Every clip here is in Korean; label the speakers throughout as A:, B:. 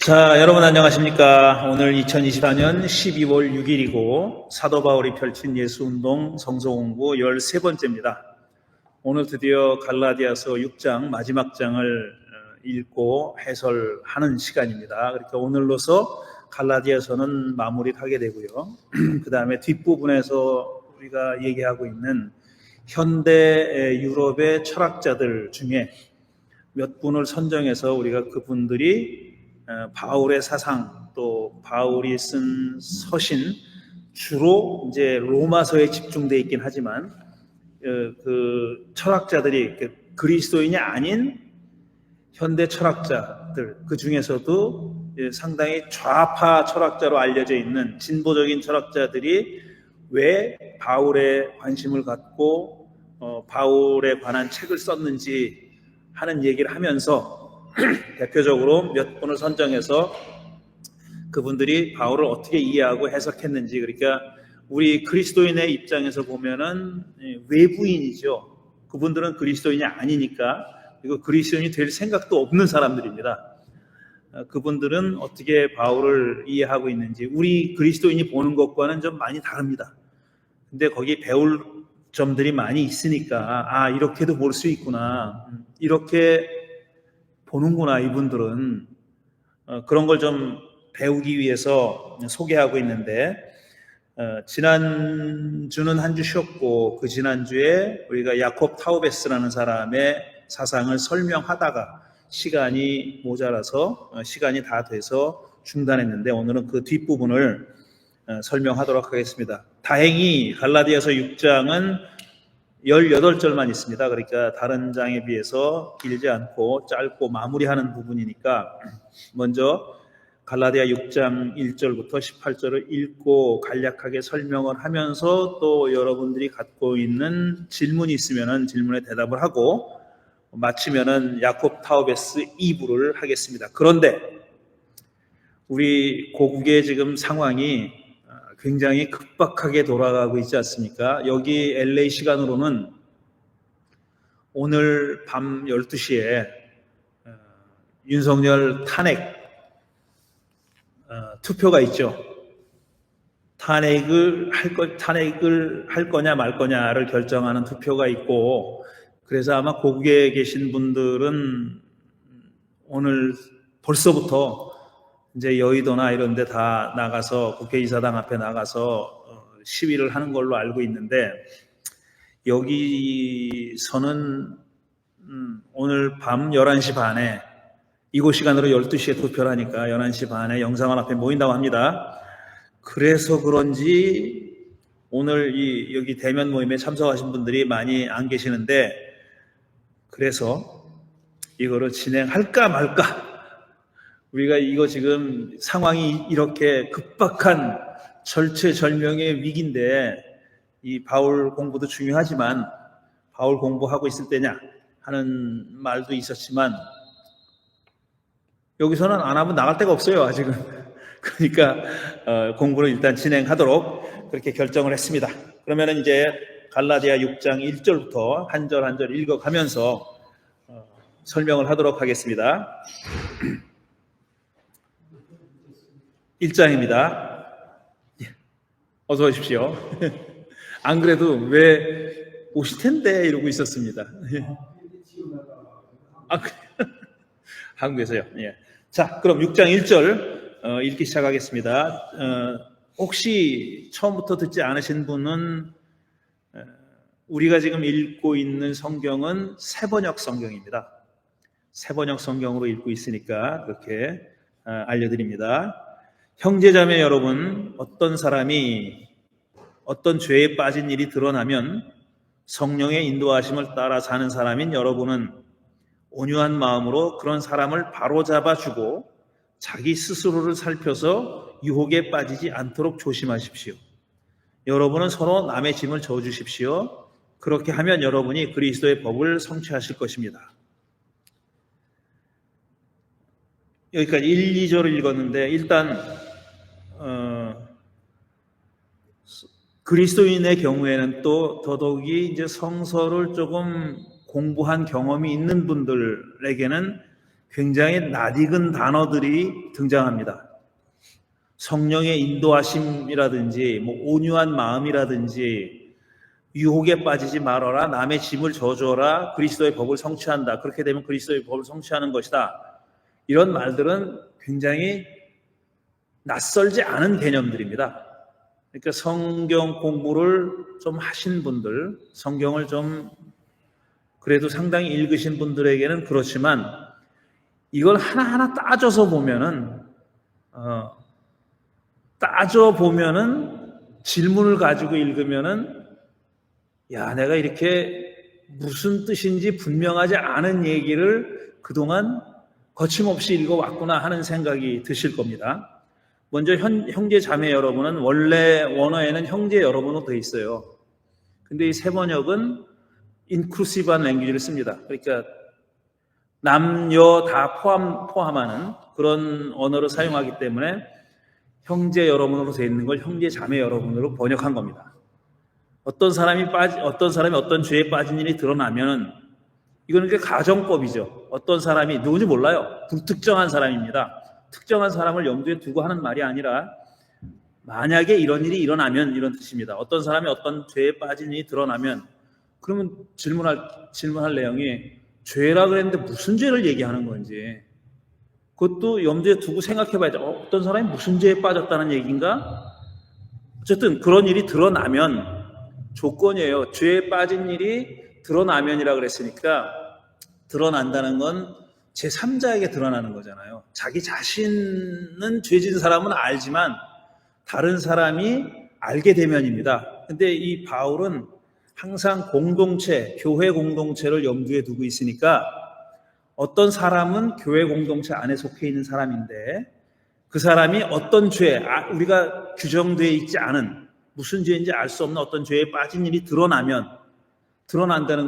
A: 자, 여러분 안녕하십니까? 오늘 2024년 12월 6일이고 사도 바울이 펼친 예수운동 성서공부 13번째입니다. 오늘 드디어 갈라디아서 6장 마지막 장을 읽고 해설하는 시간입니다. 그러니까 오늘로서 갈라디아서는 마무리하게 되고요. 그 다음에 뒷부분에서 우리가 얘기하고 있는 현대 유럽의 철학자들 중에 몇 분을 선정해서 우리가 그분들이 바울의 사상 또 바울이 쓴 서신 주로 이제 로마서에 집중되어 있긴 하지만 그 철학자들이 그리스도인이 아닌 현대 철학자들 그 중에서도 상당히 좌파 철학자로 알려져 있는 진보적인 철학자들이 왜 바울에 관심을 갖고 바울에 관한 책을 썼는지 하는 얘기를 하면서 대표적으로 몇 분을 선정해서 그분들이 바울을 어떻게 이해하고 해석했는지, 그러니까 우리 그리스도인의 입장에서 보면은 외부인이죠. 그분들은 그리스도인이 아니니까, 그리고 그리스도인이 될 생각도 없는 사람들입니다. 그분들은 어떻게 바울을 이해하고 있는지 우리 그리스도인이 보는 것과는 좀 많이 다릅니다. 근데 거기 배울 점들이 많이 있으니까 이렇게도 볼 수 있구나, 이렇게 보는구나 이분들은, 그런 걸 좀 배우기 위해서 소개하고 있는데, 지난주는 한 주 쉬었고 그 지난주에 우리가 야콥 타우베스라는 사람의 사상을 설명하다가 시간이 모자라서 시간이 다 돼서 중단했는데, 오늘은 그 뒷부분을 설명하도록 하겠습니다. 다행히 갈라디아서 6장은 18절만 있습니다. 그러니까 다른 장에 비해서 길지 않고 짧고 마무리하는 부분이니까 먼저 갈라디아 6장 1절부터 18절을 읽고 간략하게 설명을 하면서 또 여러분들이 갖고 있는 질문이 있으면 질문에 대답을 하고 마치면은 야콥 타우베스 2부를 하겠습니다. 그런데 우리 고국의 지금 상황이 굉장히 급박하게 돌아가고 있지 않습니까? 여기 LA 시간으로는 오늘 밤 12시에 윤석열 탄핵 투표가 있죠. 탄핵을 할 거냐 말 거냐를 결정하는 투표가 있고, 그래서 아마 고국에 계신 분들은 오늘 벌써부터 이제 여의도나 이런 데 다 나가서 국회의사당 앞에 나가서 시위를 하는 걸로 알고 있는데, 여기서는 오늘 밤 11시 반에 이곳 시간으로 12시에 투표를 하니까 11시 반에 영상관 앞에 모인다고 합니다. 그래서 그런지 오늘 여기 대면 모임에 참석하신 분들이 많이 안 계시는데, 그래서 이거를 진행할까 말까, 우리가 이거 지금 상황이 이렇게 급박한 절체절명의 위기인데, 이 바울 공부도 중요하지만 바울 공부하고 있을 때냐 하는 말도 있었지만 여기서는 안 하면 나갈 데가 없어요 아직은. 그러니까 공부를 일단 진행하도록 그렇게 결정을 했습니다. 그러면은 이제 갈라디아 6장 1절부터 한 절 한 절 읽어가면서 설명을 하도록 하겠습니다. 1장입니다. 어서 오십시오. 안 그래도 왜 오실 텐데 이러고 있었습니다. 한국에서요. 예. 자, 그럼 6장 1절 읽기 시작하겠습니다. 혹시 처음부터 듣지 않으신 분은 우리가 지금 읽고 있는 성경은 새번역 성경입니다. 새번역 성경으로 읽고 있으니까 그렇게 알려드립니다. 형제자매 여러분, 어떤 사람이 어떤 죄에 빠진 일이 드러나면 성령의 인도하심을 따라 사는 사람인 여러분은 온유한 마음으로 그런 사람을 바로잡아주고 자기 스스로를 살펴서 유혹에 빠지지 않도록 조심하십시오. 여러분은 서로 남의 짐을 져주십시오. 그렇게 하면 여러분이 그리스도의 법을 성취하실 것입니다. 여기까지 1, 2절을 읽었는데, 일단 그리스도인의 경우에는 또 더더욱이 이제 성서를 조금 공부한 경험이 있는 분들에게는 굉장히 낯익은 단어들이 등장합니다. 성령의 인도하심이라든지 온유한 마음이라든지 유혹에 빠지지 말아라, 남의 짐을 져줘라, 그리스도의 법을 성취한다, 그렇게 되면 그리스도의 법을 성취하는 것이다. 이런 말들은 굉장히 낯설지 않은 개념들입니다. 그러니까 성경 공부를 좀 하신 분들, 성경을 좀 그래도 상당히 읽으신 분들에게는 그렇지만 이걸 하나하나 따져서 보면은 질문을 가지고 읽으면은 야, 내가 이렇게 무슨 뜻인지 분명하지 않은 얘기를 그동안 거침없이 읽어왔구나 하는 생각이 드실 겁니다. 먼저 형제 자매 여러분은 원래 원어에는 형제 여러분으로 되어 있어요. 근데 이 세번역은 인클루시브한 랭귀지를 씁니다. 그러니까 남녀 다 포함하는 그런 언어를 사용하기 때문에 형제 여러분으로 되어 있는 걸 형제 자매 여러분으로 번역한 겁니다. 어떤 사람이 어떤 죄에 빠진 일이 드러나면은 이거는 가정법이죠. 어떤 사람이 누군지 몰라요. 불특정한 사람입니다. 특정한 사람을 염두에 두고 하는 말이 아니라 만약에 이런 일이 일어나면 이런 뜻입니다. 어떤 사람이 어떤 죄에 빠진 일이 드러나면 그러면 질문할 내용이 죄라 그랬는데 무슨 죄를 얘기하는 건지 그것도 염두에 두고 생각해 봐야죠. 어떤 사람이 무슨 죄에 빠졌다는 얘기인가? 어쨌든 그런 일이 드러나면 조건이에요. 죄에 빠진 일이 드러나면이라 그랬으니까 드러난다는 건 제3자에게 드러나는 거잖아요. 자기 자신은 죄진 사람은 알지만 다른 사람이 알게 되면입니다. 근데 이 바울은 항상 공동체, 교회 공동체를 염두에 두고 있으니까 어떤 사람은 교회 공동체 안에 속해 있는 사람인데 그 사람이 어떤 죄, 우리가 규정되어 있지 않은 무슨 죄인지 알 수 없는 어떤 죄에 빠진 일이 드러난다는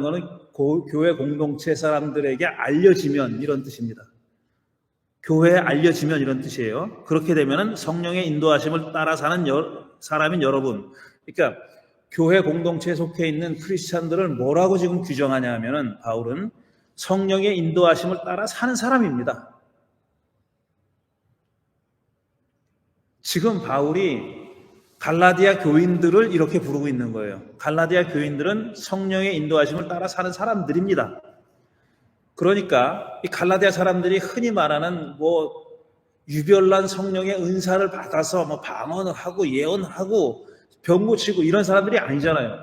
A: 것은 교회 공동체 사람들에게 알려지면 이런 뜻입니다. 교회에 알려지면 이런 뜻이에요. 그렇게 되면 성령의 인도하심을 따라 사는 사람인 여러분, 그러니까 교회 공동체에 속해 있는 크리스찬들을 뭐라고 지금 규정하냐 하면은 바울은 성령의 인도하심을 따라 사는 사람입니다. 지금 바울이 갈라디아 교인들을 이렇게 부르고 있는 거예요. 갈라디아 교인들은 성령의 인도하심을 따라 사는 사람들입니다. 그러니까 이 갈라디아 사람들이 흔히 말하는 유별난 성령의 은사를 받아서 방언을 하고 예언을 하고 병 고치고 이런 사람들이 아니잖아요.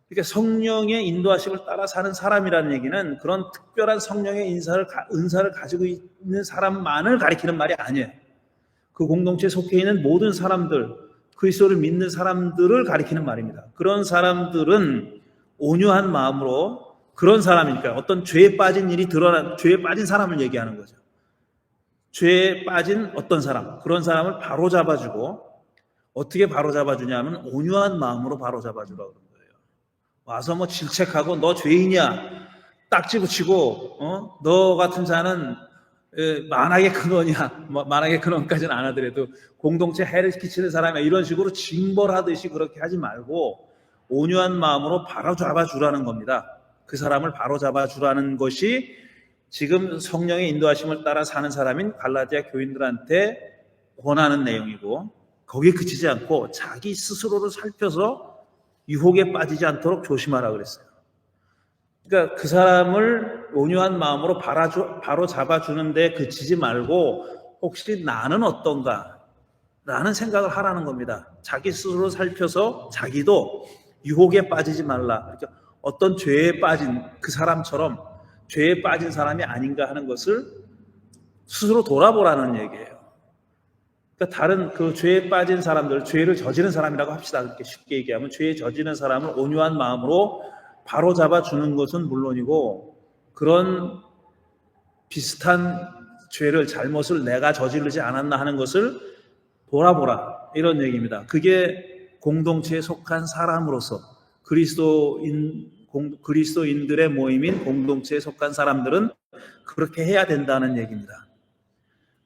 A: 그러니까 성령의 인도하심을 따라 사는 사람이라는 얘기는 그런 특별한 성령의 은사를 가지고 있는 사람만을 가리키는 말이 아니에요. 그 공동체에 속해 있는 모든 사람들, 그리스도를 믿는 사람들을 가리키는 말입니다. 그런 사람들은 온유한 마음으로 그런 사람이니까 어떤 죄에 빠진 일이 드러난 죄에 빠진 사람을 얘기하는 거죠. 죄에 빠진 어떤 사람, 그런 사람을 바로 잡아주고 어떻게 바로 잡아주냐면 온유한 마음으로 바로 잡아주라고 그러는 거예요. 와서 질책하고 너 죄인이야 딱지 붙이고 너 같은 자는 만악의 근원이야. 만악의 근원까지는 안 하더라도 공동체 해를 끼치는 사람이야. 이런 식으로 징벌하듯이 그렇게 하지 말고 온유한 마음으로 바로 잡아주라는 겁니다. 그 사람을 바로 잡아주라는 것이 지금 성령의 인도하심을 따라 사는 사람인 갈라디아 교인들한테 권하는 내용이고 거기에 그치지 않고 자기 스스로를 살펴서 유혹에 빠지지 않도록 조심하라 그랬어요. 그러니까 그 사람을 온유한 마음으로 바로 잡아주는 데 그치지 말고 혹시 나는 어떤가? 라는 생각을 하라는 겁니다. 자기 스스로 살펴서 자기도 유혹에 빠지지 말라. 그러니까 어떤 죄에 빠진 그 사람처럼 죄에 빠진 사람이 아닌가 하는 것을 스스로 돌아보라는 얘기예요. 그러니까 다른 그 죄에 빠진 사람들, 죄를 저지른 사람이라고 합시다. 그렇게 쉽게 얘기하면 죄에 저지른 사람을 온유한 마음으로 바로 잡아주는 것은 물론이고 그런 비슷한 죄를 잘못을 내가 저지르지 않았나 하는 것을 돌아보라 이런 얘기입니다. 그게 공동체에 속한 사람으로서 그리스도인들의 모임인 공동체에 속한 사람들은 그렇게 해야 된다는 얘기입니다.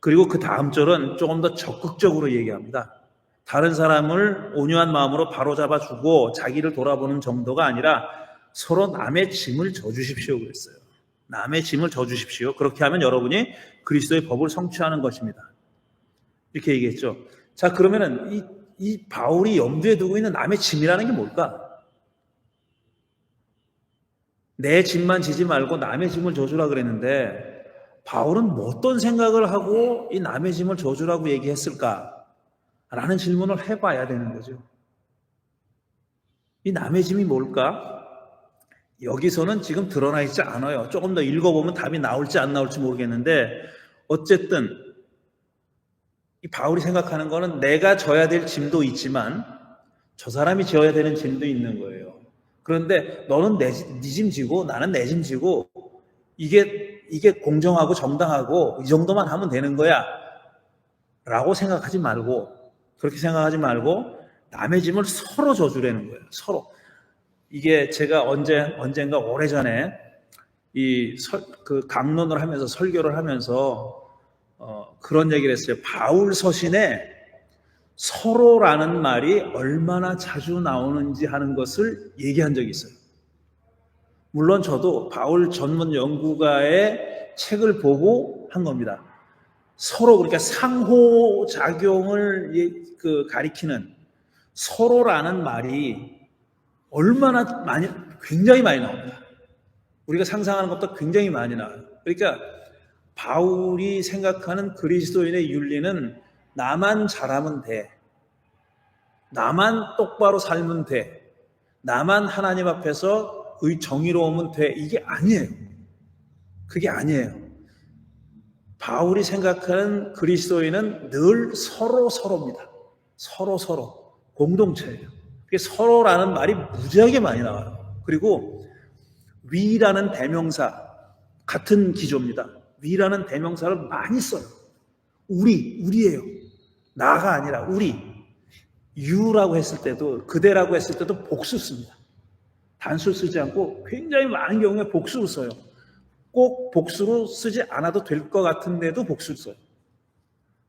A: 그리고 그 다음 절은 조금 더 적극적으로 얘기합니다. 다른 사람을 온유한 마음으로 바로 잡아주고 자기를 돌아보는 정도가 아니라 서로 남의 짐을 져주십시오 그랬어요. 남의 짐을 져주십시오. 그렇게 하면 여러분이 그리스도의 법을 성취하는 것입니다. 이렇게 얘기했죠. 자, 그러면은 이 바울이 염두에 두고 있는 남의 짐이라는 게 뭘까? 내 짐만 지지 말고 남의 짐을 져주라 그랬는데 바울은 뭐 어떤 생각을 하고 이 남의 짐을 져주라고 얘기했을까? 라는 질문을 해봐야 되는 거죠. 이 남의 짐이 뭘까? 여기서는 지금 드러나 있지 않아요. 조금 더 읽어보면 답이 나올지 안 나올지 모르겠는데 어쨌든 이 바울이 생각하는 거는 내가 져야 될 짐도 있지만 저 사람이 져야 되는 짐도 있는 거예요. 그런데 너는 네 짐 지고 나는 내 짐 지고 이게 공정하고 정당하고 이 정도만 하면 되는 거야 라고 생각하지 말고, 그렇게 생각하지 말고 남의 짐을 서로 져주라는 거예요. 서로. 이게 제가 언젠가 오래전에 그 강론을 하면서 설교를 하면서 그런 얘기를 했어요. 바울 서신에 서로라는 말이 얼마나 자주 나오는지 하는 것을 얘기한 적이 있어요. 물론 저도 바울 전문 연구가의 책을 보고 한 겁니다. 서로, 그러니까 상호작용을 가리키는 서로라는 말이 굉장히 많이 나옵니다. 우리가 상상하는 것보다 굉장히 많이 나와요. 그러니까 바울이 생각하는 그리스도인의 윤리는 나만 잘하면 돼. 나만 똑바로 살면 돼. 나만 하나님 앞에서 정의로우면 돼. 이게 아니에요. 그게 아니에요. 바울이 생각하는 그리스도인은 늘 서로입니다. 서로. 공동체예요. 서로라는 말이 무지하게 많이 나와요. 그리고 위라는 대명사, 같은 기조입니다. 위라는 대명사를 많이 써요. 우리예요. 나가 아니라 우리. 유라고 했을 때도, 그대라고 했을 때도 복수 씁니다. 단수를 쓰지 않고 굉장히 많은 경우에 복수를 써요. 꼭 복수로 쓰지 않아도 될 것 같은데도 복수를 써요.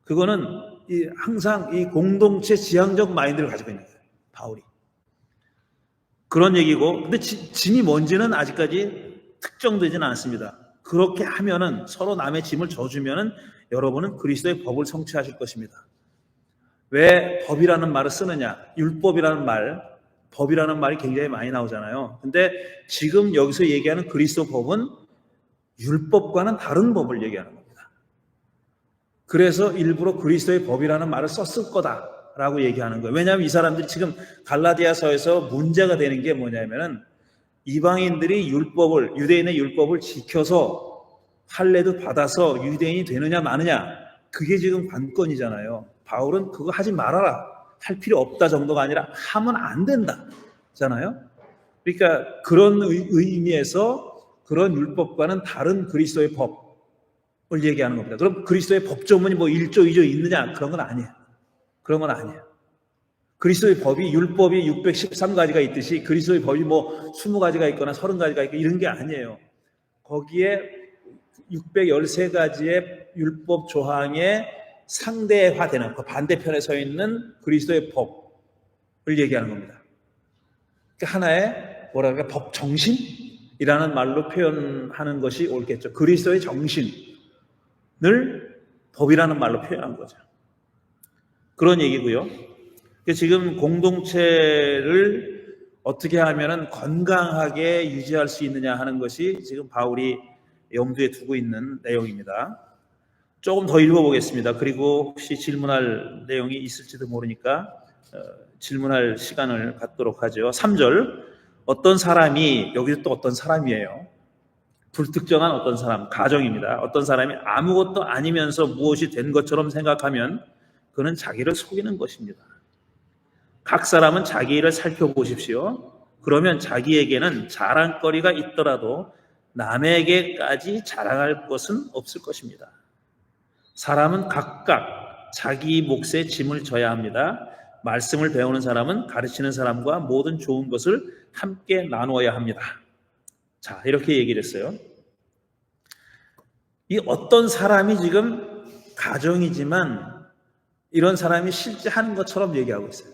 A: 그거는 항상 이 공동체 지향적 마인드를 가지고 있는 거예요. 바울이. 그런 얘기고, 근데 짐이 뭔지는 아직까지 특정되지는 않습니다. 그렇게 하면은 서로 남의 짐을 져주면은 여러분은 그리스도의 법을 성취하실 것입니다. 왜 법이라는 말을 쓰느냐? 율법이라는 법이라는 말이 굉장히 많이 나오잖아요. 근데 지금 여기서 얘기하는 그리스도 법은 율법과는 다른 법을 얘기하는 겁니다. 그래서 일부러 그리스도의 법이라는 말을 썼을 거다라고 얘기하는 거예요. 왜냐하면 이 사람들이 지금 갈라디아서에서 문제가 되는 게 뭐냐면은 이방인들이 유대인의 율법을 지켜서 할례도 받아서 유대인이 되느냐 마느냐, 그게 지금 관건이잖아요. 바울은 그거 하지 말아라, 할 필요 없다 정도가 아니라 하면 안 된다잖아요. 그러니까 그런 의미에서 그런 율법과는 다른 그리스도의 법을 얘기하는 겁니다. 그럼 그리스도의 법조문이 뭐 1조, 2조 있느냐? 그런 건 아니에요. 그런 건 아니에요. 그리스도의 법이, 율법이 613가지가 있듯이 그리스도의 법이 뭐 20가지가 있거나 30가지가 있고 이런 게 아니에요. 거기에 613가지의 율법 조항에 상대화되는, 그 반대편에 서 있는 그리스도의 법을 얘기하는 겁니다. 그러니까 하나의 법 정신이라는 말로 표현하는 것이 옳겠죠. 그리스도의 정신을 법이라는 말로 표현한 거죠. 그런 얘기고요. 지금 공동체를 어떻게 하면 건강하게 유지할 수 있느냐 하는 것이 지금 바울이 염두에 두고 있는 내용입니다. 조금 더 읽어보겠습니다. 그리고 혹시 질문할 내용이 있을지도 모르니까 질문할 시간을 갖도록 하죠. 3절, 어떤 사람이, 여기서 또 어떤 사람이에요. 불특정한 어떤 사람, 가정입니다. 어떤 사람이 아무것도 아니면서 무엇이 된 것처럼 생각하면 그는 자기를 속이는 것입니다. 각 사람은 자기 일을 살펴보십시오. 그러면 자기에게는 자랑거리가 있더라도 남에게까지 자랑할 것은 없을 것입니다. 사람은 각각 자기 몫의 짐을 져야 합니다. 말씀을 배우는 사람은 가르치는 사람과 모든 좋은 것을 함께 나누어야 합니다. 자, 이렇게 얘기를 했어요. 이 어떤 사람이 지금 가정이지만 이런 사람이 실제 하는 것처럼 얘기하고 있어요.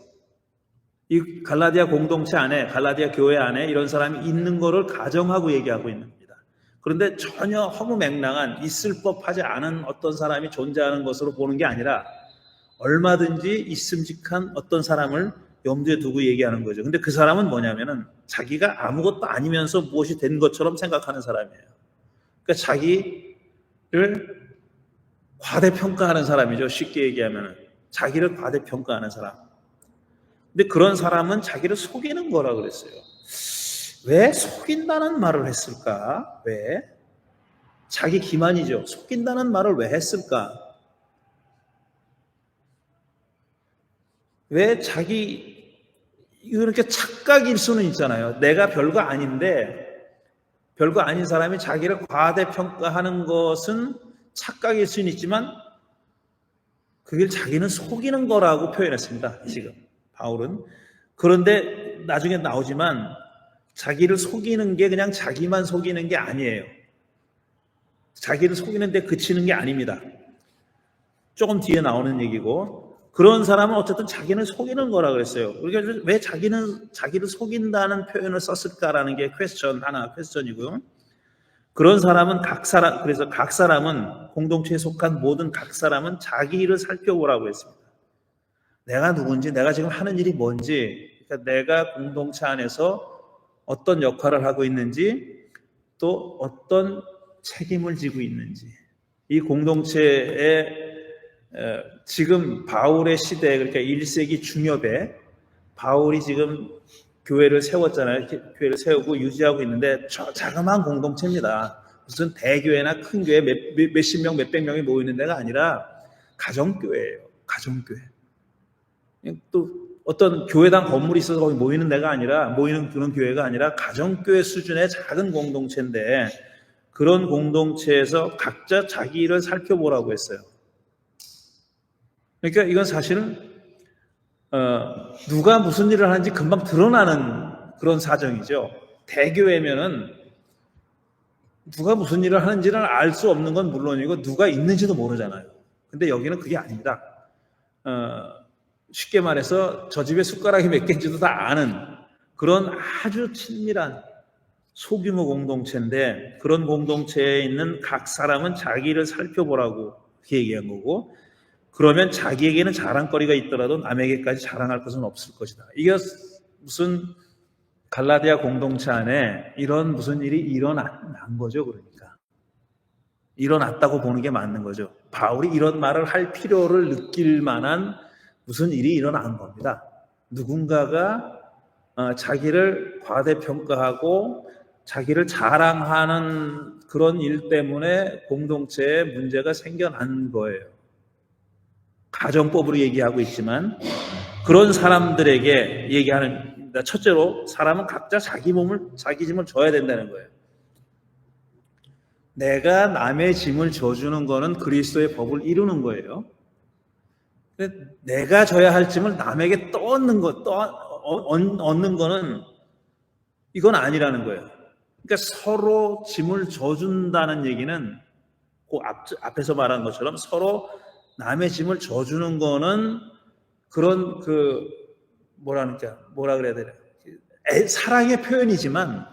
A: 이 갈라디아 공동체 안에, 갈라디아 교회 안에 이런 사람이 있는 거를 가정하고 얘기하고 있는 겁니다. 그런데 전혀 허무맹랑한 있을 법하지 않은 어떤 사람이 존재하는 것으로 보는 게 아니라 얼마든지 있음직한 어떤 사람을 염두에 두고 얘기하는 거죠. 근데 그 사람은 뭐냐면은 자기가 아무것도 아니면서 무엇이 된 것처럼 생각하는 사람이에요. 그러니까 자기를 과대평가하는 사람이죠. 쉽게 얘기하면은 자기를 과대평가하는 사람. 근데 그런 사람은 자기를 속이는 거라 그랬어요. 왜 속인다는 말을 했을까? 왜? 자기 기만이죠. 속인다는 말을 왜 했을까? 왜 이렇게 착각일 수는 있잖아요. 내가 별거 아닌데, 별거 아닌 사람이 자기를 과대평가하는 것은 착각일 수는 있지만, 그걸 자기는 속이는 거라고 표현했습니다. 지금 바울은. 그런데 나중에 나오지만 자기를 속이는 게 그냥 자기만 속이는 게 아니에요. 자기를 속이는 데 그치는 게 아닙니다. 조금 뒤에 나오는 얘기고, 그런 사람은 어쨌든 자기는 속이는 거라 그랬어요. 그러니까 왜 자기를 속인다는 표현을 썼을까라는 게 퀘스천이고요. 그런 사람은 그래서 각 사람은, 공동체에 속한 모든 각 사람은 자기를 살펴보라고 했습니다. 내가 누군지, 내가 지금 하는 일이 뭔지, 그러니까 내가 공동체 안에서 어떤 역할을 하고 있는지, 또 어떤 책임을 지고 있는지, 이 공동체에 지금 바울의 시대, 그러니까 1세기 중엽에 바울이 지금 교회를 세웠잖아요. 교회를 세우고 유지하고 있는데 자그마한 공동체입니다. 무슨 대교회나 큰 교회 몇십 명, 몇백 명이 모이는 데가 아니라 가정교회예요. 가정교회. 또 어떤 교회당 건물이 있어서 거기 모이는 데가 아니라, 모이는 그런 교회가 아니라 가정교회 수준의 작은 공동체인데, 그런 공동체에서 각자 자기 일을 살펴보라고 했어요. 그러니까 이건 사실은 누가 무슨 일을 하는지 금방 드러나는 그런 사정이죠. 대교회면은 누가 무슨 일을 하는지를 알 수 없는 건 물론이고 누가 있는지도 모르잖아요. 근데 여기는 그게 아닙니다. 쉽게 말해서 저 집에 숟가락이 몇 개인지도 다 아는 그런 아주 친밀한 소규모 공동체인데, 그런 공동체에 있는 각 사람은 자기를 살펴보라고 그렇게 얘기한 거고, 그러면 자기에게는 자랑거리가 있더라도 남에게까지 자랑할 것은 없을 것이다. 이게 무슨 갈라디아 공동체 안에 이런 무슨 일이 일어난 거죠. 그러니까 일어났다고 보는 게 맞는 거죠. 바울이 이런 말을 할 필요를 느낄 만한 무슨 일이 일어난 겁니다. 누군가가 자기를 과대평가하고 자기를 자랑하는 그런 일 때문에 공동체에 문제가 생겨난 거예요. 가정법으로 얘기하고 있지만 그런 사람들에게 얘기하는, 첫째로 사람은 각자 자기 짐을 져야 된다는 거예요. 내가 남의 짐을 져주는 거는 그리스도의 법을 이루는 거예요. 내가 져야 할 짐을 남에게 얻는 거는 이건 아니라는 거예요. 그러니까 서로 짐을 져준다는 얘기는 그 앞에서 말한 것처럼 서로 남의 짐을 져주는 거는 그런 뭐라 그래야 되나, 사랑의 표현이지만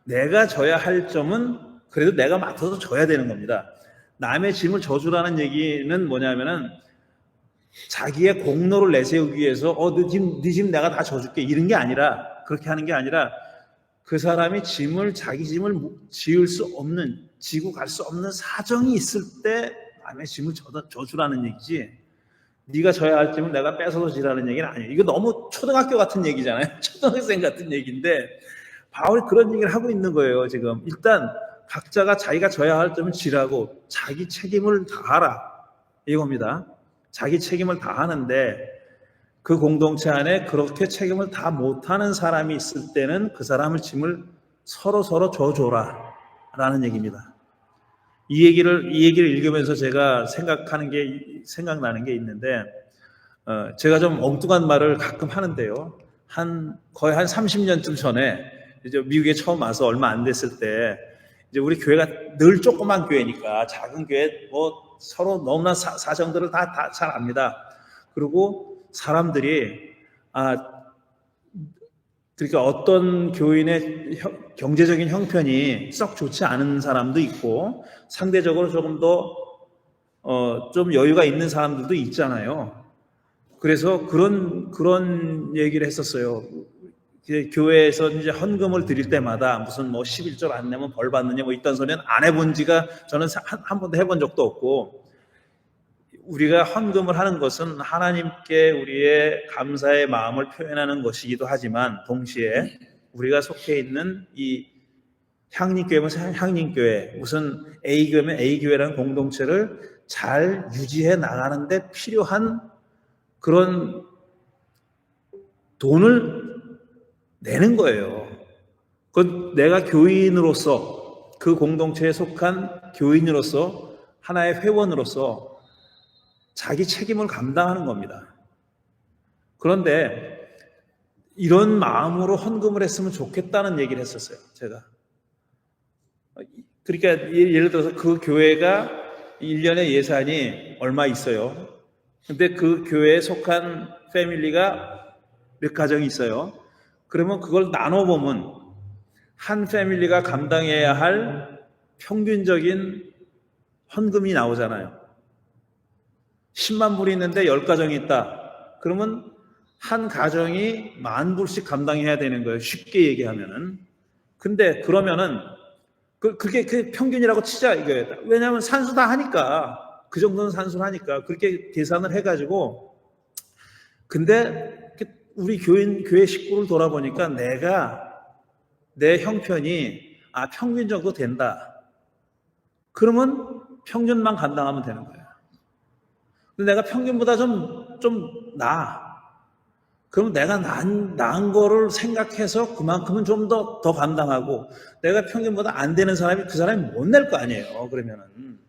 A: 내가 져야 할 점은 그래도 내가 맡아서 져야 되는 겁니다. 남의 짐을 져주라는 얘기는 뭐냐면은 자기의 공로를 내세우기 위해서 네 짐 내가 다 져줄게 이런 게 아니라, 그렇게 하는 게 아니라 그 사람이 자기 짐을 지고 갈 수 없는 사정이 있을 때 남의 짐을 져주라는 얘기지, 네가 져야 할 짐을 내가 뺏어서 지라는 얘기는 아니에요. 이거 너무 초등학교 같은 얘기잖아요. 초등학생 같은 얘기인데 바울이 그런 얘기를 하고 있는 거예요. 지금 일단 각자가 자기가 져야 할 점은 지라고 자기 책임을 다하라 이겁니다. 자기 책임을 다하는데 그 공동체 안에 그렇게 책임을 다 못하는 사람이 있을 때는 그 사람을 짐을 서로 져줘라 라는 얘기입니다. 이 얘기를 읽으면서 제가 생각나는 게 있는데, 제가 좀 엉뚱한 말을 가끔 하는데요. 거의 한 30년쯤 전에 이제 미국에 처음 와서 얼마 안 됐을 때, 이제 우리 교회가 늘 조그만 교회니까 작은 교회 서로 너무나 사정들을 다 잘 압니다. 그리고 사람들이 그러니까 어떤 교인의 경제적인 형편이 썩 좋지 않은 사람도 있고 상대적으로 조금 더 좀 여유가 있는 사람들도 있잖아요. 그래서 그런 얘기를 했었어요. 교회에서 이제 헌금을 드릴 때마다 무슨 뭐 11절 안 내면 벌 받느냐 뭐 이딴 소리는 안 해본 지가 저는 한 번도 해본 적도 없고, 우리가 헌금을 하는 것은 하나님께 우리의 감사의 마음을 표현하는 것이기도 하지만 동시에 우리가 속해 있는 이 향림교회면 향림교회, 무슨 A교회면 A교회라는 공동체를 잘 유지해 나가는 데 필요한 그런 돈을 내는 거예요. 그건 내가 교인으로서, 그 공동체에 속한 교인으로서, 하나의 회원으로서 자기 책임을 감당하는 겁니다. 그런데 이런 마음으로 헌금을 했으면 좋겠다는 얘기를 했었어요, 제가. 그러니까 예를 들어서 그 교회가 1년에 예산이 얼마 있어요. 근데 그 교회에 속한 패밀리가 몇 가정이 있어요. 그러면 그걸 나눠보면 한 패밀리가 감당해야 할 평균적인 헌금이 나오잖아요. 10만 불이 있는데 10가정이 있다. 그러면 한 가정이 10,000불씩 감당해야 되는 거예요. 쉽게 얘기하면은. 근데 그러면은 그게 그 평균이라고 치자 이거예요. 왜냐하면 산수 다 하니까, 그 정도는 산수를 하니까 그렇게 계산을 해가지고. 근데 우리 교회 식구를 돌아보니까 내 형편이 평균 정도 된다. 그러면 평균만 감당하면 되는 거예요. 근데 내가 평균보다 좀 나아. 그럼 내가 나은 거를 생각해서 그만큼은 좀 더 감당하고, 내가 평균보다 안 되는 사람이 그 사람이 못 낼 거 아니에요. 그러면은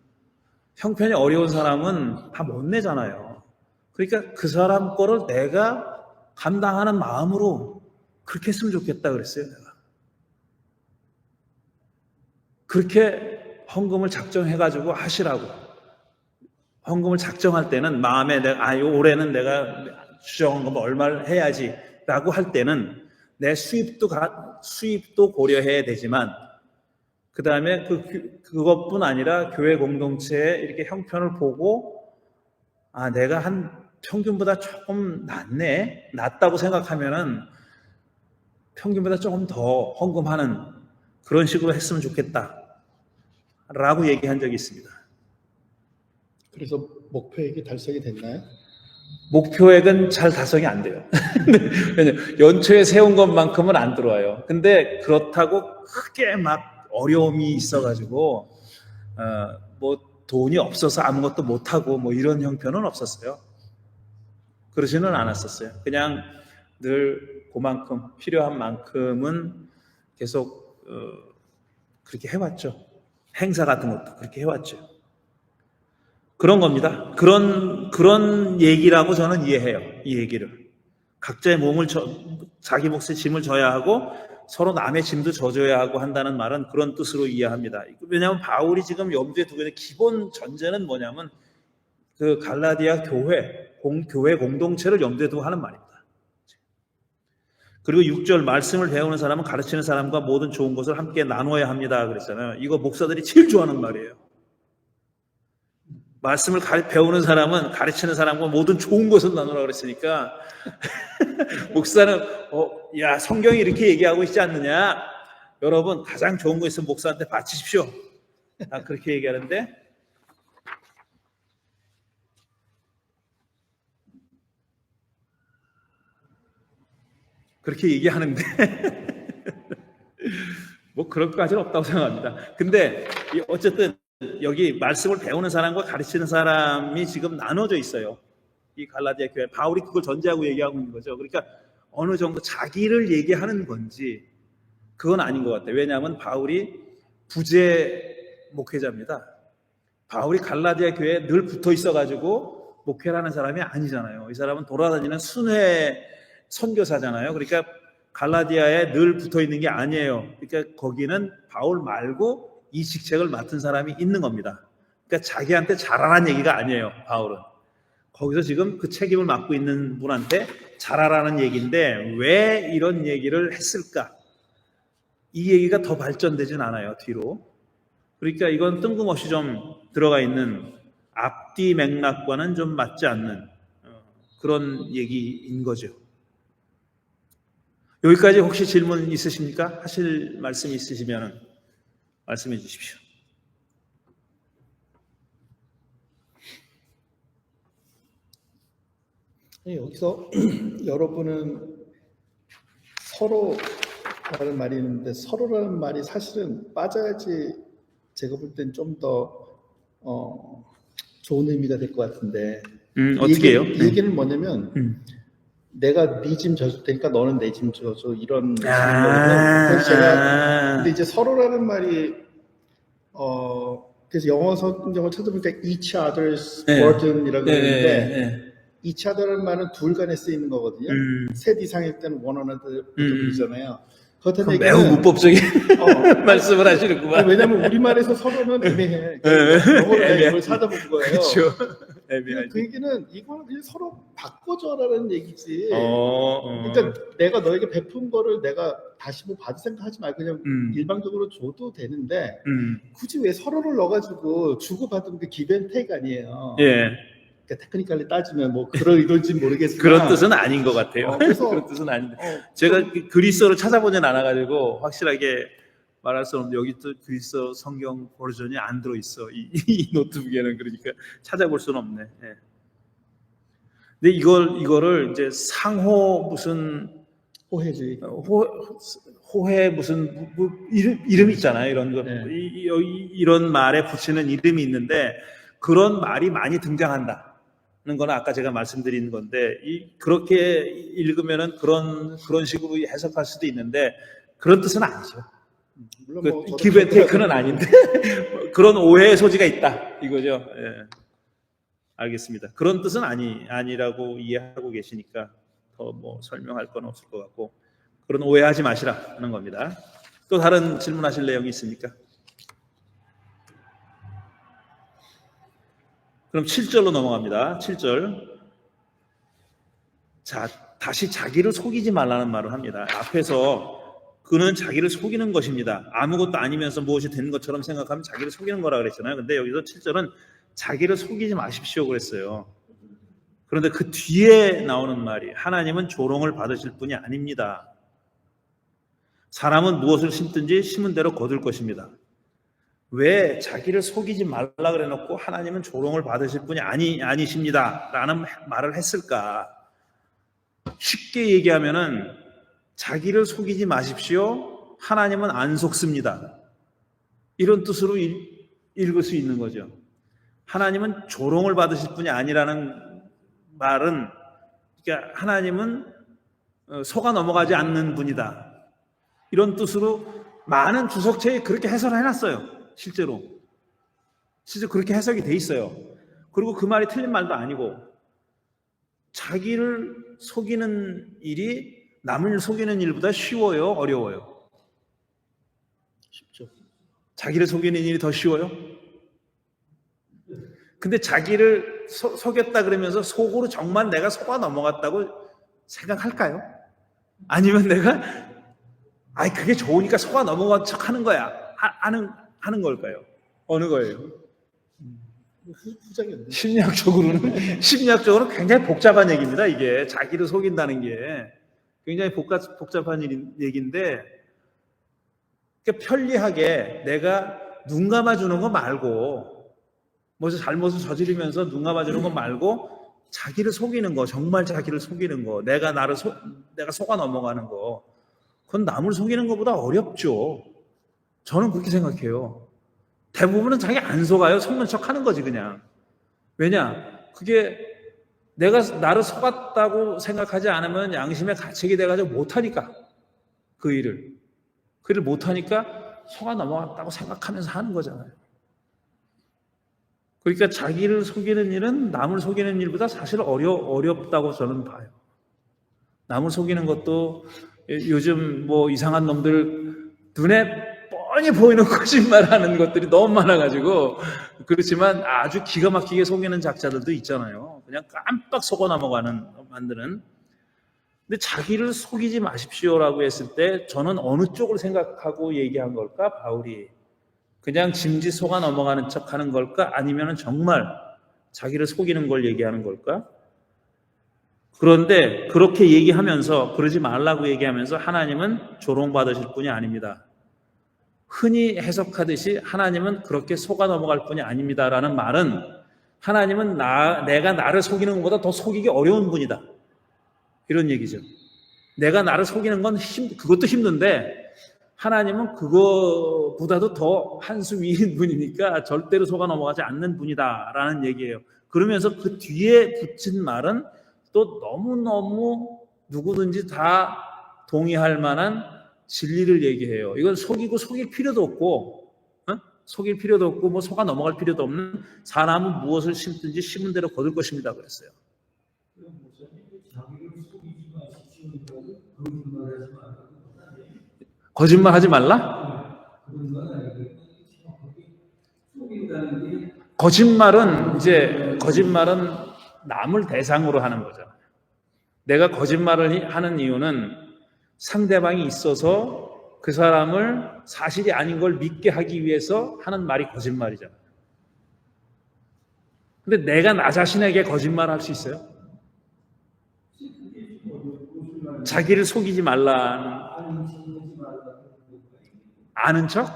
A: 형편이 어려운 사람은 다 못 내잖아요. 그러니까 그 사람 거를 내가 감당하는 마음으로 그렇게 했으면 좋겠다 그랬어요, 내가. 그렇게 헌금을 작정해가지고 하시라고. 헌금을 작정할 때는 마음에 올해는 내가 추정한 거 얼마를 해야지 라고 할 때는 내 수입도 고려해야 되지만, 그 다음에 그것뿐 아니라 교회 공동체의 이렇게 형편을 보고, 내가 한 평균보다 조금 낫다고 생각하면은 평균보다 조금 더 헌금하는 그런 식으로 했으면 좋겠다 라고 얘기한 적이 있습니다.
B: 그래서 목표액이 달성이 됐나요?
A: 목표액은 잘 달성이 안 돼요. 연초에 세운 것만큼은 안 들어와요. 근데 그렇다고 크게 막 어려움이 있어가지고 뭐 돈이 없어서 아무것도 못하고 뭐 이런 형편은 없었어요. 그러지는 않았었어요. 그냥 늘 그만큼 필요한 만큼은 계속 그렇게 해왔죠. 행사 같은 것도 그렇게 해왔죠. 그런 겁니다. 그런 얘기라고 저는 이해해요. 이 얘기를. 각자의 자기 몫의 짐을 져야 하고 서로 남의 짐도 져줘야 하고 한다는 말은 그런 뜻으로 이해합니다. 왜냐하면 바울이 지금 염두에 두고 있는 기본 전제는 뭐냐면 그 갈라디아 교회 공동체를 염두에 두고 하는 말입니다. 그리고 6절 말씀을 배우는 사람은 가르치는 사람과 모든 좋은 것을 함께 나눠야 합니다. 그랬잖아요. 이거 목사들이 제일 좋아하는 말이에요. 말씀을 배우는 사람은 가르치는 사람과 모든 좋은 것을 나누라고 그랬으니까 목사는 야 성경이 이렇게 얘기하고 있지 않느냐, 여러분 가장 좋은 거 있으면 목사한테 바치십시오, 그렇게 얘기하는데, 그렇게 얘기하는데 뭐 그럴 것까지는 없다고 생각합니다. 근데 어쨌든 여기 말씀을 배우는 사람과 가르치는 사람이 지금 나눠져 있어요. 이 갈라디아 교회. 바울이 그걸 전제하고 얘기하고 있는 거죠. 그러니까 어느 정도 자기를 얘기하는 건지 그건 아닌 것 같아요. 왜냐하면 바울이 부재 목회자입니다. 바울이 갈라디아 교회에 늘 붙어 있어가지고 목회를 하는 사람이 아니잖아요. 이 사람은 돌아다니는 순회 선교사잖아요. 그러니까 갈라디아에 늘 붙어 있는 게 아니에요. 그러니까 거기는 바울 말고 이 직책을 맡은 사람이 있는 겁니다. 그러니까 자기한테 잘하라는 얘기가 아니에요, 바울은. 거기서 지금 그 책임을 맡고 있는 분한테 잘하라는 얘기인데 왜 이런 얘기를 했을까? 이 얘기가 더 발전되진 않아요, 뒤로. 그러니까 이건 뜬금없이 좀 들어가 있는 앞뒤 맥락과는 좀 맞지 않는 그런 얘기인 거죠. 여기까지 혹시 질문 있으십니까? 하실 말씀 있으시면 말씀해 주십시오.
B: 여기서 여러분은 서로라는 말이 있는데 서로라는 말이 사실은 빠져야지 제가 볼 땐 좀 더 좋은 의미가 될 것 같은데
A: 어떻게 해요?
B: 이 얘기는 뭐냐면 내가 네 짐 져줄 테니까 너는 내 짐 져줘 이런 식이거든요. 그래서 제가 근데 이제 서로라는 말이 그래서 영어 성경을 찾아보니까 each other's burden이라고 그러는데 each other라는 말은 둘 간에 쓰이는 거거든요. 셋 이상일 때는 one another burden이잖아요. 그렇다는
A: 매우
B: 얘기는
A: 문법적인 말씀을 하시는구만.
B: 왜냐하면 우리말에서 서로는 애매해. 영어로 이걸 찾아본 거예요.
A: 그렇죠. 애매하지.
B: 그 얘기는 이거는 그냥 서로 바꿔줘라는 얘기지. 그러니까 내가 너에게 베푼 거를 내가 다시 뭐 받을 생각하지 말고 그냥 일방적으로 줘도 되는데 굳이 왜 서로를 넣어가지고 주고받은 게 기브앤테이크 아니에요.
A: 예.
B: 그러니까 테크니컬리 따지면 뭐 그런 의도인지 모르겠지만
A: 그런 뜻은 아닌 것 같아요.
B: 그래서
A: 그런 뜻은 아닌데 제가 그리스어를 찾아보진 않아가지고 확실하게 말할 수 없는데 여기 또 그리스어 성경 버전이 안 들어있어. 이 노트북에는. 그러니까 찾아볼 수는 없네. 예. 근데 이거를 이제 상호 무슨
B: 호해주의.
A: 호해 무슨 뭐 이름 있잖아요. 이런 거.
B: 네.
A: 이런 말에 붙이는 이름이 있는데 그런 말이 많이 등장한다. 는 거는 아까 제가 말씀드린 건데 그렇게 읽으면은 그런 식으로 해석할 수도 있는데 그런 뜻은 아니죠.
B: 물론 뭐
A: 기브앤테이크는 아닌데 그런 오해의 소지가 있다 이거죠. 예. 알겠습니다. 그런 뜻은 아니라고 이해하고 계시니까 더 뭐 설명할 건 없을 것 같고 그런 오해하지 마시라는 겁니다. 또 다른 질문하실 내용이 있습니까? 그럼 7절로 넘어갑니다. 7절. 자, 다시 자기를 속이지 말라는 말을 합니다. 앞에서 그는 자기를 속이는 것입니다. 아무것도 아니면서 무엇이 된 것처럼 생각하면 자기를 속이는 거라 그랬잖아요. 근데 여기서 7절은 자기를 속이지 마십시오 그랬어요. 그런데 그 뒤에 나오는 말이 하나님은 조롱을 받으실 분이 아닙니다. 사람은 무엇을 심든지 심은 대로 거둘 것입니다. 왜 자기를 속이지 말라 그래 놓고 하나님은 조롱을 받으실 분이 아니십니다 라는 말을 했을까? 쉽게 얘기하면은 자기를 속이지 마십시오. 하나님은 안 속습니다. 이런 뜻으로 읽을 수 있는 거죠. 하나님은 조롱을 받으실 분이 아니라는 말은 그러니까 하나님은 속아 넘어가지 않는 분이다. 이런 뜻으로 많은 주석체에 그렇게 해설을 해놨어요. 실제로 그렇게 해석이 돼 있어요. 그리고 그 말이 틀린 말도 아니고 자기를 속이는 일이 남을 속이는 일보다 쉬워요, 어려워요?
B: 쉽죠.
A: 자기를 속이는 일이 더 쉬워요? 근데 자기를 속였다 그러면서 속으로 정말 내가 속아 넘어갔다고 생각할까요? 아니면 내가 그게 좋으니까 속아 넘어간 척 하는 거야 하는 걸까요? 어느 거예요?
B: 후자겠네.
A: 심리학적으로 굉장히 복잡한 얘기입니다. 이게 자기를 속인다는 게 굉장히 복잡한 얘기인데 그러니까 편리하게 내가 눈 감아주는 거 말고 뭐 잘못을 저지르면서 눈 감아주는 거 말고 자기를 속이는 거, 정말 자기를 속이는 거, 내가 속아 넘어가는 거, 그건 남을 속이는 것보다 어렵죠. 저는 그렇게 생각해요. 대부분은 자기 안 속아요. 속는 척 하는 거지 그냥. 왜냐? 그게 내가 나를 속았다고 생각하지 않으면 양심의 가책이 돼가지고 못하니까 그 일을 못하니까 속아 넘어갔다고 생각하면서 하는 거잖아요. 그러니까 자기를 속이는 일은 남을 속이는 일보다 사실 어렵다고 저는 봐요. 남을 속이는 것도 요즘 뭐 이상한 놈들 눈에 뻔히 보이는 거짓말하는 것들이 너무 많아가지고 그렇지만 아주 기가 막히게 속이는 작자들도 있잖아요. 그냥 깜빡 속아 넘어가는 만드는 근데 자기를 속이지 마십시오라고 했을 때 저는 어느 쪽을 생각하고 얘기한 걸까? 바울이 그냥 짐짓 속아 넘어가는 척 하는 걸까? 아니면 정말 자기를 속이는 걸 얘기하는 걸까? 그런데 그렇게 얘기하면서, 그러지 말라고 얘기하면서 하나님은 조롱받으실 분이 아닙니다. 흔히 해석하듯이 하나님은 그렇게 속아 넘어갈 분이 아닙니다라는 말은 하나님은 내가 나를 속이는 것보다 더 속이기 어려운 분이다, 이런 얘기죠. 내가 나를 속이는 건 그것도 힘든데 하나님은 그거보다도 더 한 수 위인 분이니까 절대로 속아 넘어가지 않는 분이다라는 얘기예요. 그러면서 그 뒤에 붙인 말은 또 너무너무 누구든지 다 동의할 만한 진리를 얘기해요. 이건 속일 필요도 없고, 속일 필요도 없고, 뭐 속아 넘어갈 필요도 없는 사람은 무엇을 심든지 심은 대로 거둘 것입니다. 그랬어요. 거짓말 하지 말라? 거짓말은 남을 대상으로 하는 거죠. 내가 거짓말을 하는 이유는 상대방이 있어서 그 사람을 사실이 아닌 걸 믿게 하기 위해서 하는 말이 거짓말이잖아요. 근데 내가 나 자신에게 거짓말할 수 있어요? 자기를 속이지 말라는, 아는 척?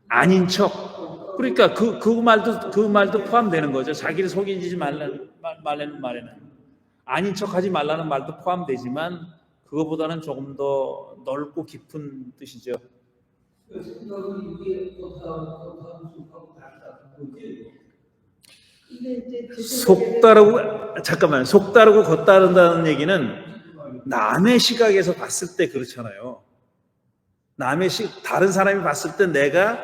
A: 아닌 척. 그러니까 그 말도 포함되는 거죠. 자기를 속이지 말라는 말에는 아닌 척하지 말라는 말도 포함되지만 그거보다는 조금 더 넓고 깊은 뜻이죠. 속다르고 겉다른다는 얘기는 남의 시각에서 봤을 때 그렇잖아요. 다른 사람이 봤을 때 내가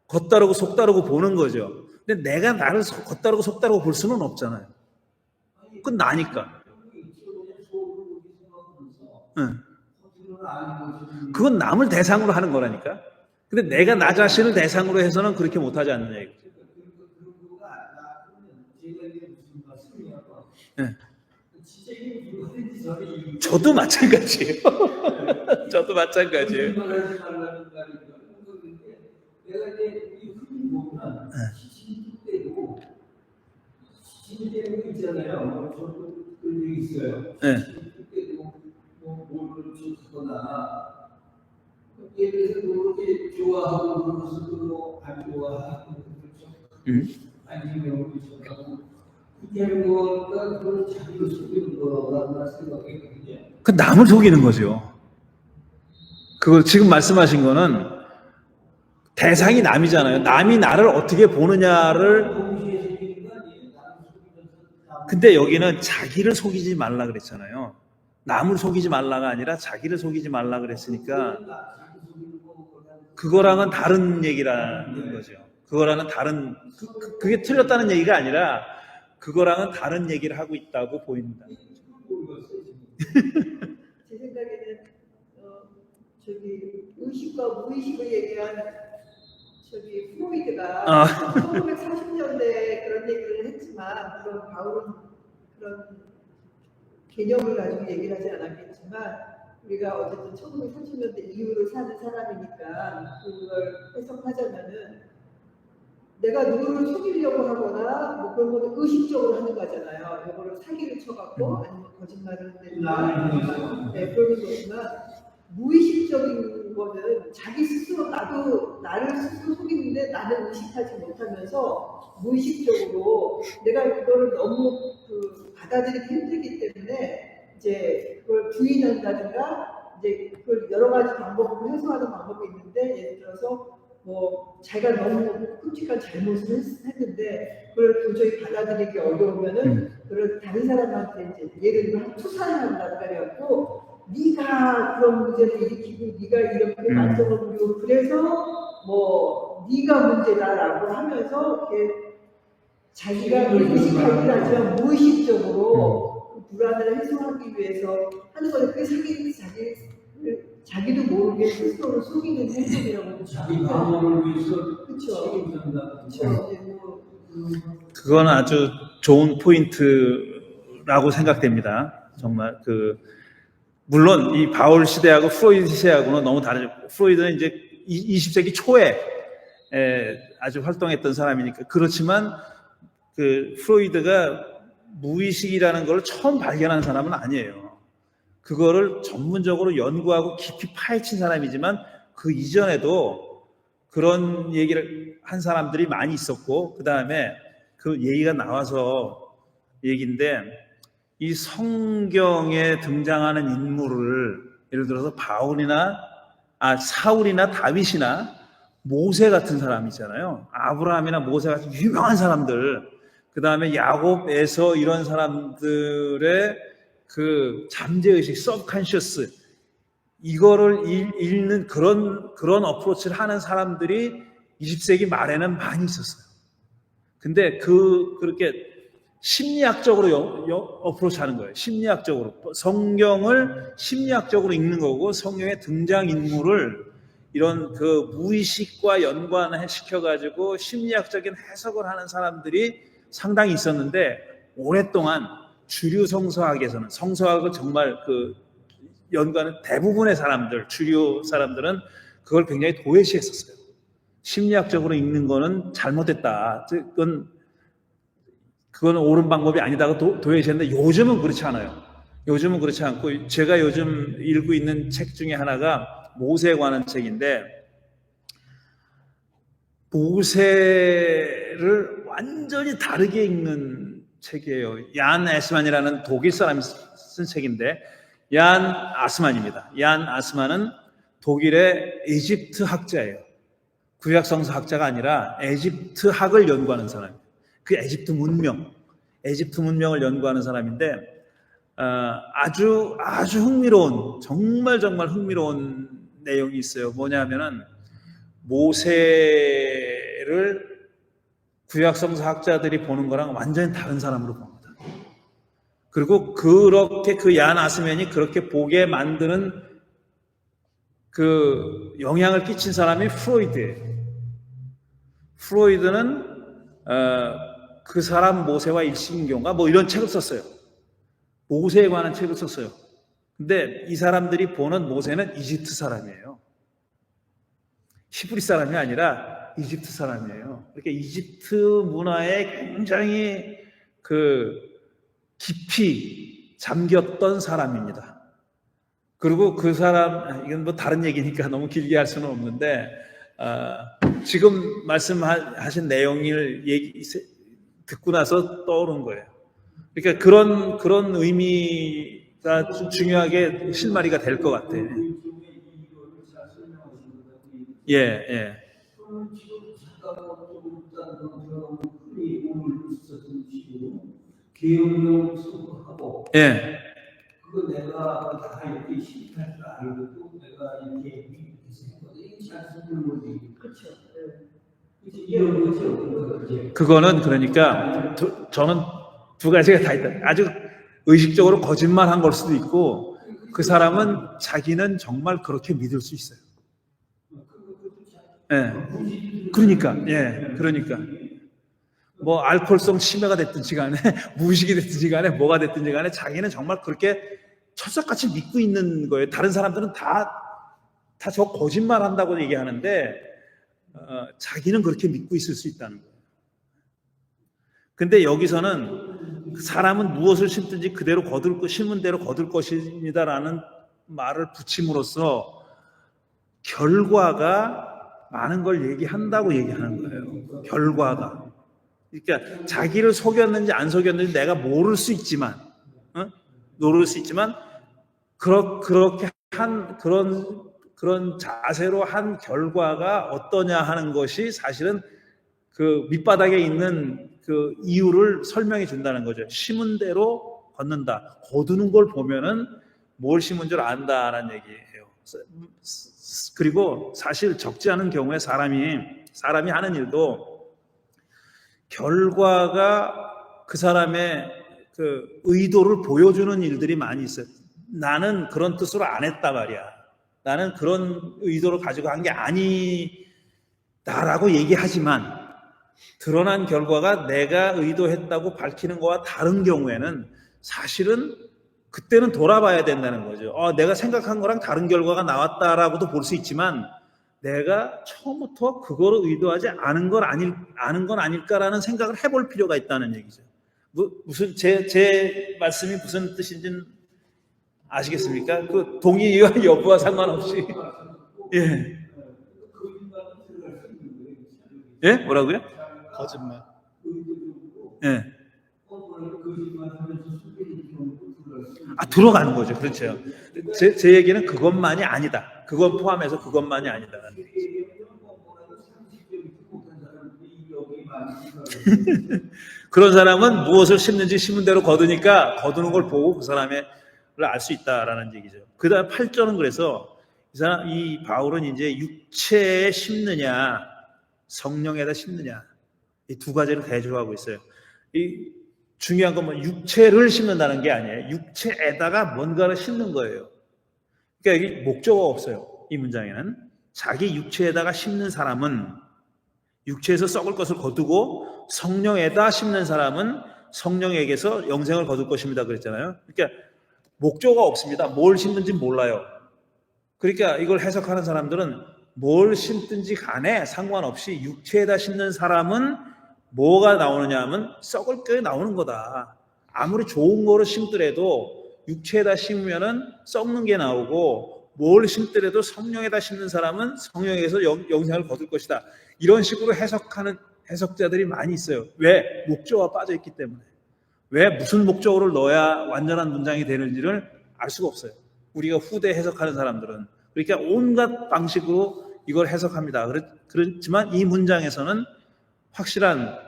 A: 겉다르고 속다르고 보는 거죠. 근데 내가 나를 겉다르고 속다르고 볼 수는 없잖아요. 그건 나니까. 응. 그건 남을 대상으로 하는 거라니까. 근데 내가 나 자신을 대상으로 해서는 그렇게 못하지 않느냐 이거죠. 네. 저도 마찬가지예요. 저도 마찬가지예요. 네.
C: 예를 들어서 그렇게 좋아하고 그런 것을 안 좋아하고 아니면 그렇게 하는 거가 그걸 자기를 속이는 거라고 생각했거든요.
A: 그 남을 속이는 거죠. 그걸 지금 말씀하신 거는 대상이 남이잖아요. 남이 나를 어떻게 보느냐를. 근데 여기는 자기를 속이지 말라 그랬잖아요. 남을 속이지 말라가 아니라 자기를 속이지 말라 그랬으니까 그거랑은 다른 얘기라는 거죠. 그거랑은 다른, 그게 틀렸다는 얘기가 아니라 그거랑은 다른 얘기를 하고 있다고 보입니다.
D: 제 생각에는 의식과 무의식을 얘기한 프로이드가 1940년대에 그런 얘기를 했지만, 물론 바울은 그런 개념을 가지고 얘기를 하지 않았겠지만 우리가 어쨌든 1930년대 이후로 사는 사람이니까 그걸 해석하자면은 내가 누구를 속이려고 하거나 뭐 그런 거는 의식적으로 하는 거잖아요. 이거를 사기를 쳐갖고 아니면 거짓말을 하는 그런 거지만 무의식적인 거는 자기 스스로 나를 스스로 속이는데 나는 의식하지 못하면서 무의식적으로 내가 그거를 너무 받아들이기 힘들기 때문에 이제 그걸 부인한다든가 이제 그걸 여러 가지 방법으로 해소하는 방법이 있는데, 예를 들어서 뭐 자기가 너무 끔찍한 잘못을 했는데 그걸 도저히 받아들이기 어려우면은 그걸 다른 사람한테 이제 예를 들어 투사를 한다고 그래갖고 네가 그런 문제를 일으키고 네가 이렇게 만들어 버리고 그래서 뭐 네가 문제다라고 하면서 이렇게 자기가 의식하긴 하지만 무의식적으로 그 불안을 해소하기 위해서 하는 거예요. 그게 자기도 모르게 스스로를 속이는 행동이라고.
C: 자기 방어를 위해서
D: 그렇죠.
A: 그건 아주 좋은 포인트라고 생각됩니다. 정말 물론 이 바울 시대하고 프로이드 시대하고는 너무 다르죠. 프로이드는 이제 20세기 초에 아주 활동했던 사람이니까. 그렇지만 프로이드가 무의식이라는 걸 처음 발견한 사람은 아니에요. 그거를 전문적으로 연구하고 깊이 파헤친 사람이지만 그 이전에도 그런 얘기를 한 사람들이 많이 있었고, 그 다음에 그 얘기가 나와서 얘기인데, 이 성경에 등장하는 인물을 예를 들어서 사울이나 다윗이나 모세 같은 사람이잖아요. 아브라함이나 모세 같은 유명한 사람들, 그 다음에 야곱에서 이런 사람들의 그 잠재의식, 서브컨셔스, 이거를 읽는 그런 어프로치를 하는 사람들이 20세기 말에는 많이 있었어요. 근데 그렇게 심리학적으로 어프로치 하는 거예요. 심리학적으로. 성경을 심리학적으로 읽는 거고, 성경의 등장인물을 이런 무의식과 연관시켜가지고 심리학적인 해석을 하는 사람들이 상당히 있었는데, 오랫동안 주류 성서학에서는, 성서학은 정말 연관은 대부분의 사람들, 주류 사람들은 그걸 굉장히 도외시했었어요. 심리학적으로 읽는 거는 잘못됐다. 그건 옳은 방법이 아니다가 도외시했는데, 요즘은 그렇지 않아요. 요즘은 그렇지 않고, 제가 요즘 읽고 있는 책 중에 하나가 모세에 관한 책인데, 모세를 완전히 다르게 읽는 책이에요. 얀 에스만이라는 독일 사람이 쓴 책인데, 얀 아스만입니다. 얀 아스만은 독일의 이집트 학자예요. 구약성서 학자가 아니라 에집트 학을 연구하는 사람이에요. 그 에집트 문명을 연구하는 사람인데, 아주 흥미로운, 정말 흥미로운 내용이 있어요. 뭐냐면은, 모세를 구약성서 학자들이 보는 거랑 완전히 다른 사람으로 봅니다. 그리고 그렇게 얀 아스맨이 그렇게 보게 만드는 영향을 끼친 사람이 프로이드예요. 프로이드는 그 사람 모세와 일신경과 이런 책을 썼어요. 모세에 관한 책을 썼어요. 근데 이 사람들이 보는 모세는 이집트 사람이에요. 히브리 사람이 아니라 이집트 사람이에요. 그러니까 이집트 문화에 굉장히 깊이 잠겼던 사람입니다. 그리고 그 사람, 이건 다른 얘기니까 너무 길게 할 수는 없는데, 지금 말씀하신 내용을 듣고 나서 떠오른 거예요. 그러니까 그런 의미가 중요하게 실마리가 될 것 같아요. 예.
C: 지금 잠깐 흔히 오늘 있었던 식으로 계엄령 선거하고,
A: 예.
C: 그거 내가 다 이렇게 실패할 줄 알고도 내가 이렇게 생각해 이게 잘 쓰는 거지. 그렇죠. 이런 거죠.
A: 그거는 그러니까 저는 두 가지가 다 있다. 아주 의식적으로 거짓말한 걸 수도 있고, 그 사람은 자기는 정말 그렇게 믿을 수 있어요. 예. 그러니까. 알코올성 치매가 됐든지 간에, 무의식이 됐든지 간에, 뭐가 됐든지 간에, 자기는 정말 그렇게 철석같이 믿고 있는 거예요. 다른 사람들은 다 저 거짓말 한다고 얘기하는데, 자기는 그렇게 믿고 있을 수 있다는 거예요. 근데 여기서는 사람은 무엇을 심든지 그대로 심은 대로 거둘 것입니다라는 말을 붙임으로써 결과가 많은 걸 얘기한다고 얘기하는 거예요. 결과가. 그러니까 자기를 속였는지 안 속였는지 내가 모를 수 있지만, 그렇게 한 그런 자세로 한 결과가 어떠냐 하는 것이 사실은 밑바닥에 있는 이유를 설명해 준다는 거죠. 심은 대로 걷는다. 거두는 걸 보면은 뭘 심은 줄 안다라는 얘기예요. 그리고 사실 적지 않은 경우에 사람이 하는 일도 결과가 그 사람의 의도를 보여주는 일들이 많이 있어요. 나는 그런 뜻으로 안 했다 말이야. 나는 그런 의도를 가지고 한 게 아니다라고 얘기하지만 드러난 결과가 내가 의도했다고 밝히는 거와 다른 경우에는 사실은 그때는 돌아봐야 된다는 거죠. 내가 생각한 거랑 다른 결과가 나왔다라고도 볼 수 있지만 내가 처음부터 그거를 의도하지 않은 건 아닐까라는 생각을 해볼 필요가 있다는 얘기죠. 무슨 제 말씀이 무슨 뜻인지는 아시겠습니까? 그 동의와 여부와 상관없이. 예. 예? 뭐라고요?
B: 거짓말.
A: 예. 들어가는 거죠. 그렇죠. 제 얘기는 그것만이 아니다. 그건 포함해서 그것만이 아니다. 그런 사람은 무엇을 심는지 심은 대로 거두니까 거두는 걸 보고 그 사람을 알 수 있다라는 얘기죠. 그 다음 8절은 그래서 이 바울은 이제 육체에 심느냐 성령에다 심느냐 이 두 가지를 대조하고 있어요. 이 중요한 건 육체를 심는다는 게 아니에요. 육체에다가 뭔가를 심는 거예요. 그러니까 이게 목적어가 없어요. 이 문장에는 자기 육체에다가 심는 사람은 육체에서 썩을 것을 거두고 성령에다 심는 사람은 성령에게서 영생을 거둘 것입니다. 그랬잖아요. 그러니까 목적어가 없습니다. 뭘 심는지 몰라요. 그러니까 이걸 해석하는 사람들은 뭘 심든지 간에 상관없이 육체에다 심는 사람은 뭐가 나오느냐 하면 썩을 게 나오는 거다. 아무리 좋은 거를 심더라도 육체에다 심으면은 썩는 게 나오고 뭘 심더라도 성령에다 심는 사람은 성령에게서 영생을 거둘 것이다. 이런 식으로 해석하는 해석자들이 많이 있어요. 왜? 목적어가 빠져있기 때문에. 왜 무슨 목적어를 넣어야 완전한 문장이 되는지를 알 수가 없어요. 우리가 후대 해석하는 사람들은. 그러니까 온갖 방식으로 이걸 해석합니다. 그렇지만 이 문장에서는 확실한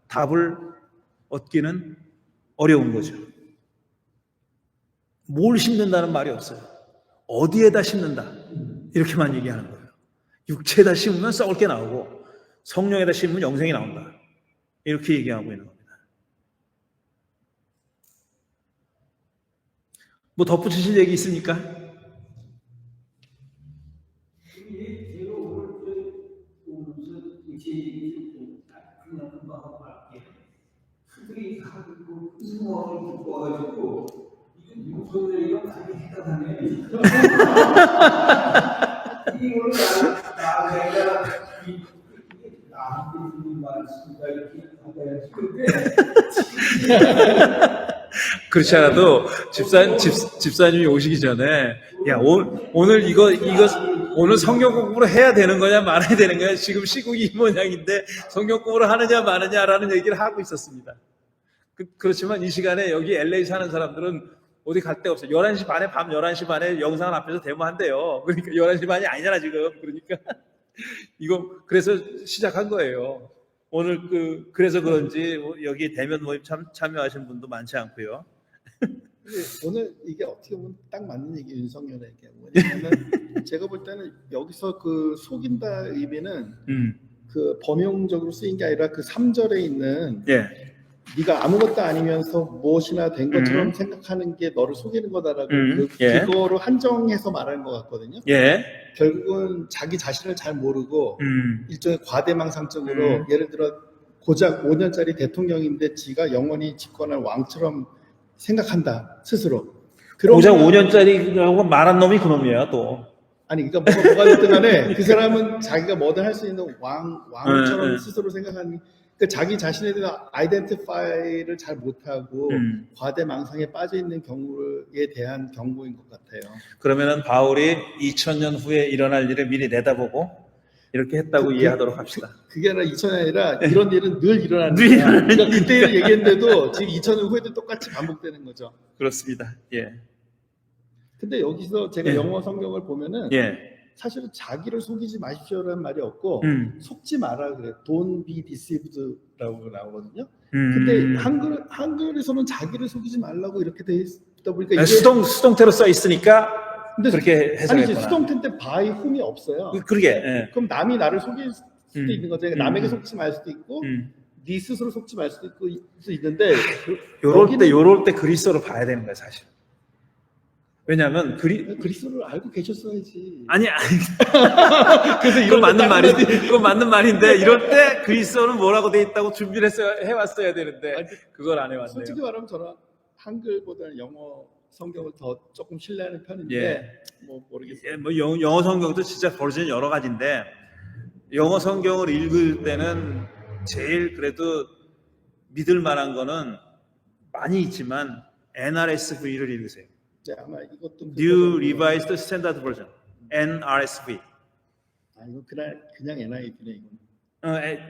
A: 답을 얻기는 어려운 거죠. 뭘 심는다는 말이 없어요. 어디에다 심는다 이렇게만 얘기하는 거예요. 육체에다 심으면 썩을 게 나오고 성령에다 심으면 영생이 나온다 이렇게 얘기하고 있는 겁니다. 뭐 덧붙이실 얘기 있습니까? 그렇지 않아도 집사님이 오시기 전에 야 오늘 이거 오늘 성경 공부를 해야 되는 거냐 말아야 되는 거냐 지금 시국이 이 모양인데 성경 공부를 하느냐 마느냐라는 얘기를 하고 있었습니다. 그렇지만 이 시간에 여기 LA 사는 사람들은 어디 갈 데가 없어요. 11시 반에 밤 11시 반에 영상 앞에서 데모한대요. 그러니까 11시 반이 아니잖아 지금. 그러니까 이거 그래서 시작한 거예요. 오늘 그래서 그런지 여기 대면 모임 참여하신 분도 많지 않고요.
B: 오늘 이게 어떻게 보면 딱 맞는 얘기 윤석열에게 뭐냐면 제가 볼 때는 여기서 그 속인다 의미는 그 범용적으로 쓰인 게 아니라 그 3절에 있는 네가 아무것도 아니면서 무엇이나 된 것처럼 생각하는 게 너를 속이는 거다라고 그거로 한정해서 말하는 것 같거든요. 결국은 자기 자신을 잘 모르고 일종의 과대망상적으로 예를 들어 고작 5년짜리 대통령인데 지가 영원히 집권할 왕처럼 생각한다 스스로.
A: 고작 5년짜리라고 말한 놈이 그놈이야 또.
B: 아니 그러니까 뭐가 됐든 간에 그 사람은 자기가 뭐든 할 수 있는 왕처럼 스스로 생각하는 그러니까 자기 자신에 대한 아이덴티파이를 잘 못하고 과대망상에 빠져있는 경우에 대한 경고인 것 같아요.
A: 그러면은 바울이 2000년 후에 일어날 일을 미리 내다보고 이렇게 했다고 이해하도록 합시다.
B: 그게 아니라 2000년이 아니라 이런 일은 늘 일어나는 거야. 그러니까 그때 얘기했는데도 지금 2000년 후에도 똑같이 반복되는 거죠.
A: 그렇습니다.
B: 근데 여기서 제가 영어 성경을 보면은 사실은 자기를 속이지 마십시오라는 말이 없고 속지 마라 그래. Don't be deceived라고 나오거든요. 근데 한글에서는 자기를 속이지 말라고 이렇게 돼 있다 보니까 이게
A: 수동태로 써 있으니까 근데 그렇게 해석했구나.
B: 아니지 수동태인데 by whom이 없어요.
A: 그러게.
B: 그럼 남이 나를 속일 수도 있는 거죠. 남에게 속지 말 수도 있고 네 스스로 속지 말 수도 있는데
A: 요럴 때 그리스도를 봐야 되는 거야 사실. 왜냐하면
B: 그리스도를 알고 계셨어야지.
A: 아니. 그래서 이건 맞는 말인데 이럴 때 그리스도는 뭐라고 돼 있다고 준비를 해왔어야 되는데 그걸 안 해왔네요.
B: 솔직히 말하면 저는 한글보다는 영어 성경을 더 조금 신뢰하는 편인데
A: 예.
B: 뭐 모르겠어요.
A: 예, 뭐 영어 성경도 진짜 버전이 여러 가지인데 영어 성경을 읽을 때는 제일 그래도 믿을 만한 거는 많이 있지만 NRSV를 읽으세요.
B: 네, 아마 이것도
A: New Revised Standard Version, NRSV.
B: 아 이거 그냥 NIV네 이거.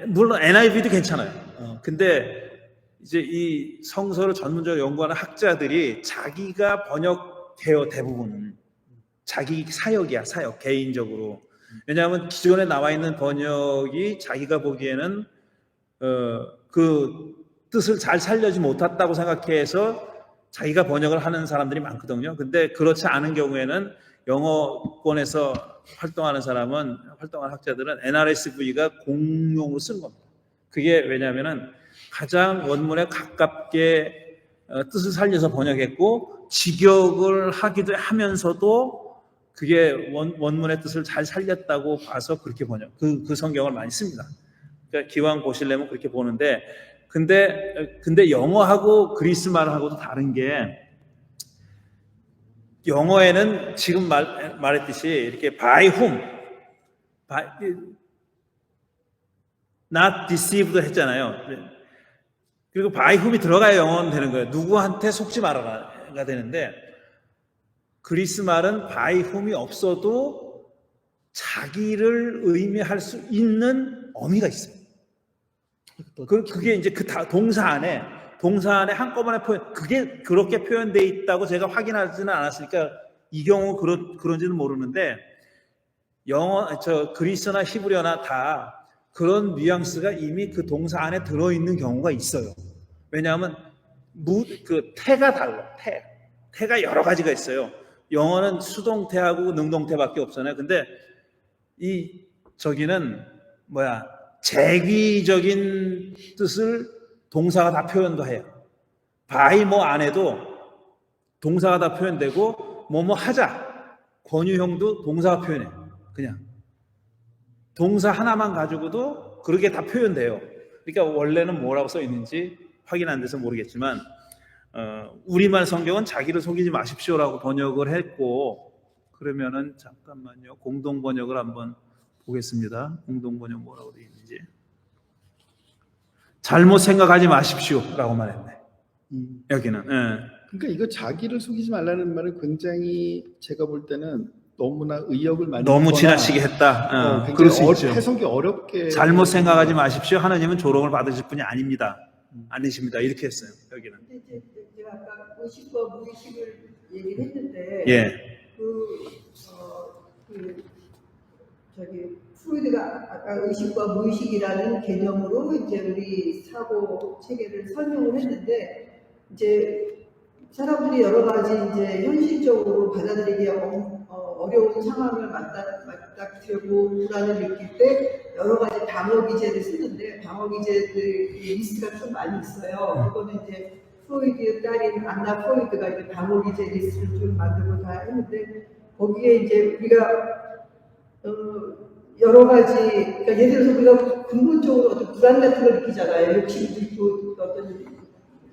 A: 물론 NIV도 괜찮아요. 근데 이제 이 성서를 전문적으로 연구하는 학자들이 자기가 번역해요. 대부분은 자기 사역이야, 사역 개인적으로. 왜냐하면 기존에 나와 있는 번역이 자기가 보기에는 그 뜻을 잘 살려지 못했다고 생각해서 자기가 번역을 하는 사람들이 많거든요. 근데 그렇지 않은 경우에는 영어권에서 활동하는 학자들은 NRSV가 공용으로 쓴 겁니다. 그게 왜냐하면은 가장 원문에 가깝게 뜻을 살려서 번역했고 직역을 하기도 하면서도 그게 원문의 뜻을 잘 살렸다고 봐서 그렇게 그 성경을 많이 씁니다. 그러니까 기왕 보시려면 그렇게 보는데 근데 영어하고 그리스 말하고도 다른 게 영어에는 지금 말했듯이 이렇게 by whom, not deceived 했잖아요. 그리고 by whom이 들어가야 영어는 되는 거예요. 누구한테 속지 말아라가 되는데 그리스 말은 by whom이 없어도 자기를 의미할 수 있는 어미가 있어요. 그게 이제 그 동사 안에 한꺼번에 그게 그렇게 표현되어 있다고 제가 확인하지는 않았으니까 이 경우 그런지는 모르는데 그리스나 히브리어나 다 그런 뉘앙스가 이미 그 동사 안에 들어있는 경우가 있어요. 왜냐하면 그 태가 달라. 태가 여러 가지가 있어요. 영어는 수동태하고 능동태밖에 없잖아요. 근데 저기는 재귀적인 뜻을 동사가 다 표현도 해요. by 뭐 안 해도 동사가 다 표현되고 뭐뭐 하자 권유형도 동사가 표현해요. 그냥 동사 하나만 가지고도 그렇게 다 표현돼요. 그러니까 원래는 뭐라고 써 있는지 확인 안 돼서 모르겠지만 우리말 성경은 자기를 속이지 마십시오라고 번역을 했고 그러면은 잠깐만요. 공동 번역을 한번 보겠습니다. 공동 번역 뭐라고 되어 있는지. 잘못 생각하지 마십시오라고만 했네. 여기는. 예.
B: 그러니까 이거 자기를 속이지 말라는 말은 굉장히 제가 볼 때는 너무나 의역을 많이
A: 너무 지나치게 했다.
B: 그럴
A: 그럴 수 있죠.
B: 해석이 어렵게.
A: 잘못 생각하지 마십시오. 하나님은 조롱을 받으실 분이 아닙니다. 아니십니다. 이렇게 했어요. 여기는.
D: 근데 제가 아까 의식과 무의식을 얘기를 했는데
A: 예.
D: 프로이드가 아까 의식과 무의식이라는 개념으로 이제 우리 사고 체계를 설명을 했는데 이제 사람들이 여러 가지 이제 현실적으로 받아들이기 어려운 상황을 맞닥뜨리고 불안을 느낄 때 여러 가지 방어 기제를 쓰는데 방어 기제들의 리스트가 좀 많이 있어요. 그거는 이제 프로이드 딸인 안나 프로이드가 이제 방어 기제 리스트를 좀 만들고 다 했는데 거기에 이제 우리가 여러 가지, 그러니까 예를 들어서 우리가 근본적으로 어떤 불안 같은 걸 느끼잖아요. 욕심도 있고, 어떤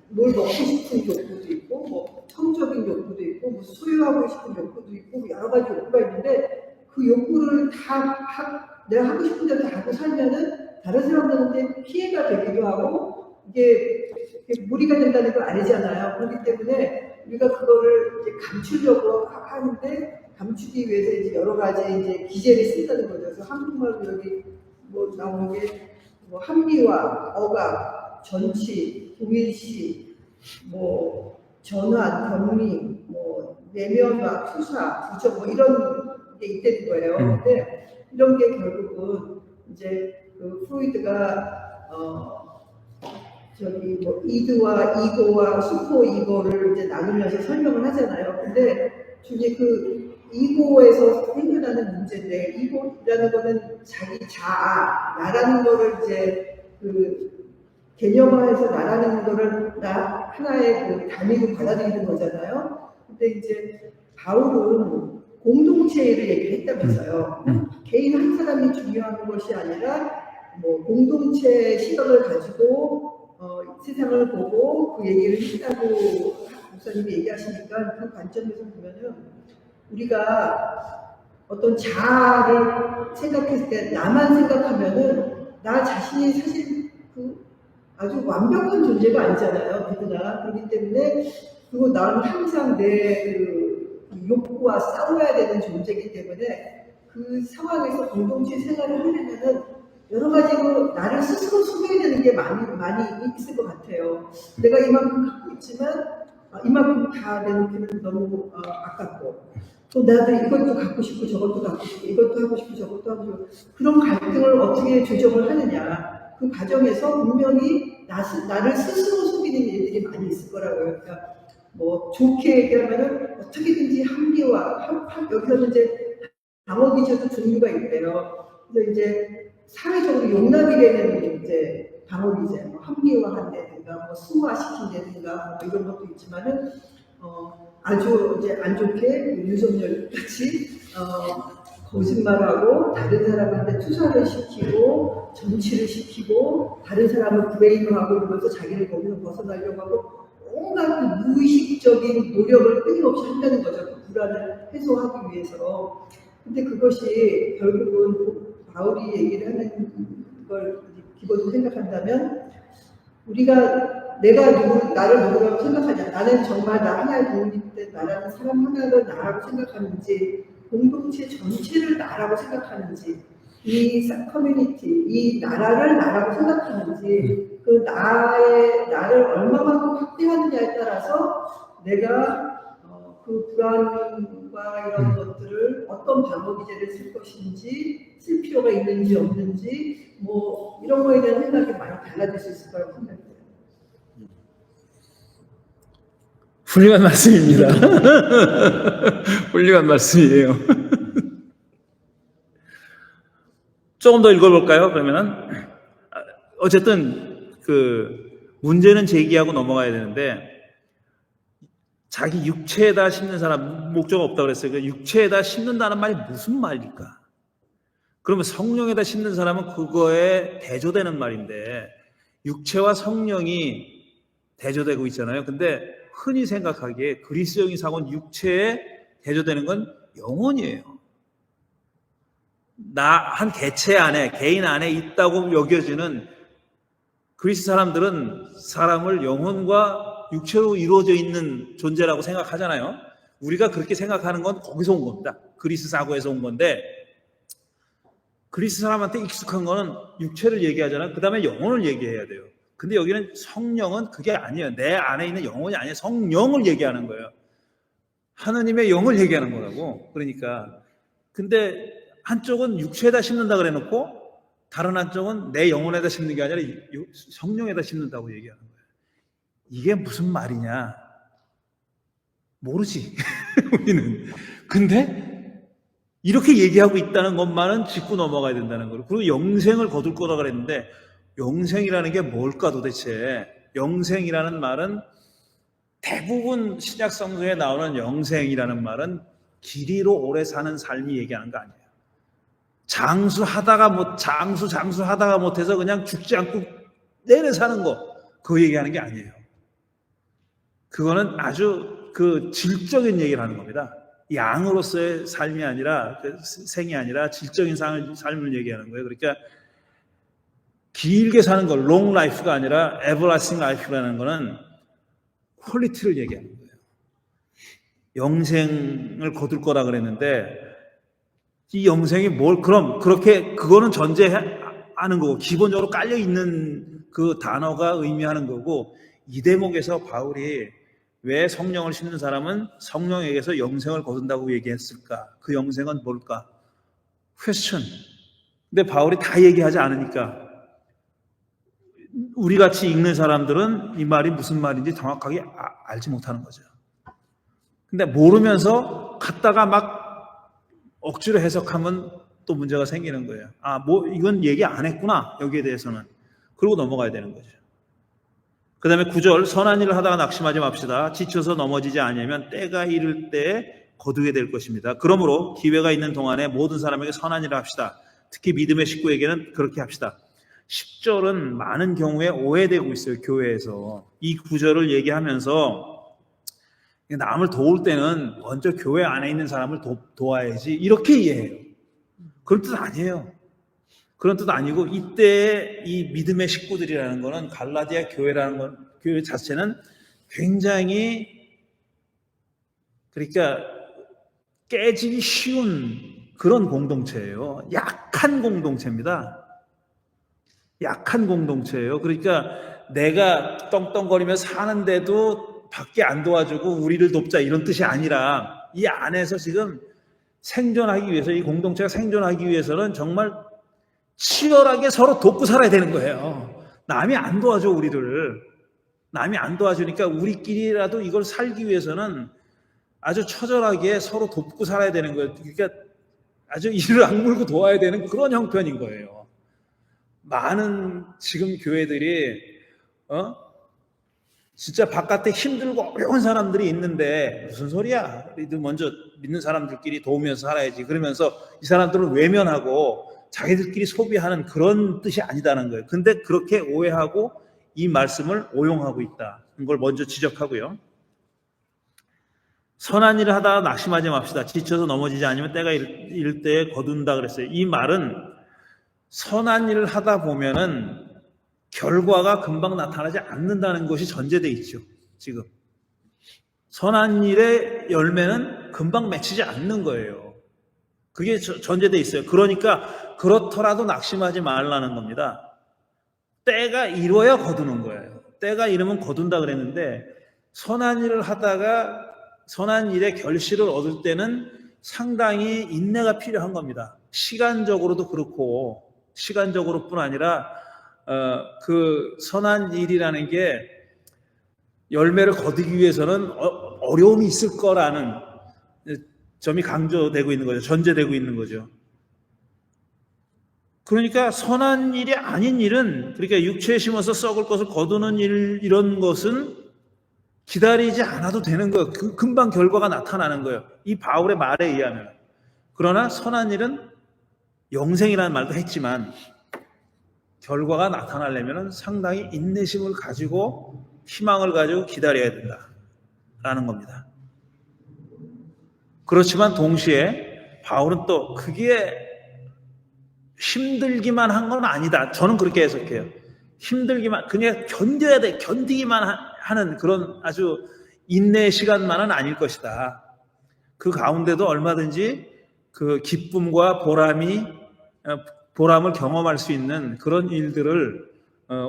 D: 뭘 먹고 싶은 욕구도 있고, 뭐 성적인 욕구도 있고, 뭐 소유하고 싶은 욕구도 있고, 여러 가지 욕구가 있는데 그 욕구를 내가 하고 싶은 대로 다 하고 살면은 다른 사람들한테 피해가 되기도 하고 이게 무리가 된다는 걸 알잖아요. 그렇기 때문에 우리가 그거를 이제 감추려고 하는데 감추기 위해서 이제 여러 가지 이제 기제를 쓴다는 거죠. 그래서 한국말로 여기 뭐 나오는 게 뭐 한미화, 억압, 전치, 동일시, 뭐 전환, 격리, 뭐 내면화, 투사, 부정 뭐 이런 게 있다는 거예요. 근데 이런 게 결국은 이제 그 프로이드가 뭐 이드와 이고와 슈퍼 이고를 이제 나누면서 설명을 하잖아요. 근데 주님 그 이고에서 생겨나는 문제인데 이고라는 거는 자기 자아, 나라는 거를 이제 그 개념화해서 나라는 거를 하나의 그 단위로 받아들이는 거잖아요. 근데 이제 바울은 공동체를 얘기를 했다면서요. 개인 한 사람이 중요한 것이 아니라 뭐 공동체 시각을 가지고 세상을 보고 그 얘기를 했다고 목사님이 얘기하시니까 그 관점에서 보면은 우리가 어떤 자아를 생각했을 때 나만 생각하면은 나 자신이 사실 그 아주 완벽한 존재가 아니잖아요. 누구나. 그렇기 때문에 그리고 나는 항상 내 그 욕구와 싸워야 되는 존재이기 때문에 그 상황에서 공동체 생활을 하려면은 여러 가지로 나를 스스로 속여야 되는 게 많이 있을 것 같아요. 내가 이만큼 갖고 있지만 이만큼 다 내놓기는 너무 아깝고 또 나도 이것도 갖고 싶고 저것도 갖고 싶고 이것도 하고 싶고 저것도 하고 싶고 그런 갈등을 어떻게 조정을 하느냐 그 과정에서 분명히 나를 스스로 속이는 일들이 많이 있을 거라고요. 그러니까 뭐 좋게 얘기하면은 어떻게든지 합리화 여기서는 이제 방어 기제도 종류가 있대요. 그래서 이제 사회적으로 용납이라는 이제 방어 기제, 뭐 합리화한다든가, 뭐 승화시킨다든가 뭐 이런 것도 있지만은 아주 이제 안 좋게 윤석열 같이 거짓말하고 다른 사람한테 투사를 시키고 정치를 시키고 다른 사람을 브레인하고 이러면서 자기를 거기서 벗어나려고 하고 온갖 무의식적인 노력을 끊임없이 한다는 거죠. 그 불안을 해소하기 위해서. 근데 그것이 결국은 바울이 얘기를 하는 걸 기본으로 생각한다면 우리가 나를 누구라고 생각하냐, 나는 정말 나 하나의 독립된 나라는 사람 하나를 나라고 생각하는지 공동체 전체를 나라고 생각하는지 이 커뮤니티, 이 나라를 나라고 생각하는지 그 나를 얼마만큼 확대하느냐에 따라서 내가 그 불안과 이런 것들을 어떤 방어 기제를 쓸 것인지 쓸 필요가 있는지 없는지 뭐 이런 거에 대한 생각이 많이 달라질 수 있을 거라고 생각해요.
A: 훌륭한 말씀입니다. 훌륭한 말씀이에요. 조금 더 읽어볼까요? 그러면은 어쨌든 그 문제는 제기하고 넘어가야 되는데 자기 육체에다 심는 사람 목적 없다고 그랬어요. 그 육체에다 심는다는 말이 무슨 말일까? 그러면 성령에다 심는 사람은 그거에 대조되는 말인데 육체와 성령이 대조되고 있잖아요. 근데 흔히 생각하기에 그리스도인 사고는 육체에 대조되는 건 영혼이에요. 한 개체 안에, 개인 안에 있다고 여겨지는 그리스 사람들은 사람을 영혼과 육체로 이루어져 있는 존재라고 생각하잖아요. 우리가 그렇게 생각하는 건 거기서 온 겁니다. 그리스 사고에서 온 건데 그리스 사람한테 익숙한 거는 육체를 얘기하잖아요. 그 다음에 영혼을 얘기해야 돼요. 근데 여기는 성령은 그게 아니에요. 내 안에 있는 영혼이 아니에요. 성령을 얘기하는 거예요. 하나님의 영을 얘기하는 거라고. 그러니까 근데 한쪽은 육체에다 심는다 그래 놓고 다른 한쪽은 내 영혼에다 심는 게 아니라 성령에다 심는다고 얘기하는 거예요. 이게 무슨 말이냐? 모르지. 우리는. 근데 이렇게 얘기하고 있다는 것만은 짚고 넘어가야 된다는 거예요. 그리고 영생을 거둘 거라 그랬는데 영생이라는 게 뭘까 도대체? 영생이라는 말은 대부분 신약 성서에 나오는 영생이라는 말은 길이로 오래 사는 삶이 얘기하는 거 아니에요. 장수하다가 못해서 그냥 죽지 않고 내내 사는 거 그거 얘기하는 게 아니에요. 그거는 아주 그 질적인 얘기를 하는 겁니다. 양으로서의 삶이 아니라 생이 아니라 질적인 삶을 얘기하는 거예요. 그러니까 길게 사는 거, long life가 아니라 everlasting life라는 거는 퀄리티를 얘기하는 거예요. 영생을 거둘 거라 그랬는데 이 영생이 그거는 전제하는 거고 기본적으로 깔려 있는 그 단어가 의미하는 거고 이 대목에서 바울이 왜 성령을 심는 사람은 성령에게서 영생을 거둔다고 얘기했을까? 그 영생은 뭘까? question. 근데 바울이 다 얘기하지 않으니까 우리 같이 읽는 사람들은 이 말이 무슨 말인지 정확하게 알지 못하는 거죠. 근데 모르면서 갖다가 막 억지로 해석하면 또 문제가 생기는 거예요. 이건 얘기 안 했구나. 여기에 대해서는. 그러고 넘어가야 되는 거죠. 그 다음에 9절, 선한 일을 하다가 낙심하지 맙시다. 지쳐서 넘어지지 않으면 때가 이를 때에 거두게 될 것입니다. 그러므로 기회가 있는 동안에 모든 사람에게 선한 일을 합시다. 특히 믿음의 식구에게는 그렇게 합시다. 10절은 많은 경우에 오해되고 있어요. 교회에서. 이 9절을 얘기하면서 남을 도울 때는 먼저 교회 안에 있는 사람을 도와야지 이렇게 이해해요. 그런 뜻 아니에요. 그런 뜻 아니고 이때 이 믿음의 식구들이라는 거는 갈라디아 교회라는 건 교회 자체는 굉장히 그러니까 깨지기 쉬운 그런 공동체예요. 약한 공동체입니다. 약한 공동체예요. 그러니까 내가 떵떵거리며 사는데도 밖에 안 도와주고 우리를 돕자 이런 뜻이 아니라 이 안에서 지금 생존하기 위해서 이 공동체가 생존하기 위해서는 정말 치열하게 서로 돕고 살아야 되는 거예요. 남이 안 도와줘 우리를. 남이 안 도와주니까 우리끼리라도 이걸 살기 위해서는 아주 처절하게 서로 돕고 살아야 되는 거예요. 그러니까 아주 이를 악물고 도와야 되는 그런 형편인 거예요. 많은 지금 교회들이 진짜 바깥에 힘들고 어려운 사람들이 있는데 무슨 소리야? 우리도 먼저 믿는 사람들끼리 도우면서 살아야지. 그러면서 이 사람들은 외면하고 자기들끼리 소비하는 그런 뜻이 아니다는 거예요. 근데 그렇게 오해하고 이 말씀을 오용하고 있다는 걸 먼저 지적하고요. 선한 일을 하다가 낙심하지 맙시다. 지쳐서 넘어지지 않으면 때가 이를 때에 거둔다 그랬어요. 이 말은 선한 일을 하다 보면은 결과가 금방 나타나지 않는다는 것이 전제되어 있죠. 지금 선한 일의 열매는 금방 맺히지 않는 거예요. 그게 전제되어 있어요. 그러니까 그렇더라도 낙심하지 말라는 겁니다. 때가 이뤄야 거두는 거예요. 때가 이르면 거둔다 그랬는데 선한 일을 하다가 선한 일의 결실을 얻을 때는 상당히 인내가 필요한 겁니다. 시간적으로도 그렇고 시간적으로뿐 아니라 그 선한 일이라는 게 열매를 거두기 위해서는 어려움이 있을 거라는 점이 강조되고 있는 거죠. 전제되고 있는 거죠. 그러니까 선한 일이 아닌 일은 그러니까 육체에 심어서 썩을 것을 거두는 일 이런 것은 기다리지 않아도 되는 거예요. 금방 결과가 나타나는 거예요. 이 바울의 말에 의하면. 그러나 선한 일은 영생이라는 말도 했지만 결과가 나타나려면 상당히 인내심을 가지고 희망을 가지고 기다려야 된다라는 겁니다. 그렇지만 동시에 바울은 또 그게 힘들기만 한 건 아니다. 저는 그렇게 해석해요. 힘들기만 그냥 견뎌야 돼. 견디기만 하는 그런 아주 인내의 시간만은 아닐 것이다. 그 가운데도 얼마든지 그 기쁨과 보람을 경험할 수 있는 그런 일들을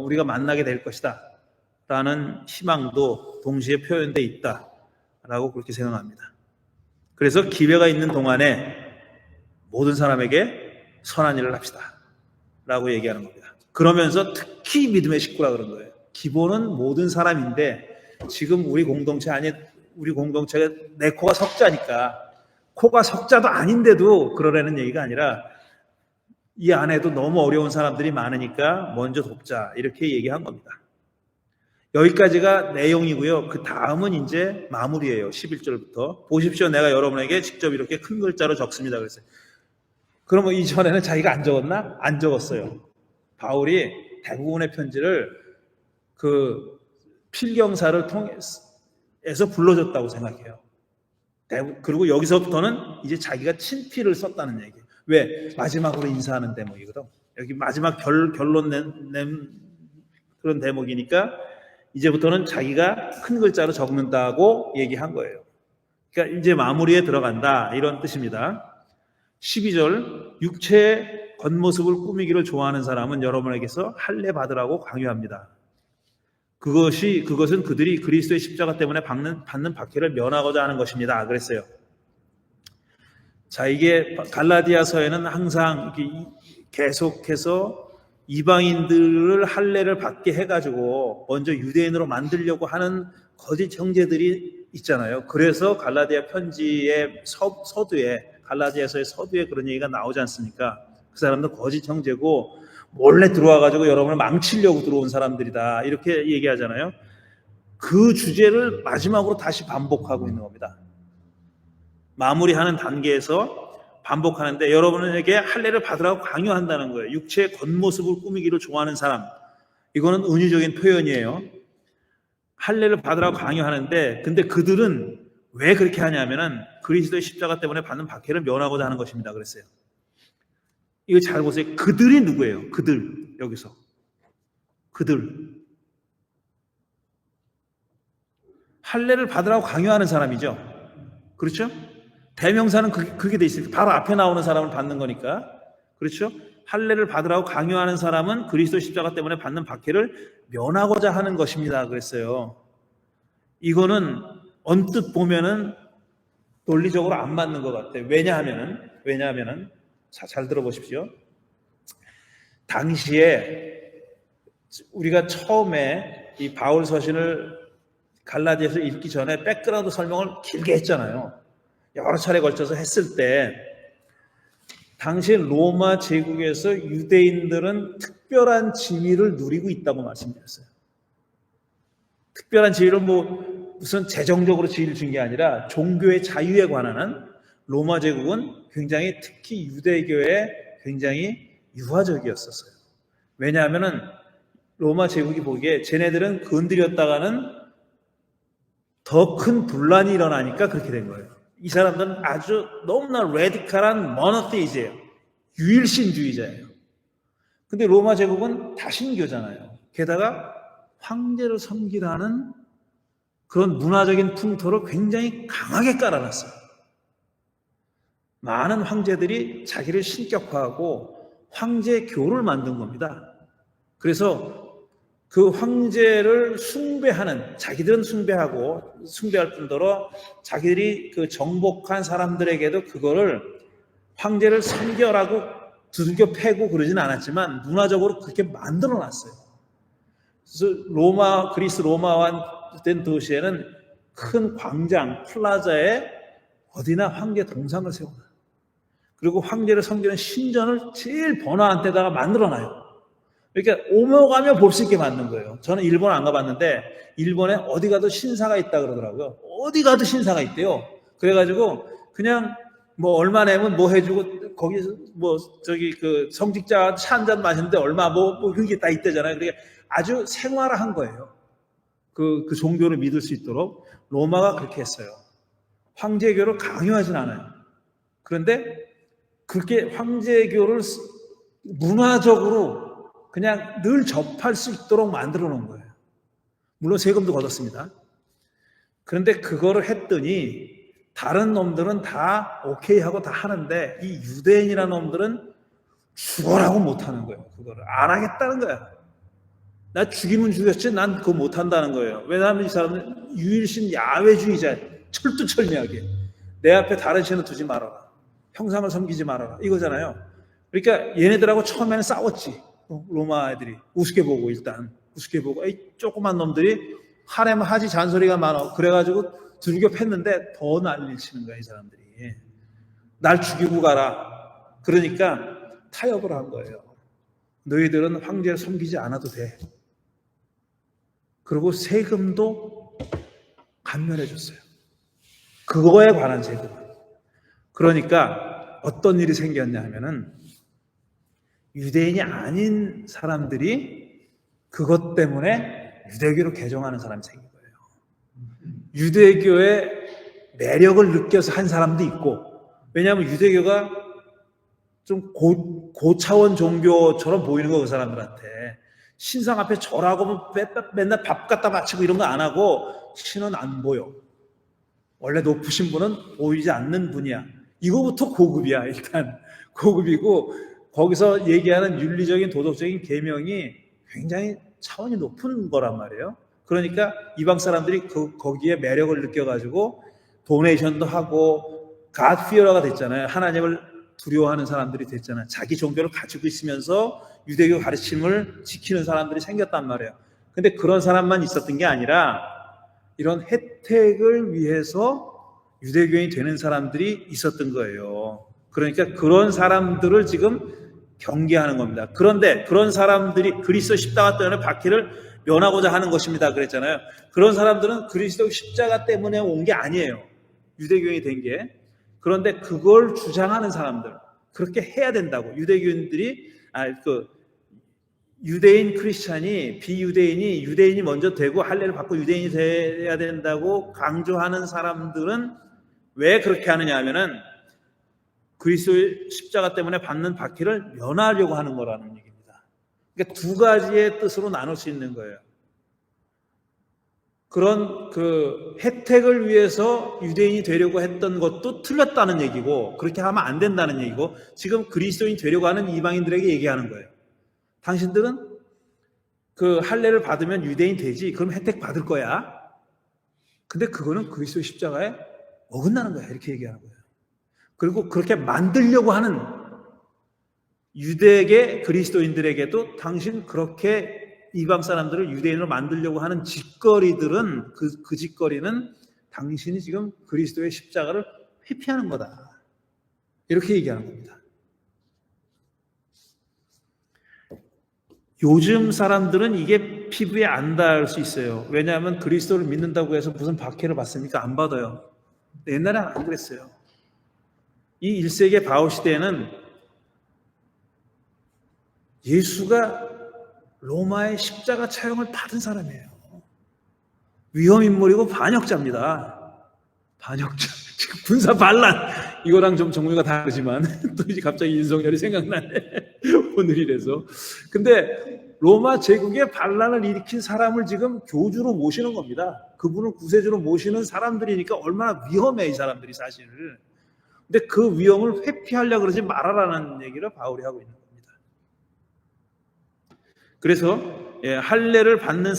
A: 우리가 만나게 될 것이다 라는 희망도 동시에 표현되어 있다라고 그렇게 생각합니다. 그래서 기회가 있는 동안에 모든 사람에게 선한 일을 합시다 라고 얘기하는 겁니다. 그러면서 특히 믿음의 식구라 그런 거예요. 기본은 모든 사람인데 지금 우리 공동체 안에 우리 공동체가 내 코가 석자니까 코가 석자도 아닌데도 그러라는 얘기가 아니라 이 안에도 너무 어려운 사람들이 많으니까 먼저 돕자 이렇게 얘기한 겁니다. 여기까지가 내용이고요. 그 다음은 이제 마무리예요. 11절부터 보십시오. 내가 여러분에게 직접 이렇게 큰 글자로 적습니다. 그랬어요. 그러면 이전에는 자기가 안 적었나? 안 적었어요. 바울이 대부분의 편지를 그 필경사를 통해서 불러줬다고 생각해요. 그리고 여기서부터는 이제 자기가 친필을 썼다는 얘기예요. 왜? 마지막으로 인사하는 대목이거든. 여기 마지막 결론 낸 그런 대목이니까 이제부터는 자기가 큰 글자로 적는다고 얘기한 거예요. 그러니까 이제 마무리에 들어간다 이런 뜻입니다. 12절 육체의 겉모습을 꾸미기를 좋아하는 사람은 여러분에게서 할례 받으라고 강요합니다. 그것은 그들이 그리스도의 십자가 때문에 받는 박해를 면하고자 하는 것입니다. 그랬어요. 자, 이게 갈라디아서에는 항상 계속해서 이방인들을 할례를 받게 해가지고 먼저 유대인으로 만들려고 하는 거짓 형제들이 있잖아요. 그래서 갈라디아 편지의 서두에 갈라디아서의 서두에 그런 얘기가 나오지 않습니까? 그 사람도 거짓 형제고 몰래 들어와가지고 여러분을 망치려고 들어온 사람들이다 이렇게 얘기하잖아요. 그 주제를 마지막으로 다시 반복하고 있는 겁니다. 마무리하는 단계에서 반복하는데 여러분에게 할례를 받으라고 강요한다는 거예요. 육체의 겉모습을 꾸미기를 좋아하는 사람, 이거는 은유적인 표현이에요. 할례를 받으라고 강요하는데 근데 그들은 왜 그렇게 하냐면은 그리스도의 십자가 때문에 받는 박해를 면하고자 하는 것입니다. 그랬어요. 이거 잘 보세요. 그들이 누구예요? 그들, 여기서. 그들. 할례를 받으라고 강요하는 사람이죠. 그렇죠? 대명사는 그게 돼 있어요. 바로 앞에 나오는 사람을 받는 거니까. 그렇죠? 할례를 받으라고 강요하는 사람은 그리스도 십자가 때문에 받는 박해를 면하고자 하는 것입니다. 그랬어요. 이거는 언뜻 보면은 논리적으로 안 맞는 것 같아요. 왜냐하면은 잘 들어보십시오. 당시에 우리가 처음에 이 바울 서신을 갈라디아서 읽기 전에 백그라운드 설명을 길게 했잖아요. 여러 차례 걸쳐서 했을 때 당시 로마 제국에서 유대인들은 특별한 지위를 누리고 있다고 말씀드렸어요. 특별한 지위를 무슨 재정적으로 지위를 준 게 아니라 종교의 자유에 관한 로마 제국은 굉장히 특히 유대교에 굉장히 유화적이었었어요. 왜냐하면은 로마 제국이 보기에 쟤네들은 건드렸다가는 더 큰 분란이 일어나니까 그렇게 된 거예요. 이 사람들은 아주 너무나 레디컬한 모노테이즈예요. 유일신주의자예요. 근데 로마 제국은 다신교잖아요. 게다가 황제를 섬기라는 그런 문화적인 풍토를 굉장히 강하게 깔아놨어요. 많은 황제들이 자기를 신격화하고 황제교를 만든 겁니다. 그래서 그 황제를 숭배하는, 자기들은 숭배할 뿐더러 자기들이 그 정복한 사람들에게도 그거를 황제를 섬겨라고 두들겨 패고 그러진 않았지만 문화적으로 그렇게 만들어 놨어요. 그래서 그리스 로마화 된 도시에는 큰 광장, 플라자에 어디나 황제 동상을 세워놔요. 그리고 황제를 섬기는 신전을 제일 번화한 데다가 만들어 놔요. 그러니까 오며 볼 수 있게 만든 거예요. 저는 일본 안 가봤는데 일본에 어디 가도 신사가 있다 그러더라고요. 어디 가도 신사가 있대요. 그래가지고 그냥 뭐 얼마 내면 뭐 해주고 거기서 뭐 그 성직자 차 한 잔 마시는데 얼마 뭐 그게 다 있대잖아요. 그러니까 아주 생활화한 거예요. 그 종교를 믿을 수 있도록 로마가 그렇게 했어요. 황제교를 강요하진 않아요. 그런데 그렇게 황제교를 문화적으로 그냥 늘 접할 수 있도록 만들어 놓은 거예요. 물론 세금도 걷었습니다. 그런데 그거를 했더니 다른 놈들은 다 오케이 하고 다 하는데 이 유대인이라는 놈들은 죽어라고 못하는 거예요. 그거를 안 하겠다는 거야. 나 죽이면 죽였지 난 그거 못한다는 거예요. 왜냐하면 이 사람은 유일신 야훼주의자, 철두철미하게 내 앞에 다른 신을 두지 말아라, 형상을 섬기지 말아라 이거잖아요. 그러니까 얘네들하고 처음에는 싸웠지. 로마 애들이 우습게 보고 이 조그만 놈들이 하렘 하지 잔소리가 많아. 그래가지고 두들겨 팼는데 더 난리를 치는 거야. 이 사람들이 날 죽이고 가라. 그러니까 타협을 한 거예요. 너희들은 황제를 섬기지 않아도 돼. 그리고 세금도 감면해 줬어요. 그거에 관한 세금. 그러니까 어떤 일이 생겼냐 하면은 유대인이 아닌 사람들이 그것 때문에 유대교로 개종하는 사람이 생긴 거예요. 유대교의 매력을 느껴서 한 사람도 있고, 왜냐하면 유대교가 좀 고차원 종교처럼 보이는 거, 그 사람들한테. 신상 앞에 절하고 맨날 밥 갖다 바치고 이런 거 안 하고 신은 안 보여. 원래 높으신 분은 보이지 않는 분이야. 이거부터 고급이야. 일단 고급이고, 거기서 얘기하는 윤리적인 도덕적인 계명이 굉장히 차원이 높은 거란 말이에요. 그러니까 이방 사람들이 거기에 매력을 느껴가지고 도네이션도 하고 God fear가 됐잖아요. 하나님을 두려워하는 사람들이 됐잖아요. 자기 종교를 가지고 있으면서 유대교 가르침을 지키는 사람들이 생겼단 말이에요. 근데 그런 사람만 있었던 게 아니라 이런 혜택을 위해서 유대교인이 되는 사람들이 있었던 거예요. 그러니까 그런 사람들을 지금 경계하는 겁니다. 그런데 그런 사람들이 그리스도 십자가 때문에 박해를 면하고자 하는 것입니다. 그랬잖아요. 그런 사람들은 그리스도 십자가 때문에 온 게 아니에요. 유대교인이 된 게. 그런데 그걸 주장하는 사람들, 그렇게 해야 된다고 유대교인들이 유대인 크리스찬이 비유대인이 유대인이 먼저 되고 할례를 받고 유대인이 돼야 된다고 강조하는 사람들은 왜 그렇게 하느냐 하면은 그리스도의 십자가 때문에 받는 박해를 면하려고 하는 거라는 얘기입니다. 그러니까 두 가지의 뜻으로 나눌 수 있는 거예요. 그런 그 혜택을 위해서 유대인이 되려고 했던 것도 틀렸다는 얘기고 그렇게 하면 안 된다는 얘기고 지금 그리스도인이 되려고 하는 이방인들에게 얘기하는 거예요. 당신들은 그 할례를 받으면 유대인 되지 그럼 혜택 받을 거야. 근데 그거는 그리스도의 십자가에 어긋나는 거야. 이렇게 얘기하는 거예요. 그리고 그렇게 만들려고 하는 유대계 그리스도인들에게도 당신 그렇게 이방 사람들을 유대인으로 만들려고 하는 짓거리들은 그 짓거리는 당신이 지금 그리스도의 십자가를 회피하는 거다. 이렇게 얘기하는 겁니다. 요즘 사람들은 이게 피부에 안 닿을 수 있어요. 왜냐하면 그리스도를 믿는다고 해서 무슨 박해를 받습니까? 안 받아요. 옛날에 안 그랬어요. 이 1세기 바울 시대에는 예수가 로마의 십자가 차용을 받은 사람이에요. 위험인물이고 반역자입니다. 반역자. 지금 군사 반란. 이거랑 좀 종류가 다르지만 또 이제 갑자기 윤석열이 생각나네. 오늘 이래서. 근데 로마 제국의 반란을 일으킨 사람을 지금 교주로 모시는 겁니다. 그분을 구세주로 모시는 사람들이니까 얼마나 위험해 이 사람들이 사실을. 근데 그 위험을 회피하려고 그러지 말아라는 얘기를 바울이 하고 있는 겁니다. 그래서 할례를 받는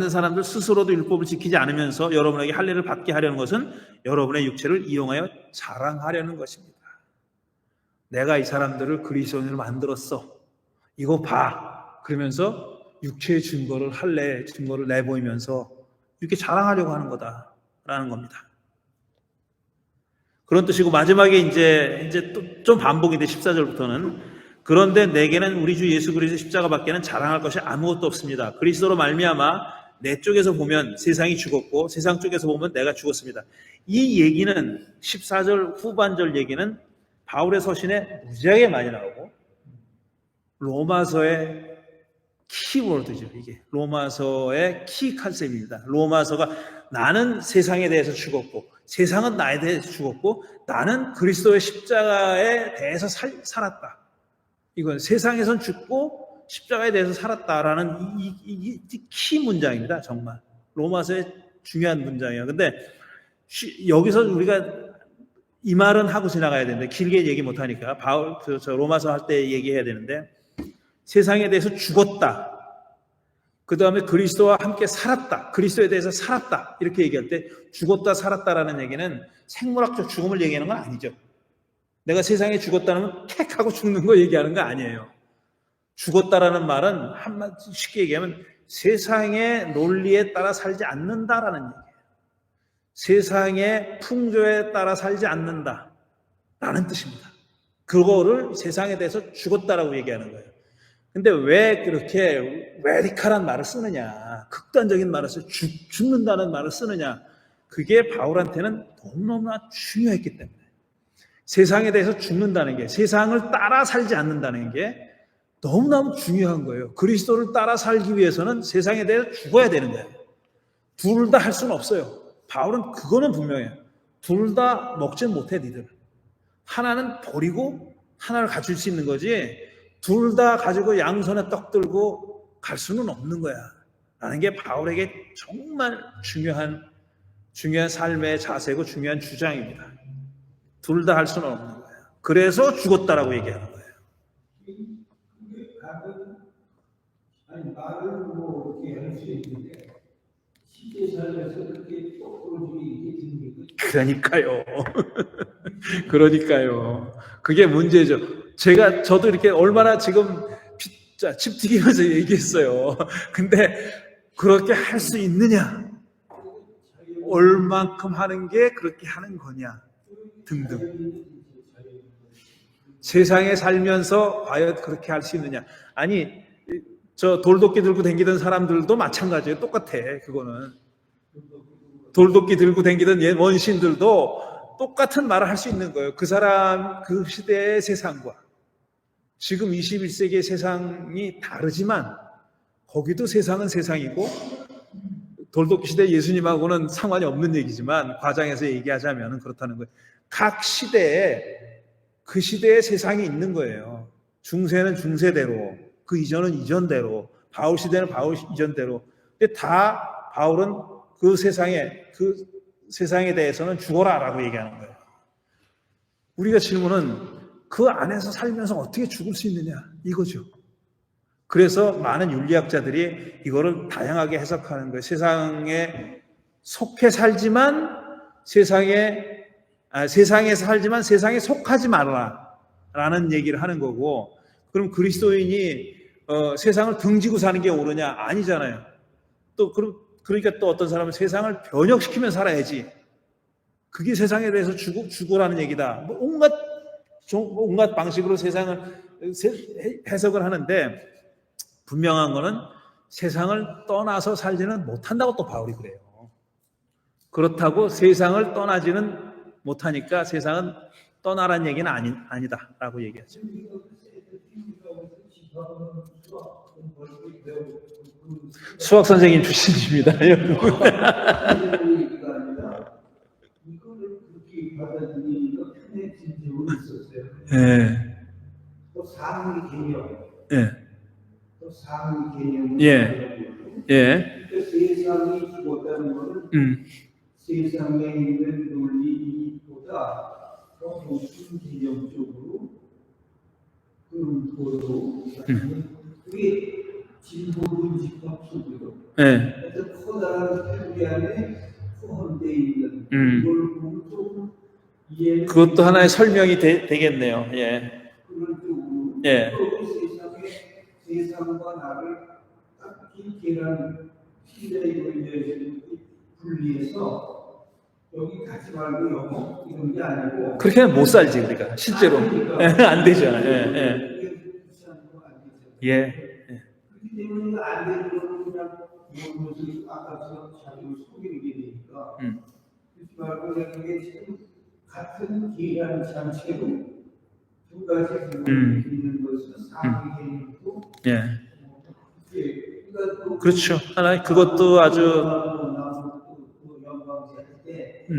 A: 사람들 스스로도 율법을 지키지 않으면서 여러분에게 할례를 받게 하려는 것은 여러분의 육체를 이용하여 자랑하려는 것입니다. 내가 이 사람들을 그리스도인으로 만들었어. 이거 봐. 그러면서 육체의 증거를 할례의 증거를 내보이면서 이렇게 자랑하려고 하는 거다라는 겁니다. 그런 뜻이고 마지막에 이제 또 좀 반복이 돼 14절부터는 그런데 내게는 우리 주 예수 그리스도 십자가밖에는 자랑할 것이 아무것도 없습니다. 그리스도로 말미암아 내 쪽에서 보면 세상이 죽었고 세상 쪽에서 보면 내가 죽었습니다. 이 얘기는 14절 후반절 얘기는 바울의 서신에 무지하게 많이 나오고 로마서의 키워드죠. 이게 로마서의 키 컨셉입니다. 로마서가 나는 세상에 대해서 죽었고 세상은 나에 대해서 죽었고 나는 그리스도의 십자가에 대해서 살았다. 이건 세상에선 죽고 십자가에 대해서 살았다라는 이 키 문장입니다. 정말 로마서의 중요한 문장이에요. 근데 여기서 우리가 이 말은 하고 지나가야 되는데 길게 얘기 못하니까 바울 저 로마서 할 때 얘기해야 되는데 세상에 대해서 죽었다. 그 다음에 그리스도와 함께 살았다. 그리스도에 대해서 살았다. 이렇게 얘기할 때 죽었다 살았다라는 얘기는 생물학적 죽음을 얘기하는 건 아니죠. 내가 세상에 죽었다는 택 하고 죽는 거 얘기하는 거 아니에요. 죽었다라는 말은 한마디 쉽게 얘기하면 세상의 논리에 따라 살지 않는다라는 얘기예요. 세상의 풍조에 따라 살지 않는다라는 뜻입니다. 그거를 세상에 대해서 죽었다라고 얘기하는 거예요. 근데 왜 그렇게 레디컬한 말을 쓰느냐, 극단적인 말을 죽는다는 말을 쓰느냐, 그게 바울한테는 너무너무나 중요했기 때문에 세상에 대해서 죽는다는 게, 세상을 따라 살지 않는다는 게 너무너무 중요한 거예요. 그리스도를 따라 살기 위해서는 세상에 대해서 죽어야 되는 거예요. 둘 다 할 수는 없어요. 바울은 그거는 분명해요. 둘 다 먹지 못해 니들. 하나는 버리고 하나를 가질 수 있는 거지 둘 다 가지고 양손에 떡 들고 갈 수는 없는 거야 라는 게 바울에게 정말 중요한 삶의 자세고 중요한 주장입니다. 둘 다 할 수는 없는 거예요. 그래서 죽었다라고 얘기하는 거예요.
C: 아니 말을 뭐 이렇게 할 수 있는데 실제 삶에서 그렇게 똑부러지게 이게 됩니까?
A: 그러니까요. 그게 문제죠. 저도 이렇게 얼마나 지금 칩 튀기면서 얘기했어요. 근데 그렇게 할 수 있느냐? 얼만큼 하는 게 그렇게 하는 거냐? 등등. 세상에 살면서 과연 그렇게 할 수 있느냐? 아니, 저 돌도끼 들고 다니던 사람들도 마찬가지예요. 똑같아, 그거는. 돌도끼 들고 다니던 옛 원신들도 똑같은 말을 할 수 있는 거예요. 그 사람, 그 시대의 세상과. 지금 21세기의 세상이 다르지만 거기도 세상은 세상이고 돌도끼 시대 예수님하고는 상관이 없는 얘기지만 과장해서 얘기하자면 그렇다는 거예요. 각 시대에 그 시대의 세상이 있는 거예요. 중세는 중세대로, 그 이전은 이전대로, 바울 시대는 바울 이전대로. 근데 다 바울은 그 세상에 대해서는 죽어라라고 얘기하는 거예요. 우리가 질문은 그 안에서 살면서 어떻게 죽을 수 있느냐 이거죠. 그래서 많은 윤리학자들이 이거를 다양하게 해석하는 거예요. 세상에 속해 살지만 세상에 살지만 세상에 속하지 말라라는 얘기를 하는 거고, 그럼 그리스도인이 세상을 등지고 사는 게 옳으냐? 아니잖아요. 그러니까 또 어떤 사람은 세상을 변혁시키면 살아야지. 그게 세상에 대해서 죽으라는 얘기다. 뭐 온갖 방식으로 세상을 해석을 하는데 분명한 거는 세상을 떠나서 살지는 못한다고 또 바울이 그래요. 그렇다고 세상을 떠나지는 못하니까 세상은 떠나라는 얘기는 아니다라고 얘기하죠. 수학 선생님 출신입니다.
C: 이거를 그렇게 받아들이니까 편해진 적은 있었어요.
A: 예.
C: 또 사람의 개념,
A: 예.
C: 또 사람의 개념.
A: 예. 예.
C: 그러니까 세상이 죽었다는 것은 세상에 있는 논리보다 더 높은 개념적으로 그런 거로 그게 진보론집합 속으로 그래서 커다란 태계 안에 포함되어 있는 이걸 보면 조금 이해는
A: 그것도 하나의 설명이 되겠네요. 예.
C: 그런 쪽으로
A: 예.
C: 세상과 나를 딱 길게란 시대에 분리해서 여기 가지 말고 여기 이런 게 아니고
A: 그렇게는 못 살지 우리가 실제로. 안 되잖아요. 예. 예.
C: 그렇기 때문에 안 되는 거는 그냥 모습이 아까처럼 자기를 속이는 게 되니까 그렇지 말고 그게 지금 같은 기회라는 장치로 두 가지 부분이 있는 것은 사람의 개념도
A: 예. 그렇죠. 하나 그것도 아주
C: 영광제 할때 그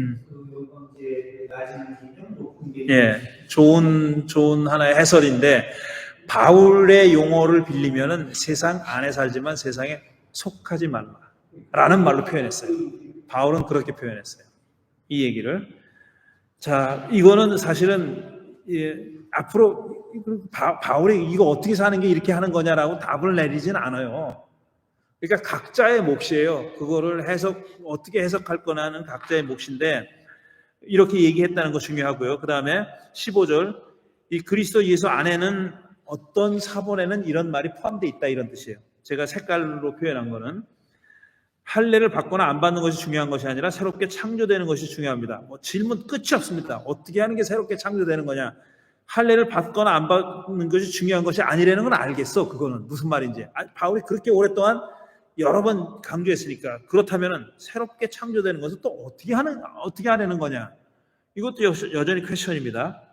C: 영광제 낮은 개념 높은 개념
A: 예. 좋은 하나의 해설인데 바울의 용어를 빌리면은 세상 안에 살지만 세상에 속하지 말라라는 말로 표현했어요. 바울은 그렇게 표현했어요. 이 얘기를. 자, 이거는 사실은 앞으로 바울이 이거 어떻게 사는 게 이렇게 하는 거냐라고 답을 내리진 않아요. 그러니까 각자의 몫이에요. 그거를 어떻게 해석할 거냐는 각자의 몫인데 이렇게 얘기했다는 거 중요하고요. 그 다음에 15절 이 그리스도 예수 안에는 어떤 사본에는 이런 말이 포함되어 있다 이런 뜻이에요. 제가 색깔로 표현한 거는 할례를 받거나 안 받는 것이 중요한 것이 아니라 새롭게 창조되는 것이 중요합니다. 뭐 질문 끝이 없습니다. 어떻게 하는 게 새롭게 창조되는 거냐? 할례를 받거나 안 받는 것이 중요한 것이 아니라는 건 알겠어. 그거는 무슨 말인지. 바울이 그렇게 오랫동안 여러 번 강조했으니까 그렇다면은 새롭게 창조되는 것은 또 어떻게 하려는 거냐? 이것도 여전히 퀘스천입니다.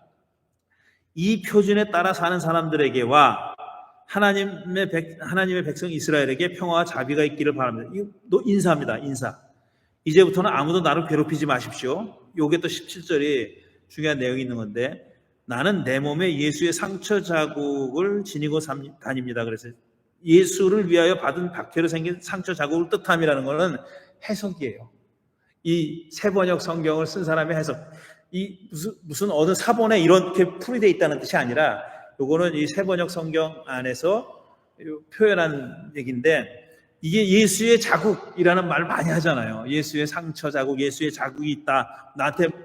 A: 이 표준에 따라 사는 사람들에게와 하나님의 백성 이스라엘에게 평화와 자비가 있기를 바랍니다. 이거 인사입니다. 인사. 이제부터는 아무도 나를 괴롭히지 마십시오. 요게 또 17절이 중요한 내용이 있는 건데 나는 내 몸에 예수의 상처 자국을 지니고 다닙니다. 그래서 예수를 위하여 받은 박해로 생긴 상처 자국을 뜻함이라는 것은 해석이에요. 이 세번역 성경을 쓴 사람의 해석. 이 무슨 어느 사본에 이렇게 풀이되어 있다는 뜻이 아니라 요거는 이 세번역 성경 안에서 표현한 얘기인데 이게 예수의 자국이라는 말 많이 하잖아요. 예수의 상처 자국, 예수의 자국이 있다.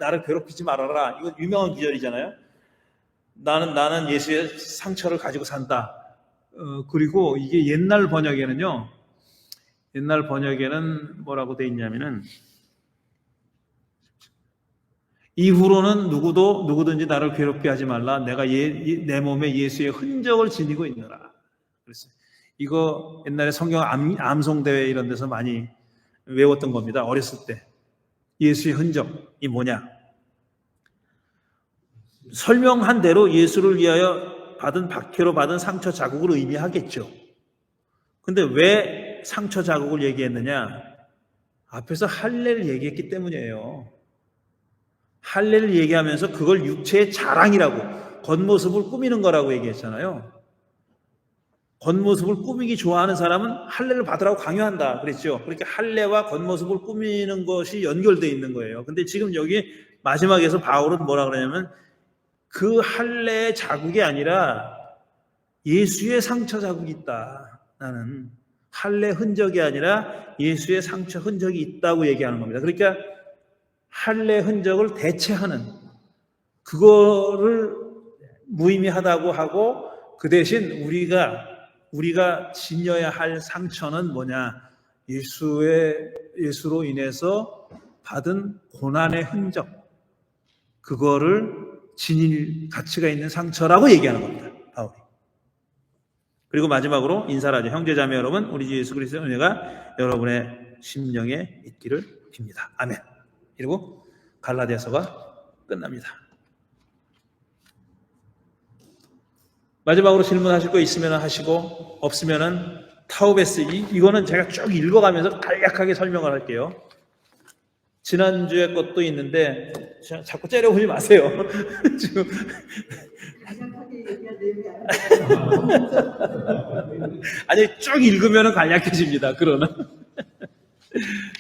A: 나를 괴롭히지 말아라. 이거 유명한 기절이잖아요. 나는 예수의 상처를 가지고 산다. 그리고 이게 옛날 번역에는 뭐라고 돼 있냐면은 이후로는 누구든지 나를 괴롭게 하지 말라. 내가 내 몸에 예수의 흔적을 지니고 있노라. 그랬어요. 이거 옛날에 성경 암송대회 이런 데서 많이 외웠던 겁니다. 어렸을 때. 예수의 흔적이 뭐냐? 설명한 대로 예수를 위하여 받은 박해로 받은 상처 자국을 의미하겠죠. 근데 왜 상처 자국을 얘기했느냐? 앞에서 할례를 얘기했기 때문이에요. 할례를 얘기하면서 그걸 육체의 자랑이라고, 겉모습을 꾸미는 거라고 얘기했잖아요. 겉모습을 꾸미기 좋아하는 사람은 할례를 받으라고 강요한다 그랬죠. 그렇게 할례와 겉모습을 꾸미는 것이 연결되어 있는 거예요. 근데 지금 여기 마지막에서 바울은 뭐라 그러냐면 그 할례의 자국이 아니라 예수의 상처 자국이 있다. 나는 할례 흔적이 아니라 예수의 상처 흔적이 있다고 얘기하는 겁니다. 그러니까 할례 흔적을 대체하는, 그거를 무의미하다고 하고 그 대신 우리가 지녀야 할 상처는 뭐냐? 예수로 인해서 받은 고난의 흔적, 그거를 지닐 가치가 있는 상처라고 얘기하는 겁니다, 바울이. 그리고 마지막으로 인사를 하죠. 형제자매 여러분, 우리 주 예수 그리스도의 은혜가 여러분의 심령에 있기를 빕니다. 아멘. 그리고 갈라디아서가 끝납니다. 마지막으로 질문하실 거 있으면 하시고, 없으면은 타우베스, 이거는 제가 쭉 읽어가면서 간략하게 설명을 할게요. 지난주에 것도 있는데 자꾸 째려보지 마세요. 지금
D: 간략하게 얘기할 내용이 아니에요.
A: 아니 쭉 읽으면 간략해집니다. 그러나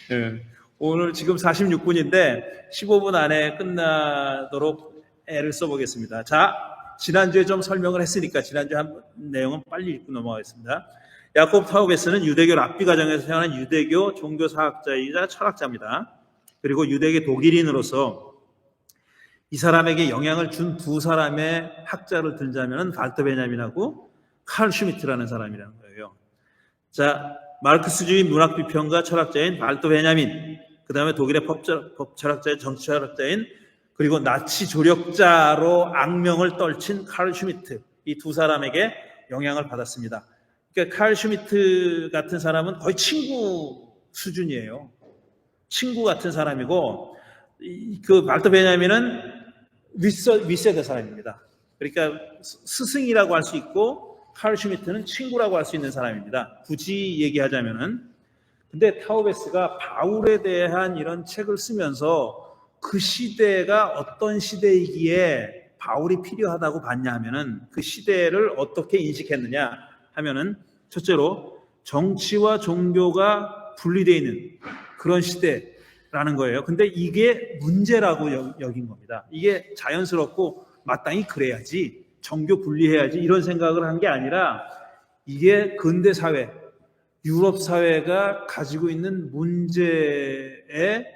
A: 네. 오늘 지금 46분인데 15분 안에 끝나도록 애를 써보겠습니다. 자, 지난주에 좀 설명을 했으니까 지난주 한 내용은 빨리 읽고 넘어가겠습니다. 야콥 타우베스는 유대교 랍비 가정에서 태어난 유대교 종교사학자이자 철학자입니다. 그리고 유대계 독일인으로서 이 사람에게 영향을 준 두 사람의 학자를 들자면 발터 베냐민하고 칼 슈미트라는 사람이라는 거예요. 자, 마르크스주의 문학 비평가 철학자인 발터 베냐민, 그 다음에 독일의 법 철학자인 정치 철학자인, 그리고 나치 조력자로 악명을 떨친 칼 슈미트, 이 두 사람에게 영향을 받았습니다. 그러니까 칼 슈미트 같은 사람은 거의 친구 수준이에요. 친구 같은 사람이고, 그 발터 베냐민은 윗세대 사람입니다. 그러니까 스승이라고 할 수 있고, 칼 슈미트는 친구라고 할 수 있는 사람입니다. 굳이 얘기하자면은. 근데 타우베스가 바울에 대한 이런 책을 쓰면서 그 시대가 어떤 시대이기에 바울이 필요하다고 봤냐 하면은, 그 시대를 어떻게 인식했느냐 하면은, 첫째로 정치와 종교가 분리되어 있는 그런 시대라는 거예요. 근데 이게 문제라고 여긴 겁니다. 이게 자연스럽고 마땅히 그래야지, 정교 분리해야지 이런 생각을 한 게 아니라 이게 근대 사회, 유럽 사회가 가지고 있는 문제의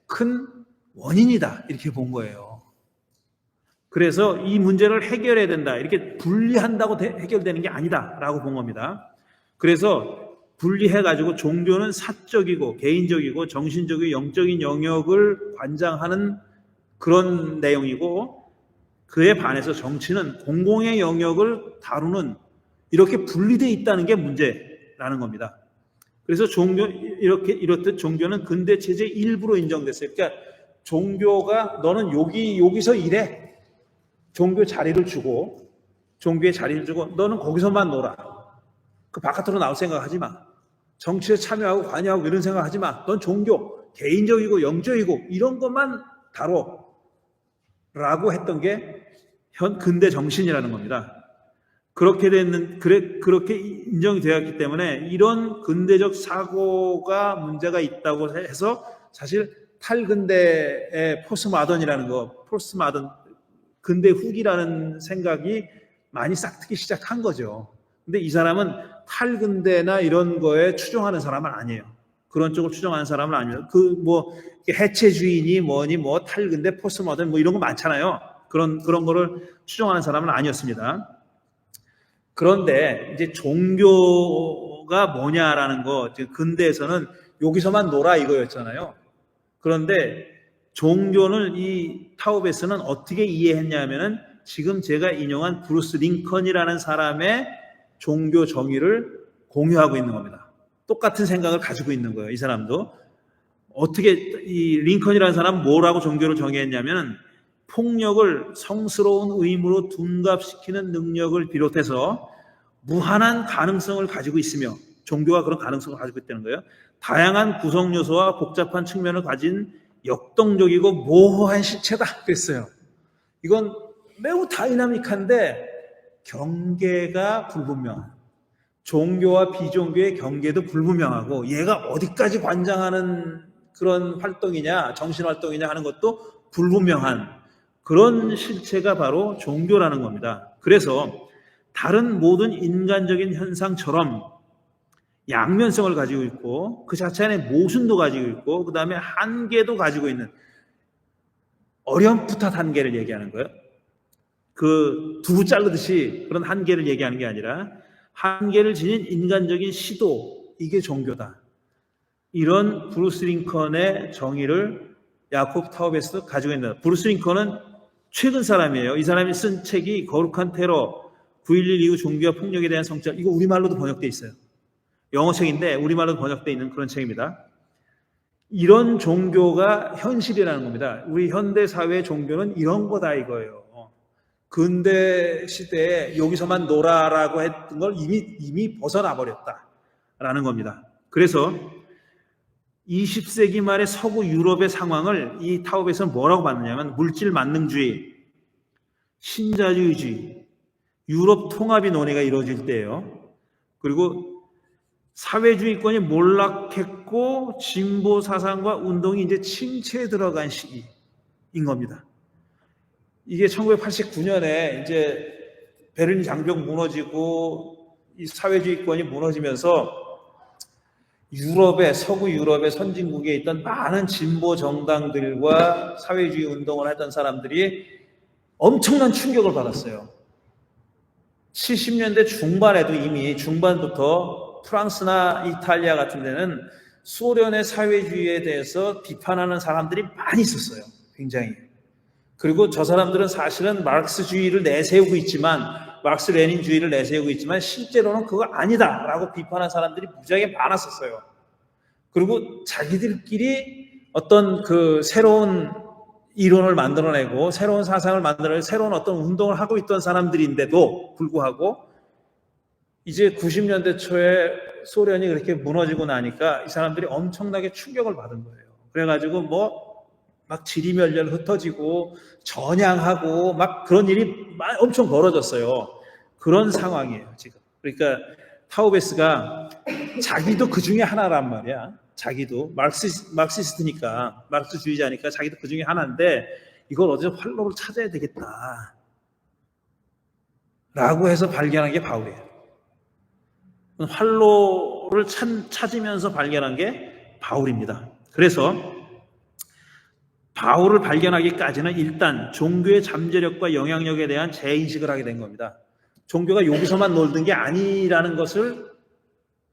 A: 큰 원인이다, 이렇게 본 거예요. 그래서 이 문제를 해결해야 된다, 이렇게 분리한다고 해결되는 게 아니다라고 본 겁니다. 그래서 분리해가지고 종교는 사적이고 개인적이고 정신적이고 영적인 영역을 관장하는 그런 내용이고, 그에 반해서 정치는 공공의 영역을 다루는, 이렇게 분리되어 있다는 게 문제라는 겁니다. 그래서 이렇듯 종교는 근대 체제의 일부로 인정됐어요. 그러니까 종교가 너는 여기서 일해. 종교 자리를 주고, 종교에 자리를 주고, 너는 거기서만 놀아. 그 바깥으로 나올 생각하지 마. 정치에 참여하고 관여하고 이런 생각하지 마. 넌 종교, 개인적이고 영적이고 이런 것만 다뤄. 라고 했던 게 현 근대 정신이라는 겁니다. 그렇게 인정이 되었기 때문에 이런 근대적 사고가 문제가 있다고 해서, 사실 탈근대의 포스트모던이라는 거, 포스트모던, 근대 후기라는 생각이 많이 싹트기 시작한 거죠. 근데 이 사람은 탈근대나 이런 거에 추종하는 사람은 아니에요. 그런 쪽을 추종하는 사람은 아니에요. 해체주의니 뭐니 뭐 탈근대, 포스트모던 뭐 이런 거 많잖아요. 그런 거를 추종하는 사람은 아니었습니다. 그런데 이제 종교가 뭐냐라는 거, 근대에서는 여기서만 놀아 이거였잖아요. 그런데 종교는 이 타우베스는 어떻게 이해했냐면은, 지금 제가 인용한 브루스 링컨이라는 사람의 종교 정의를 공유하고 있는 겁니다. 똑같은 생각을 가지고 있는 거예요, 이 사람도. 어떻게 이 링컨이라는 사람은 뭐라고 종교를 정의했냐면, 폭력을 성스러운 의무로 둔갑시키는 능력을 비롯해서 무한한 가능성을 가지고 있으며, 종교가 그런 가능성을 가지고 있다는 거예요. 다양한 구성 요소와 복잡한 측면을 가진 역동적이고 모호한 실체다 그랬어요. 이건 매우 다이나믹한데 경계가 불분명한, 종교와 비종교의 경계도 불분명하고, 얘가 어디까지 관장하는 그런 활동이냐, 정신활동이냐 하는 것도 불분명한 그런 실체가 바로 종교라는 겁니다. 그래서 다른 모든 인간적인 현상처럼 양면성을 가지고 있고, 그 자체 안에 모순도 가지고 있고, 그 다음에 한계도 가지고 있는, 어렴풋한 한계를 얘기하는 거예요. 그 두부 자르듯이 그런 한계를 얘기하는 게 아니라 한계를 지닌 인간적인 시도, 이게 종교다. 이런 브루스 링컨의 정의를 야콥 타우베스도 가지고 있는. 브루스 링컨은 최근 사람이에요. 이 사람이 쓴 책이 거룩한 테러, 9.11 이후 종교와 폭력에 대한 성찰, 이거 우리말로도 번역되어 있어요. 영어 책인데 우리말로도 번역되어 있는 그런 책입니다. 이런 종교가 현실이라는 겁니다. 우리 현대 사회의 종교는 이런 거다 이거예요. 근대 시대에 여기서만 놀아라고 했던 걸 이미 벗어나 버렸다라는 겁니다. 그래서 20세기 말의 서구 유럽의 상황을 이 타우베스는 뭐라고 봤느냐면, 물질 만능주의, 신자유주의, 유럽 통합이 논의가 이루어질 때예요. 그리고 사회주의권이 몰락했고 진보 사상과 운동이 이제 침체에 들어간 시기인 겁니다. 이게 1989년에 이제 베를린 장벽 무너지고 이 사회주의권이 무너지면서 서구 유럽의 선진국에 있던 많은 진보 정당들과 사회주의 운동을 하던 사람들이 엄청난 충격을 받았어요. 70년대 중반에도 이미 중반부터 프랑스나 이탈리아 같은 데는 소련의 사회주의에 대해서 비판하는 사람들이 많이 있었어요. 굉장히. 그리고 저 사람들은 사실은 마르크스주의를 내세우고 있지만, 마르크스 레닌주의를 내세우고 있지만 실제로는 그거 아니다라고 비판한 사람들이 무지하게 많았었어요. 그리고 자기들끼리 어떤 그 새로운 이론을 만들어내고 새로운 사상을 만들어내고 새로운 어떤 운동을 하고 있던 사람들인데도 불구하고 이제 90년대 초에 소련이 그렇게 무너지고 나니까 이 사람들이 엄청나게 충격을 받은 거예요. 그래가지고 막 지리멸렬 흩어지고 전향하고 막 그런 일이 엄청 벌어졌어요. 그런 상황이에요, 지금. 그러니까 타우베스가 자기도 그 중에 하나란 말이야. 자기도 마르크시스트니까, 마르크스주의자니까 자기도 그 중에 하나인데 이걸 어디서 활로를 찾아야 되겠다 라고 해서 발견한 게 바울이에요. 활로를 찾으면서 발견한 게 바울입니다. 그래서 바울을 발견하기까지는 일단 종교의 잠재력과 영향력에 대한 재인식을 하게 된 겁니다. 종교가 여기서만 놀던 게 아니라는 것을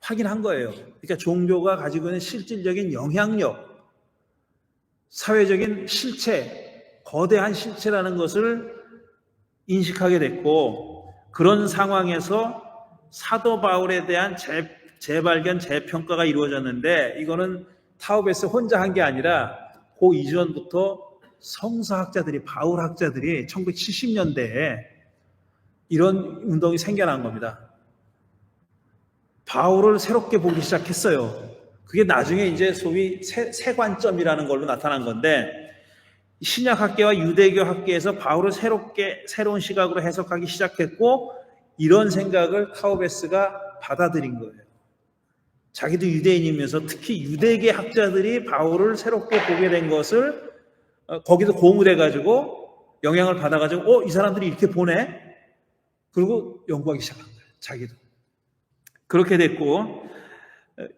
A: 확인한 거예요. 그러니까 종교가 가지고 있는 실질적인 영향력, 사회적인 실체, 거대한 실체라는 것을 인식하게 됐고, 그런 상황에서 사도 바울에 대한 재발견, 재평가가 이루어졌는데, 이거는 타우베스 혼자 한 게 아니라 그 이전부터 성서학자들이, 바울학자들이 1970년대에 이런 운동이 생겨난 겁니다. 바울을 새롭게 보기 시작했어요. 그게 나중에 이제 소위 세관점이라는 걸로 나타난 건데, 신약학계와 유대교학계에서 바울을 새로운 시각으로 해석하기 시작했고, 이런 생각을 타우베스가 받아들인 거예요. 자기도 유대인이면서 특히 유대계 학자들이 바울을 새롭게 보게 된 것을 거기서 고무돼가지고 영향을 받아가지고 이 사람들이 이렇게 보네? 그리고 연구하기 시작한 거예요. 자기도. 그렇게 됐고,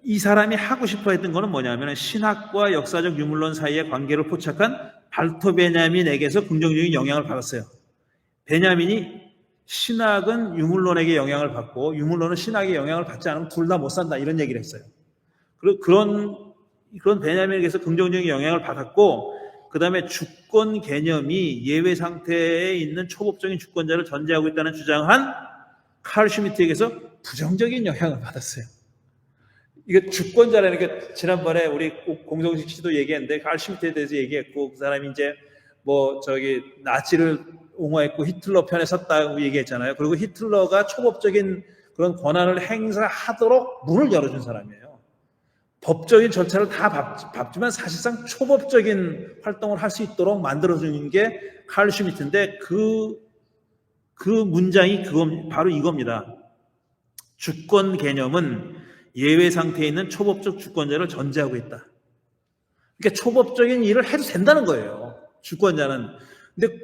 A: 이 사람이 하고 싶어 했던 거는 뭐냐면 신학과 역사적 유물론 사이의 관계를 포착한 발토 베냐민에게서 긍정적인 영향을 받았어요. 베냐민이 신학은 유물론에게 영향을 받고 유물론은 신학에 영향을 받지 않으면 둘 다 못 산다, 이런 얘기를 했어요. 그런 베냐민에게서 긍정적인 영향을 받았고, 그 다음에 주권 개념이 예외 상태에 있는 초법적인 주권자를 전제하고 있다는 주장한 칼 슈미트에게서 부정적인 영향을 받았어요. 이거 주권자라는 게 지난번에 우리 공동식 씨도 얘기했는데 칼 슈미트에 대해서 얘기했고, 그 사람이 이제 뭐 저기 나치를 옹호했고 히틀러 편에 섰다고 얘기했잖아요. 그리고 히틀러가 초법적인 그런 권한을 행사하도록 문을 열어준 사람이에요. 법적인 절차를 다 밟지만 사실상 초법적인 활동을 할 수 있도록 만들어주는 게 칼 슈미트인데 그 문장이 바로 이겁니다. 주권 개념은 예외 상태에 있는 초법적 주권자를 전제하고 있다. 그러니까 초법적인 일을 해도 된다는 거예요. 주권자는. 근데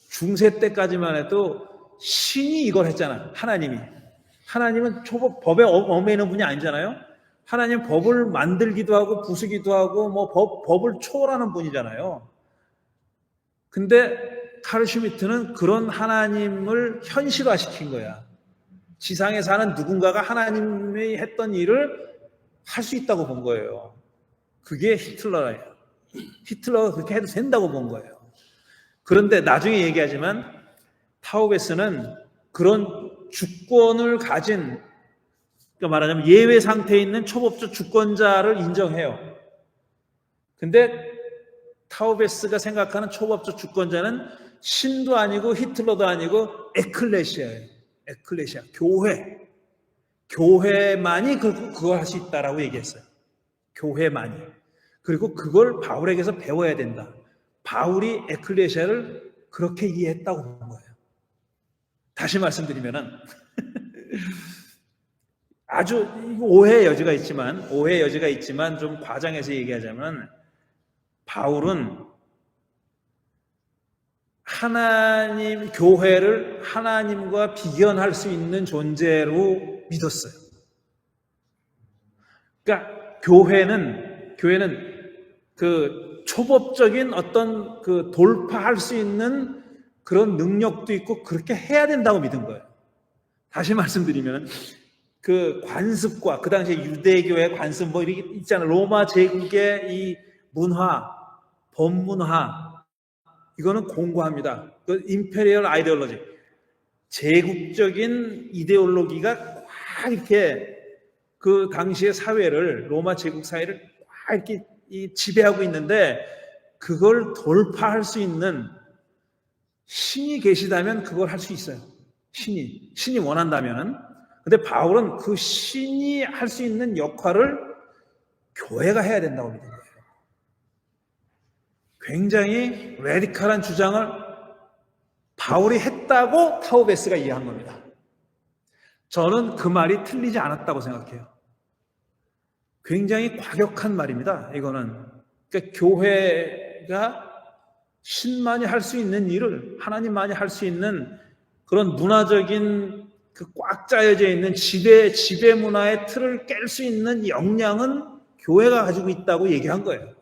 A: 중세 때까지만 해도 신이 이걸 했잖아. 하나님은 법에 얽매이는 분이 아니잖아요. 하나님 법을 만들기도 하고 부수기도 하고 뭐 법을 초월하는 분이잖아요. 근데 카를 슈미트는 그런 하나님을 현실화시킨 거야. 지상에 사는 누군가가 하나님이 했던 일을 할 수 있다고 본 거예요. 그게 히틀러예요. 히틀러가 그렇게 해도 된다고 본 거예요. 그런데 나중에 얘기하지만 타우베스는 그런 주권을 가진, 그러니까 말하자면 예외 상태에 있는 초법적 주권자를 인정해요. 근데 타우베스가 생각하는 초법적 주권자는 신도 아니고 히틀러도 아니고 에클레시아예요. 에클레시아, 교회만이 그걸 할 수 있다라고 얘기했어요. 교회만이. 그리고 그걸 바울에게서 배워야 된다. 바울이 에클레시아를 그렇게 이해했다고 본 거예요. 다시 말씀드리면은 아주 오해의 여지가 있지만 좀 과장해서 얘기하자면 바울은 하나님 교회를 하나님과 비견할 수 있는 존재로 믿었어요. 그러니까 교회는 그 초법적인 어떤 그 돌파할 수 있는 그런 능력도 있고 그렇게 해야 된다고 믿은 거예요. 다시 말씀드리면 그 관습과 그 당시에 유대교의 관습 뭐 이렇게 있잖아요. 로마 제국의 이 문화, 법문화 이거는 공고합니다. 그 임페리얼 아이디올로지, 제국적인 이데올로기가 꽉 이렇게 그 당시의 사회를, 로마 제국 사회를 꽉 이렇게 지배하고 있는데 그걸 돌파할 수 있는 신이 계시다면 그걸 할 수 있어요. 신이 원한다면. 근데 바울은 그 신이 할 수 있는 역할을 교회가 해야 된다고 믿는 거예요. 굉장히 레디컬한 주장을 바울이 했다고 타우베스가 이해한 겁니다. 저는 그 말이 틀리지 않았다고 생각해요. 굉장히 과격한 말입니다. 이거는. 그러니까 교회가 신만이 할 수 있는 일을, 하나님만이 할 수 있는 그런 문화적인 그 꽉 짜여져 있는 지배 문화의 틀을 깰 수 있는 역량은 교회가 가지고 있다고 얘기한 거예요.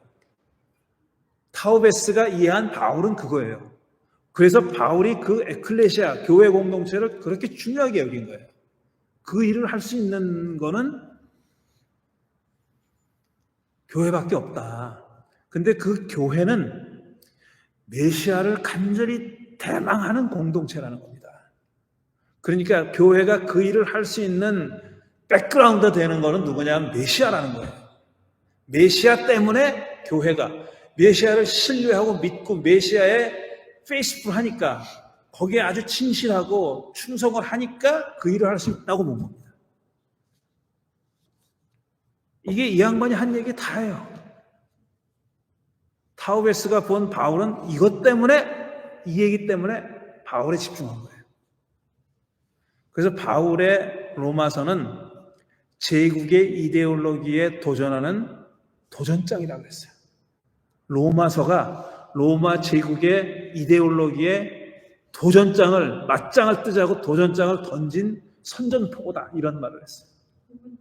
A: 타우베스가 이해한 바울은 그거예요. 그래서 바울이 그 에클레시아, 교회 공동체를 그렇게 중요하게 여긴 거예요. 그 일을 할 수 있는 거는 교회밖에 없다. 근데 그 교회는 메시아를 간절히 대망하는 공동체라는 겁니다. 그러니까 교회가 그 일을 할 수 있는 백그라운드 되는 거는 누구냐면 메시아라는 거예요. 메시아 때문에 교회가 메시아를 신뢰하고 믿고 메시아에 페이스풀하니까 거기에 아주 진실하고 충성을 하니까 그 일을 할 수 있다고 본 겁니다. 이게 이 양반이 한 얘기 다예요. 타우베스가 본 바울은 이것 때문에, 이 얘기 때문에 바울에 집중한 거예요. 그래서 바울의 로마서는 제국의 이데올로기에 도전하는 도전장이라고 그랬어요. 로마서가 로마 제국의 이데올로기에 맞짱을 뜨자고 도전장을 던진 선전포고다, 이런 말을 했어요.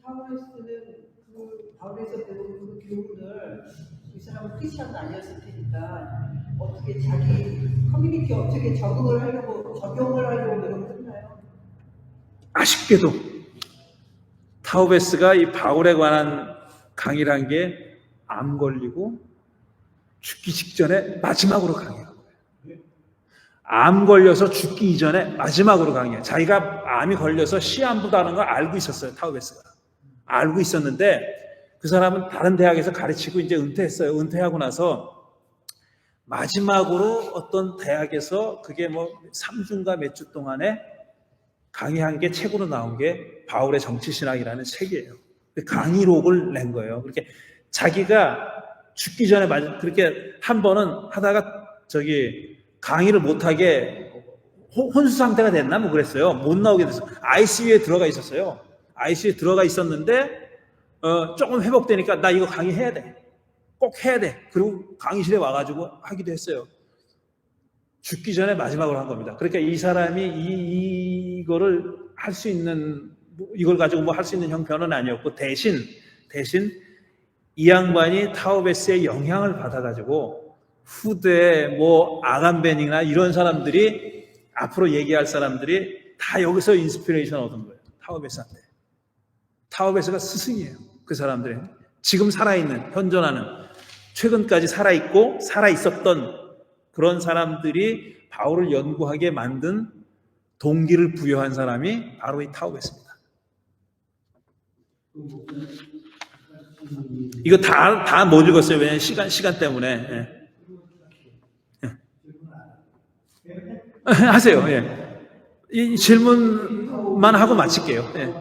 D: 타우베스는 그 바울에서 배운 그 교훈을 이 사람은 크리스찬은 아니었을 테니까 어떻게 자기 커뮤니티 어떻게 적용을 하려고 노력했나요?
A: 아쉽게도 타우베스가 이 바울에 관한 강의를 한 게 암 걸리고 죽기 직전에 마지막으로 강의한 거예요. 암 걸려서 죽기 이전에 마지막으로 강의해요. 자기가 암이 걸려서 시한부도 하는 걸 알고 있었어요. 타우베스가 알고 있었는데 그 사람은 다른 대학에서 가르치고 이제 은퇴했어요. 은퇴하고 나서 마지막으로 어떤 대학에서 그게 뭐 3주인가 몇 주 동안에 강의한 게 책으로 나온 게 바울의 정치신학이라는 책이에요. 강의록을 낸 거예요. 그렇게 자기가 죽기 전에 그렇게 한 번은 하다가 강의를 못하게 혼수 상태가 됐나 뭐 그랬어요. 못 나오게 됐어요. ICU에 들어가 있었어요. ICU에 들어가 있었는데 조금 회복되니까 나 이거 강의해야 돼. 꼭 해야 돼. 그리고 강의실에 와가지고 하기도 했어요. 죽기 전에 마지막으로 한 겁니다. 그러니까 이 사람이 이거를 할 수 있는, 이걸 가지고 뭐 할 수 있는 형편은 아니었고, 대신 이 양반이 타우베스의 영향을 받아가지고 후대에 뭐 아간베닝이나 이런 사람들이 앞으로 얘기할 사람들이 다 여기서 인스피레이션 얻은 거예요. 타우베스한테. 타우베스가 스승이에요. 그 사람들이. 지금 살아있는, 현존하는, 최근까지 살아있고 살아있었던 그런 사람들이 바울을 연구하게 만든 동기를 부여한 사람이 바로 이 타우베스입니다. 이거 다 못 읽었어요. 왜냐면 시간 때문에. 예. 하세요. 예. 이 질문만 하고 마칠게요. 예.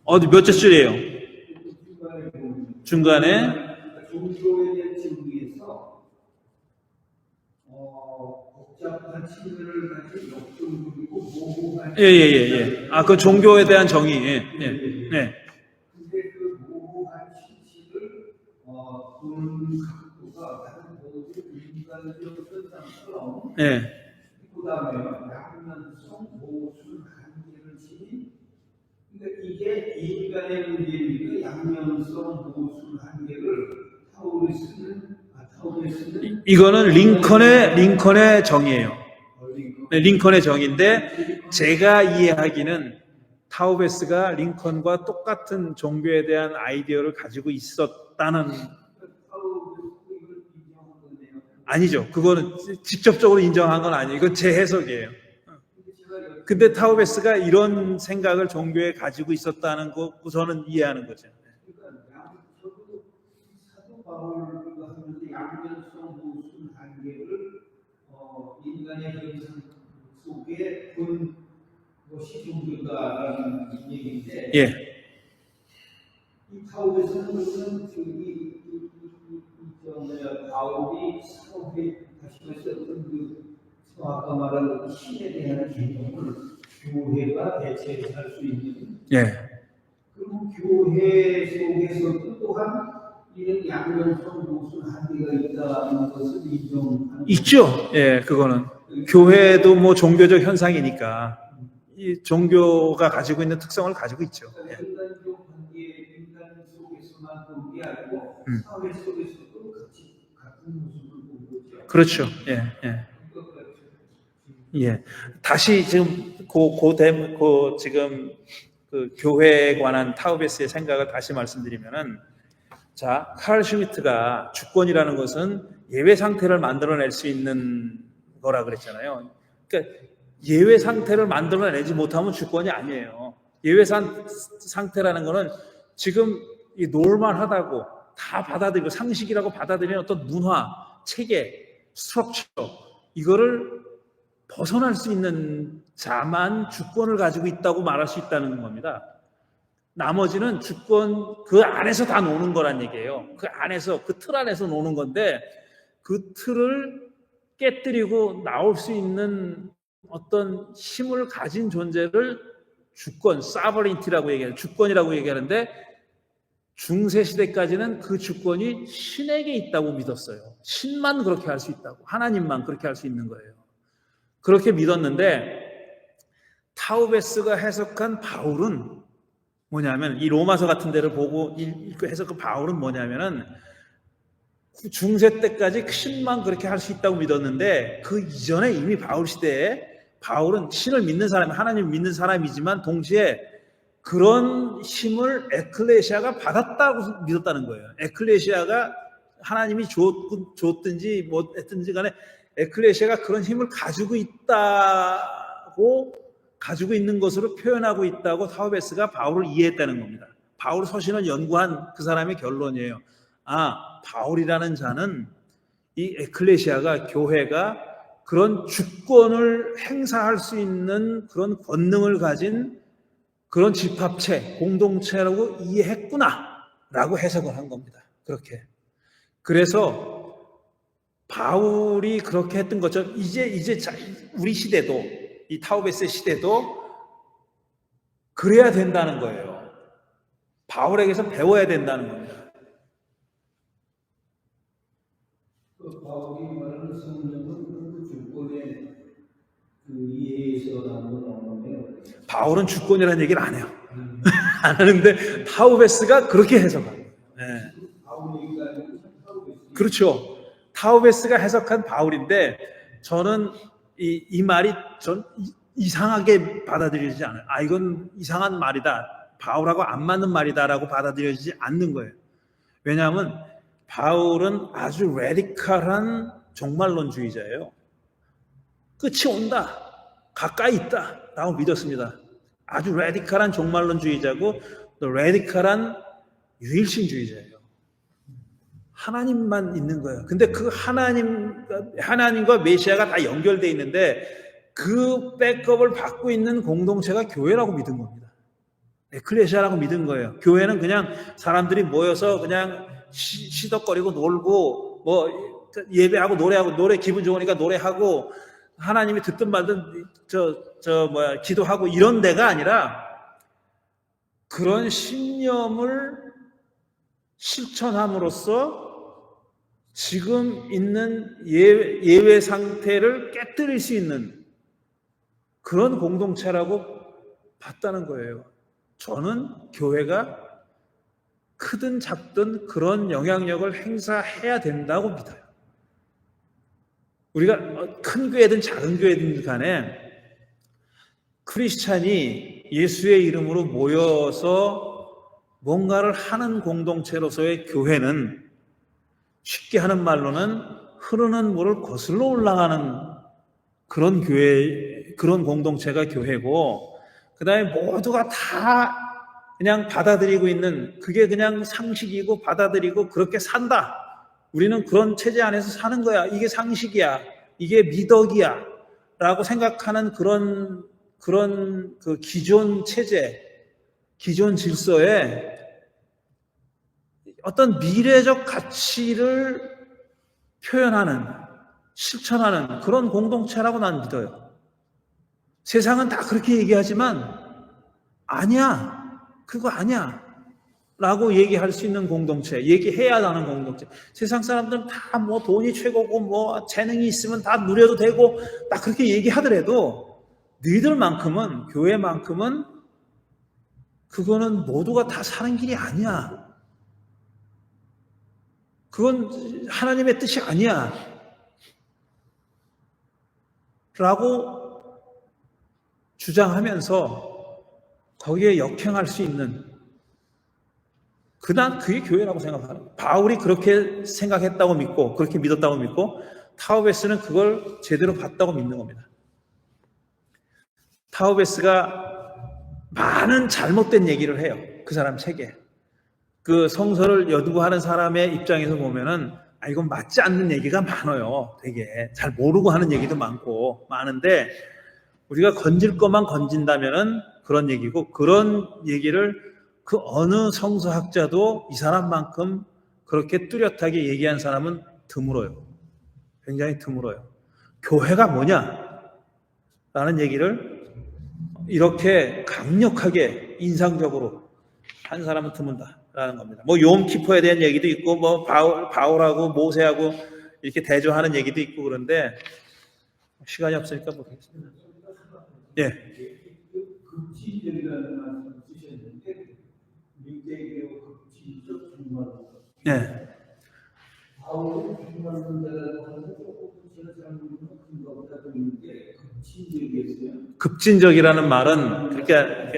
A: 어디 몇째 줄이에요? 중간에
C: 종교에 대한 진리에서 복잡한 친구를 가진 역종적이고 모호한
A: 예. 아, 그 종교에 대한 정의. 예.
C: 근데 그 모호한 실체를 보는 각도가 다른 모든 인간적 현상처럼 그다음에 양면성 모순 한계를 지닌 그러니까 이게 인간의 문제니까 양면성 모순 한계를 타우베스는
A: 이거는 링컨의 정의예요. 네, 링컨의 정의인데 제가 이해하기는 타우베스가 링컨과 똑같은 종교에 대한 아이디어를 가지고 있었다는 아니죠. 그거는 직접적으로 인정한 건 아니에요. 이건 제 해석이에요. 근데 타우베스가 이런 생각을 종교에 가지고 있었다는 거 저는 이해하는 거죠.
C: 사도 바울과 하면서 양면성 모순 한계를 인간의 현상 속에 본 것이 종교다라는 얘기인데 이 타우베스는 바울이 사도회 다시 말해서 아까 말한 신에 대한 개념을 교회가 대체할 수 있는 그리고 교회 속에서도 또한 이런 양면성 모순 한계가 있다는 것을 인정하는
A: 있죠. 예, 그거는 교회도 뭐 종교적 현상이니까 이 종교가 가지고 있는 특성을 가지고 있죠.
C: 인간적 관계, 인간 속에서만 본 게 아니고 사회 속에서도 같은 모습을 본 거죠.
A: 그렇죠. 예. 다시 지금 지금 그 교회에 관한 타우베스의 생각을 다시 말씀드리면은 자, 칼 슈미트가 주권이라는 것은 예외 상태를 만들어낼 수 있는 거라 그랬잖아요. 그러니까 예외 상태를 만들어내지 못하면 주권이 아니에요. 예외 상태라는 거는 지금 이 노멀하다고 다 받아들이고 상식이라고 받아들이는 어떤 문화, 체계, 스트럭처 이거를 벗어날 수 있는 자만 주권을 가지고 있다고 말할 수 있다는 겁니다. 나머지는 주권 그 안에서 다 노는 거란 얘기예요. 그 안에서 그 틀 안에서 노는 건데 그 틀을 깨뜨리고 나올 수 있는 어떤 힘을 가진 존재를 주권, 사버린티라고 얘기해요. 주권이라고 얘기하는데 중세 시대까지는 그 주권이 신에게 있다고 믿었어요. 신만 그렇게 할 수 있다고, 하나님만 그렇게 할 수 있는 거예요. 그렇게 믿었는데 타우베스가 해석한 바울은 뭐냐면 이 로마서 같은 데를 보고 읽고 해석한 바울은 뭐냐면은 중세 때까지 신만 그렇게 할 수 있다고 믿었는데 그 이전에 이미 바울 시대에 바울은 신을 믿는 사람이 하나님을 믿는 사람이지만 동시에 그런 힘을 에클레시아가 받았다고 믿었다는 거예요. 에클레시아가 하나님이 줬든지 뭐 했든지 간에 에클레시아가 그런 힘을 가지고 있다고 가지고 있는 것으로 표현하고 있다고 타우베스가 바울을 이해했다는 겁니다. 바울 서신을 연구한 그 사람의 결론이에요. 아, 바울이라는 자는 이 에클레시아가, 교회가 그런 주권을 행사할 수 있는 그런 권능을 가진 그런 집합체, 공동체라고 이해했구나 라고 해석을 한 겁니다. 그렇게. 그래서 바울이 그렇게 했던 것처럼 이제 우리 시대도, 이 타우베스의 시대도 그래야 된다는 거예요. 바울에게서 배워야 된다는 겁니다.
C: 그 바울이 말하는 성령은 그 주권의 그 이해에서 나오는 언어예요.
A: 바울은 주권이라는 얘기를 안 해요. 안 하는데 타우베스가 그렇게 해석한 거예요. 네.
C: 바울 얘기가 아니고 타우베스.
A: 그렇죠. 타우베스가 해석한 바울인데 저는 이 말이 전 이상하게 받아들여지지 않아요. 아, 이건 이상한 말이다. 바울하고 안 맞는 말이다라고 받아들여지지 않는 거예요. 왜냐하면 바울은 아주 레디컬한 종말론주의자예요. 끝이 온다. 가까이 있다. 라고 믿었습니다. 아주 레디컬한 종말론주의자고 또 레디컬한 유일신주의자예요. 하나님만 있는 거예요. 근데 그 하나님과 메시아가 다 연결되어 있는데 그 백업을 받고 있는 공동체가 교회라고 믿은 겁니다. 에클레시아라고 믿은 거예요. 교회는 그냥 사람들이 모여서 그냥 시덕거리고 놀고 뭐 예배하고 노래 기분 좋으니까 노래하고 하나님이 듣든 말든 기도하고 이런 데가 아니라 그런 신념을 실천함으로써 지금 있는 예외 상태를 깨뜨릴 수 있는 그런 공동체라고 봤다는 거예요. 저는 교회가 크든 작든 그런 영향력을 행사해야 된다고 믿어요. 우리가 큰 교회든 작은 교회든 간에 크리스찬이 예수의 이름으로 모여서 뭔가를 하는 공동체로서의 교회는 쉽게 하는 말로는 흐르는 물을 거슬러 올라가는 그런 교회, 그런 공동체가 교회고, 그 다음에 모두가 다 그냥 받아들이고 있는, 그게 그냥 상식이고 받아들이고 그렇게 산다. 우리는 그런 체제 안에서 사는 거야. 이게 상식이야. 이게 미덕이야. 라고 생각하는 그런 그 기존 체제, 기존 질서에 어떤 미래적 가치를 표현하는, 실천하는 그런 공동체라고 난 믿어요. 세상은 다 그렇게 얘기하지만 아니야, 그거 아니야 라고 얘기할 수 있는 공동체, 얘기해야 하는 공동체. 세상 사람들은 다 뭐 돈이 최고고 뭐 재능이 있으면 다 누려도 되고 딱 그렇게 얘기하더라도 너희들만큼은, 교회만큼은 그거는 모두가 다 사는 길이 아니야. 그건 하나님의 뜻이 아니야 라고 주장하면서 거기에 역행할 수 있는, 그게 교회라고 생각하는 거예요. 바울이 그렇게 생각했다고 믿고 그렇게 믿었다고 믿고 타우베스는 그걸 제대로 봤다고 믿는 겁니다. 타우베스가 많은 잘못된 얘기를 해요. 그 사람 책에. 그 성서를 여두고하는 사람의 입장에서 보면은 이건 맞지 않는 얘기가 많아요. 되게 잘 모르고 하는 얘기도 많은데 우리가 건질 것만 건진다면은 그런 얘기고, 그런 얘기를 그 어느 성서학자도 이 사람만큼 그렇게 뚜렷하게 얘기한 사람은 드물어요. 굉장히 드물어요. 교회가 뭐냐? 라는 얘기를 이렇게 강력하게 인상적으로 한 사람은 드문다라는 겁니다. 뭐 욤키퍼에 대한 얘기도 있고, 뭐 바울하고 모세하고 이렇게 대조하는 얘기도 있고 그런데 시간이 없으니까 못하겠습니다. 예.
C: 급진적이라는 말씀을 쓰셨는데 민대교 급진적 종말론.
A: 네.
C: 바울은 종말론자라고 하는데 조금 제가 잘못하면 근거보다 좀 있는데 급진적이었어요.
A: 급진적이라는 말은 그러니까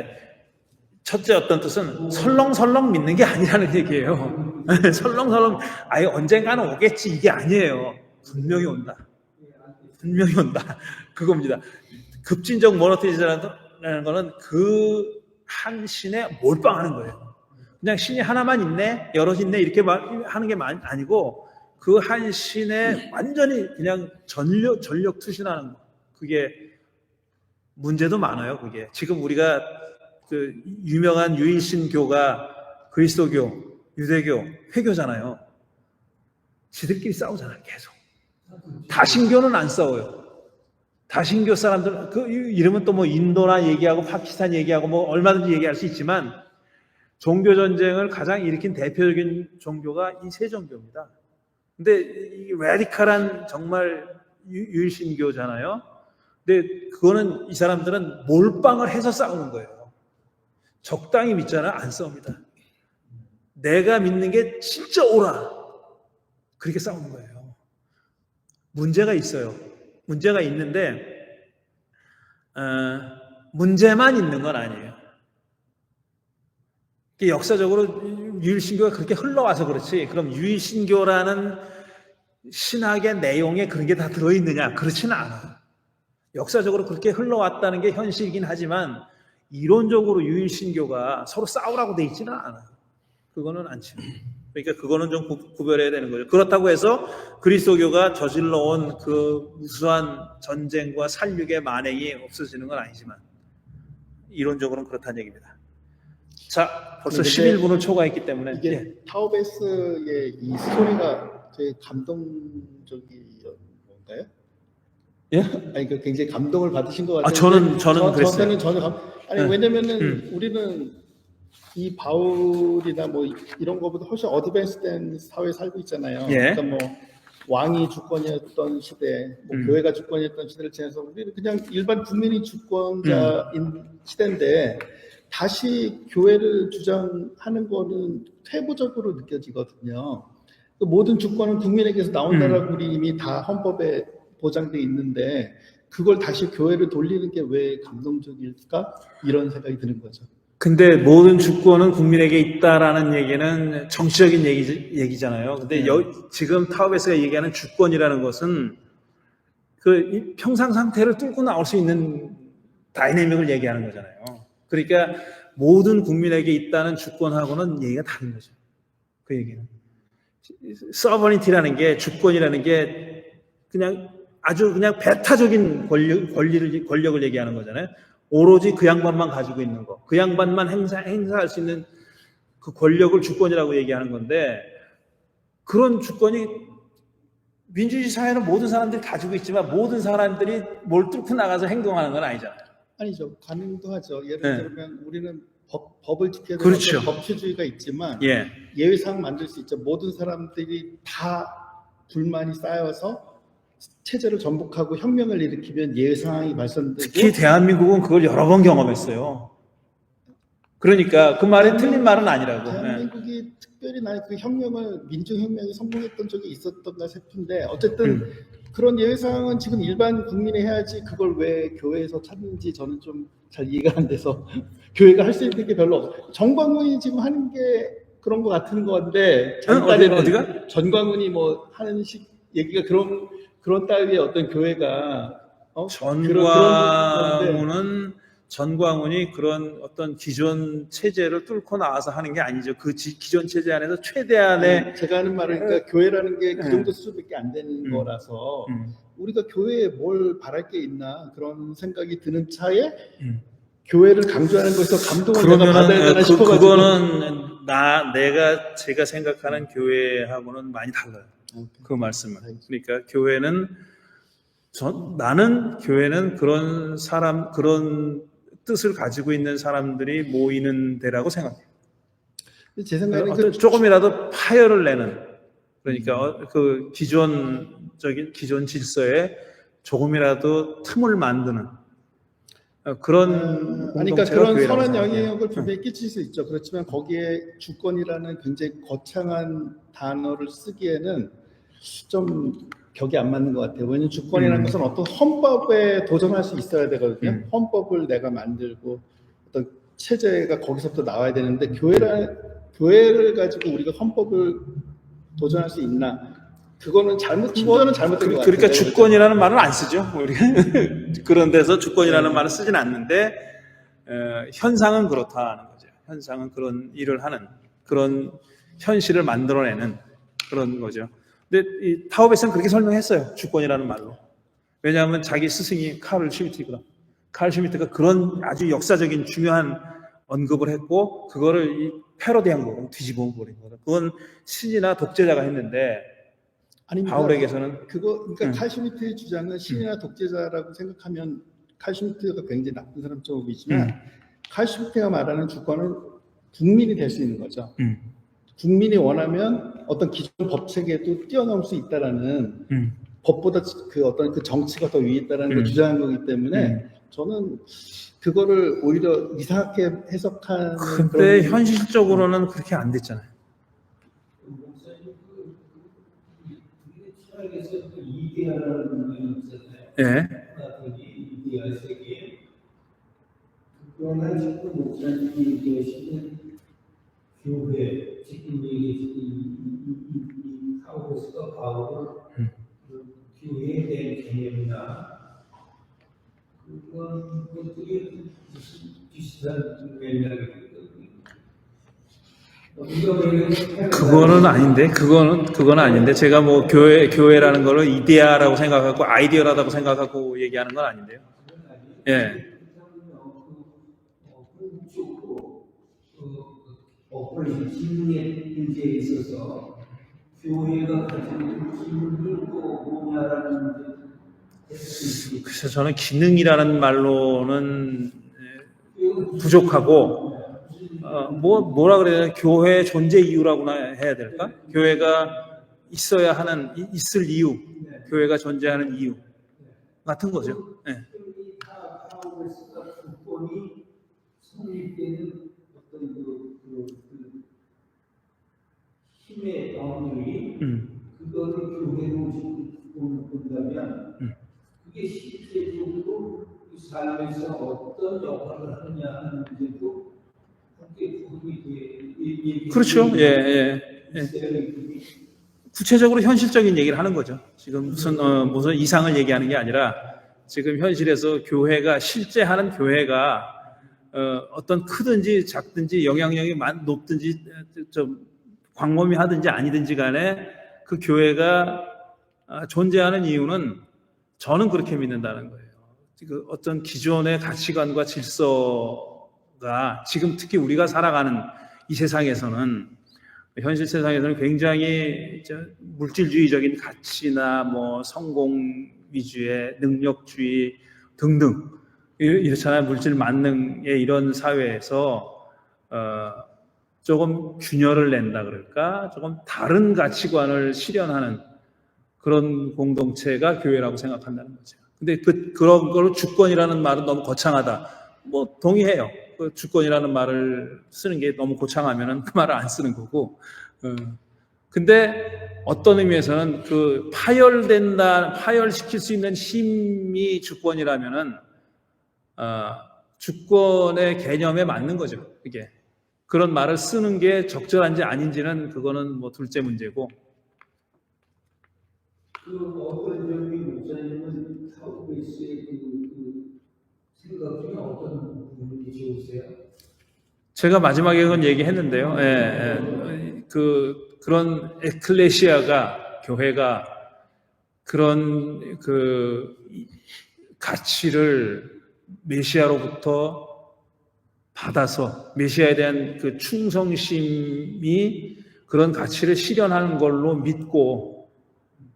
A: 첫째 어떤 뜻은 설렁설렁 믿는 게 아니라는 얘기예요. 설렁설렁 언젠가는 오겠지 이게 아니에요. 분명히 온다. 분명히 온다. 그겁니다. 급진적 모노테이즘이라는 교라는 거는 그 한 신에 몰빵하는 거예요. 그냥 신이 하나만 있네, 여럿 있네 이렇게 하는 게 아니고 그 한 신에 완전히 그냥 전력 투신하는 거. 그게 문제도 많아요. 그게 지금 우리가 그 유명한 유일신교가 그리스도교, 유대교, 회교잖아요. 지들끼리 싸우잖아요. 계속. 다신교는 안 싸워요. 다신교 사람들 그 이름은 또 뭐 인도나 얘기하고 파키스탄 얘기하고 뭐 얼마든지 얘기할 수 있지만 종교 전쟁을 가장 일으킨 대표적인 종교가 이 세 종교입니다. 근데 이 라디칼한 정말 유일신교잖아요. 근데 그거는 이 사람들은 몰빵을 해서 싸우는 거예요. 적당히 믿잖아요. 안 싸웁니다. 내가 믿는 게 진짜 옳아. 그렇게 싸우는 거예요. 문제가 있어요. 문제가 있는데 문제만 있는 건 아니에요. 역사적으로 유일신교가 그렇게 흘러와서 그렇지 그럼 유일신교라는 신학의 내용에 그런 게 다 들어있느냐? 그렇지는 않아요. 역사적으로 그렇게 흘러왔다는 게 현실이긴 하지만 이론적으로 유일신교가 서로 싸우라고 돼 있지는 않아요. 그거는 않죠. 그러니까 그거는 좀 구별해야 되는 거죠. 그렇다고 해서 그리스도교가 저질러온 그 무수한 전쟁과 살육의 만행이 없어지는 건 아니지만 이론적으로는 그렇다는 얘기입니다. 자, 벌써 11분을 초과했기 때문에
B: 이게
A: 예.
B: 타오베스의 이 스토리가 되게 감동적이었나요?
A: 예?
B: 아니 그 굉장히 감동을 받으신 것 같아요.
A: 저는 그랬어요.
B: 저는 전혀 왜냐면은 우리는 이 바울이나 뭐 이런 거보다 훨씬 어드밴스된 사회에 살고 있잖아요.
A: 예.
B: 그러니까 뭐 왕이 주권이었던 시대, 뭐 교회가 주권이었던 시대를 지나서 우리는 그냥 일반 국민이 주권자인 시대인데 다시 교회를 주장하는 거는 퇴보적으로 느껴지거든요. 그 모든 주권은 국민에게서 나온다라고 우리 이미 다 헌법에 보장돼 있는데 그걸 다시 교회를 돌리는 게 왜 감동적일까? 이런 생각이 드는 거죠.
A: 근데 모든 주권은 국민에게 있다라는 얘기는 정치적인 얘기잖아요. 근데 지금 타오베스가 얘기하는 주권이라는 것은 그 평상 상태를 뚫고 나올 수 있는 다이내믹을 얘기하는 거잖아요. 그러니까 모든 국민에게 있다는 주권하고는 얘기가 다른 거죠. 그 얘기는. 서버니티라는 게 주권이라는 게 그냥 아주 그냥 배타적인 권력을 얘기하는 거잖아요. 오로지 그 양반만 가지고 있는 거, 그 양반만 행사할 수 있는 그 권력을 주권이라고 얘기하는 건데 그런 주권이 민주주의 사회는 모든 사람들이 가지고 있지만 모든 사람들이 뭘 뚫고 나가서 행동하는 건 아니잖아요.
B: 아니죠. 가능도 하죠. 예를 들면 우리는 법을 지켜야 되는
A: 그렇죠.
B: 법치주의가 있지만 예외상 만들 수 있죠. 모든 사람들이 다 불만이 쌓여서 체제를 전복하고 혁명을 일으키면 예외상황이 발생되고
A: 특히 대한민국은 그걸 여러 번 경험했어요. 그러니까 그 말이 틀린 말은 아니라고.
B: 대한민국이 특별히 나는 그 혁명을 민주혁명이 성공했던 적이 있었던가 싶은데 어쨌든 그런 예외상황은 지금 일반 국민이 해야지 그걸 왜 교회에서 찾는지 저는 좀 잘 이해가 안 돼서 교회가 할 수 있는 게 별로 없어요. 정광훈이 지금 하는 게 그런 것 같은 건데
A: 어디가?
B: 전광훈이 뭐 하는 얘기가 그런 따위의 어떤 교회가
A: 전광훈이 그런 어떤 기존 체제를 뚫고 나와서 하는 게 아니죠. 그 기존 체제 안에서 최대한의
B: 제가 하는 말은 그러니까 교회라는 게 그 정도 수준밖에 안 되는 거라서 우리가 교회에 뭘 바랄 게 있나 그런 생각이 드는 차에 교회를 강조하는 것에서 감동을 내가 받아야 되나 싶어가지고
A: 그거는 제가 생각하는 교회하고는 많이 달라요. 그 말씀은. 그러니까 나는 교회는 그런 뜻을 가지고 있는 사람들이 모이는 데라고 생각해요.
B: 제 생각에는
A: 조금이라도 파열을 내는, 그러니까 그 기존 질서에 조금이라도 틈을 만드는 그런
B: 그러니까 그런 선한 영향력을 분명히 끼칠 수 있죠. 그렇지만 거기에 주권이라는 굉장히 거창한 단어를 쓰기에는 좀 격이 안 맞는 것 같아요. 왜냐하면 주권이라는 것은 어떤 헌법에 도전할 수 있어야 되거든요. 헌법을 내가 만들고 어떤 체제가 거기서부터 나와야 되는데 교회를 가지고 우리가 헌법을 도전할 수 있나? 그거는 잘못된 것 같아요.
A: 그러니까 주권이라는 말은 안 쓰죠. 우리가 그런 데서 주권이라는 말을 쓰진 않는데 현상은 그렇다는 거죠. 현상은 그런 일을 하는 그런 현실을 만들어내는 그런 거죠. 근데 이 타오베스는 그렇게 설명했어요. 주권이라는 말로. 왜냐하면 자기 스승이 카를 슈미트거든. 칼 슈미트가 그런 아주 역사적인 중요한 언급을 했고 그거를 패러디한 거거든. 뒤집어 버린 거거든. 그건 신이나 독재자가 했는데
B: 아닙니다.
A: 바울에게서는
B: 그러니까 칼 슈미트의 주장은 신이나 독재자라고 생각하면 칼 슈미트가 굉장히 나쁜 사람처럼 보이지만 칼 슈미트가 말하는 주권은 국민이 될 수 있는 거죠. 국민이 원하면 어떤 기존 법 체계도 뛰어넘을 수 있다라는 법보다 그 어떤 그 정치가 더 위에 있다라는 걸 주장한 거기 때문에 저는 그거를 오히려 이상하게 해석하는.
A: 근데 현실적으로는 그렇게 안 됐잖아요.
C: 목사님 철학에서 이데아라는 말이 있잖아요.
A: 예.
C: 이데아 세계. 그거는 지금 목사님이 얘기하시는 교회, 지금 얘기하시는 타오베스가 바울을 교회에 대한 개념이나 그것들이 비슷한 맥락이거든요.
A: 그거는 아닌데, 그거는 아닌데, 제가 뭐 교회라는 거를 이데아라고 생각하고 아이디어라고 생각하고 얘기하는 건 아닌데요. 예.
C: 어플 기능의 문제에 있어서 교회가 가지고 기능이 또 뭐냐라는.
A: 그래서 저는 기능이라는 말로는 부족하고 뭐라 그래야 되나 교회 존재 이유라고나 해야 될까? 교회가 있어야 하는 있을 이유, 교회가 존재하는 이유 같은 거죠. 네.
C: 주권이 성립되는 어떤 그 힘의 덩어리 그거를 교회로 본다면 그게 실제적으로 삶에서 어떤 역할을 하느냐 하는 문제도 함께 부분이 돼.
A: 그렇죠. 예. 구체적으로 현실적인 얘기를 하는 거죠. 지금 무슨 이상을 얘기하는 게 아니라 지금 현실에서 교회가 실제 하는 교회가 어떤 크든지 작든지 영향력이 높든지 좀 광범위하든지 아니든지 간에 그 교회가 존재하는 이유는 저는 그렇게 믿는다는 거예요. 그 어떤 기존의 가치관과 질서가 지금 특히 우리가 살아가는 이 세상에서는 현실 세상에서는 굉장히 물질주의적인 가치나 뭐 성공 위주의 능력주의 등등 이렇잖아요. 물질 만능의 이런 사회에서 조금 균열을 낸다 그럴까? 조금 다른 가치관을 실현하는 그런 공동체가 교회라고 생각한다는 거죠. 근데 그런 걸 주권이라는 말은 너무 거창하다. 뭐 동의해요. 그 주권이라는 말을 쓰는 게 너무 거창하면은 그 말을 안 쓰는 거고. 근데 어떤 의미에서는 그 파열시킬 수 있는 힘이 주권이라면은 주권의 개념에 맞는 거죠. 이게 그런 말을 쓰는 게 적절한지 아닌지는 그거는 뭐 둘째 문제고.
C: 그 어떤 점이 목사님은 타오베스의 그 생각 중에 어떤 부분이 좋으세요?
A: 제가 마지막에 그건 얘기했는데요. 그런 에클레시아가 교회가 그런 그 가치를 메시아로부터 받아서 메시아에 대한 그 충성심이 그런 가치를 실현하는 걸로 믿고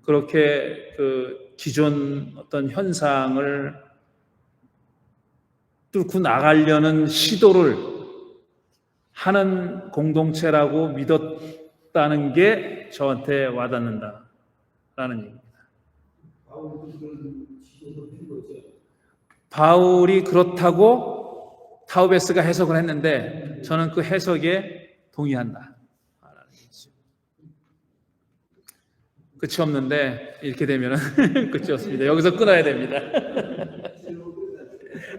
A: 그렇게 그 기존 어떤 현상을 뚫고 나가려는 시도를 하는 공동체라고 믿었다는 게 저한테 와닿는다라는 얘기입니다. 바울이 그렇다고 타오베스가 해석을 했는데 저는 그 해석에 동의한다. 끝이 없는데 이렇게 되면은 끝이 없습니다. 여기서 끊어야 됩니다.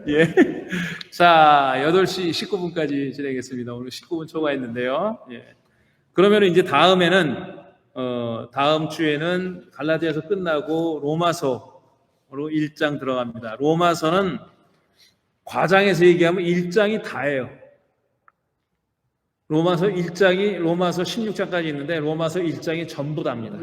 A: 예. 자, 8시 19분까지 진행했습니다. 오늘 19분 초과했는데요. 예. 그러면 이제 다음에는 다음 주에는 갈라디아서 끝나고 로마서로 1장 들어갑니다. 로마서는 과장해서 얘기하면 1장이 다예요. 로마서 1장이 로마서 16장까지 있는데 로마서 1장이 전부 답니다.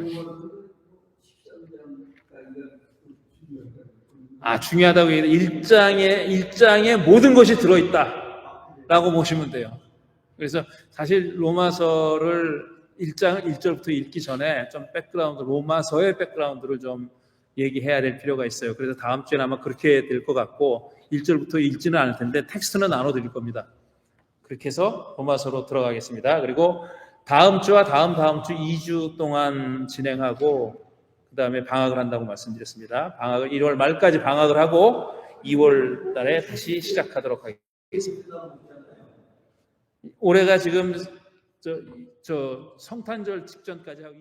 A: 중요하다고 얘기해요. 1장에 모든 것이 들어있다라고 보시면 돼요. 그래서 사실 로마서를 1장을 1절부터 읽기 전에 좀 로마서의 백그라운드를 좀 얘기해야 될 필요가 있어요. 그래서 다음 주에는 아마 그렇게 될 것 같고 1절부터 읽지는 않을 텐데 텍스트는 나눠드릴 겁니다. 그렇게 해서 로마서로 들어가겠습니다. 그리고 다음 주와 다음 주 2주 동안 진행하고 그 다음에 방학을 한다고 말씀드렸습니다. 1월 말까지 방학을 하고 2월 달에 다시 시작하도록 하겠습니다. 올해가 지금 저 성탄절 직전까지 하고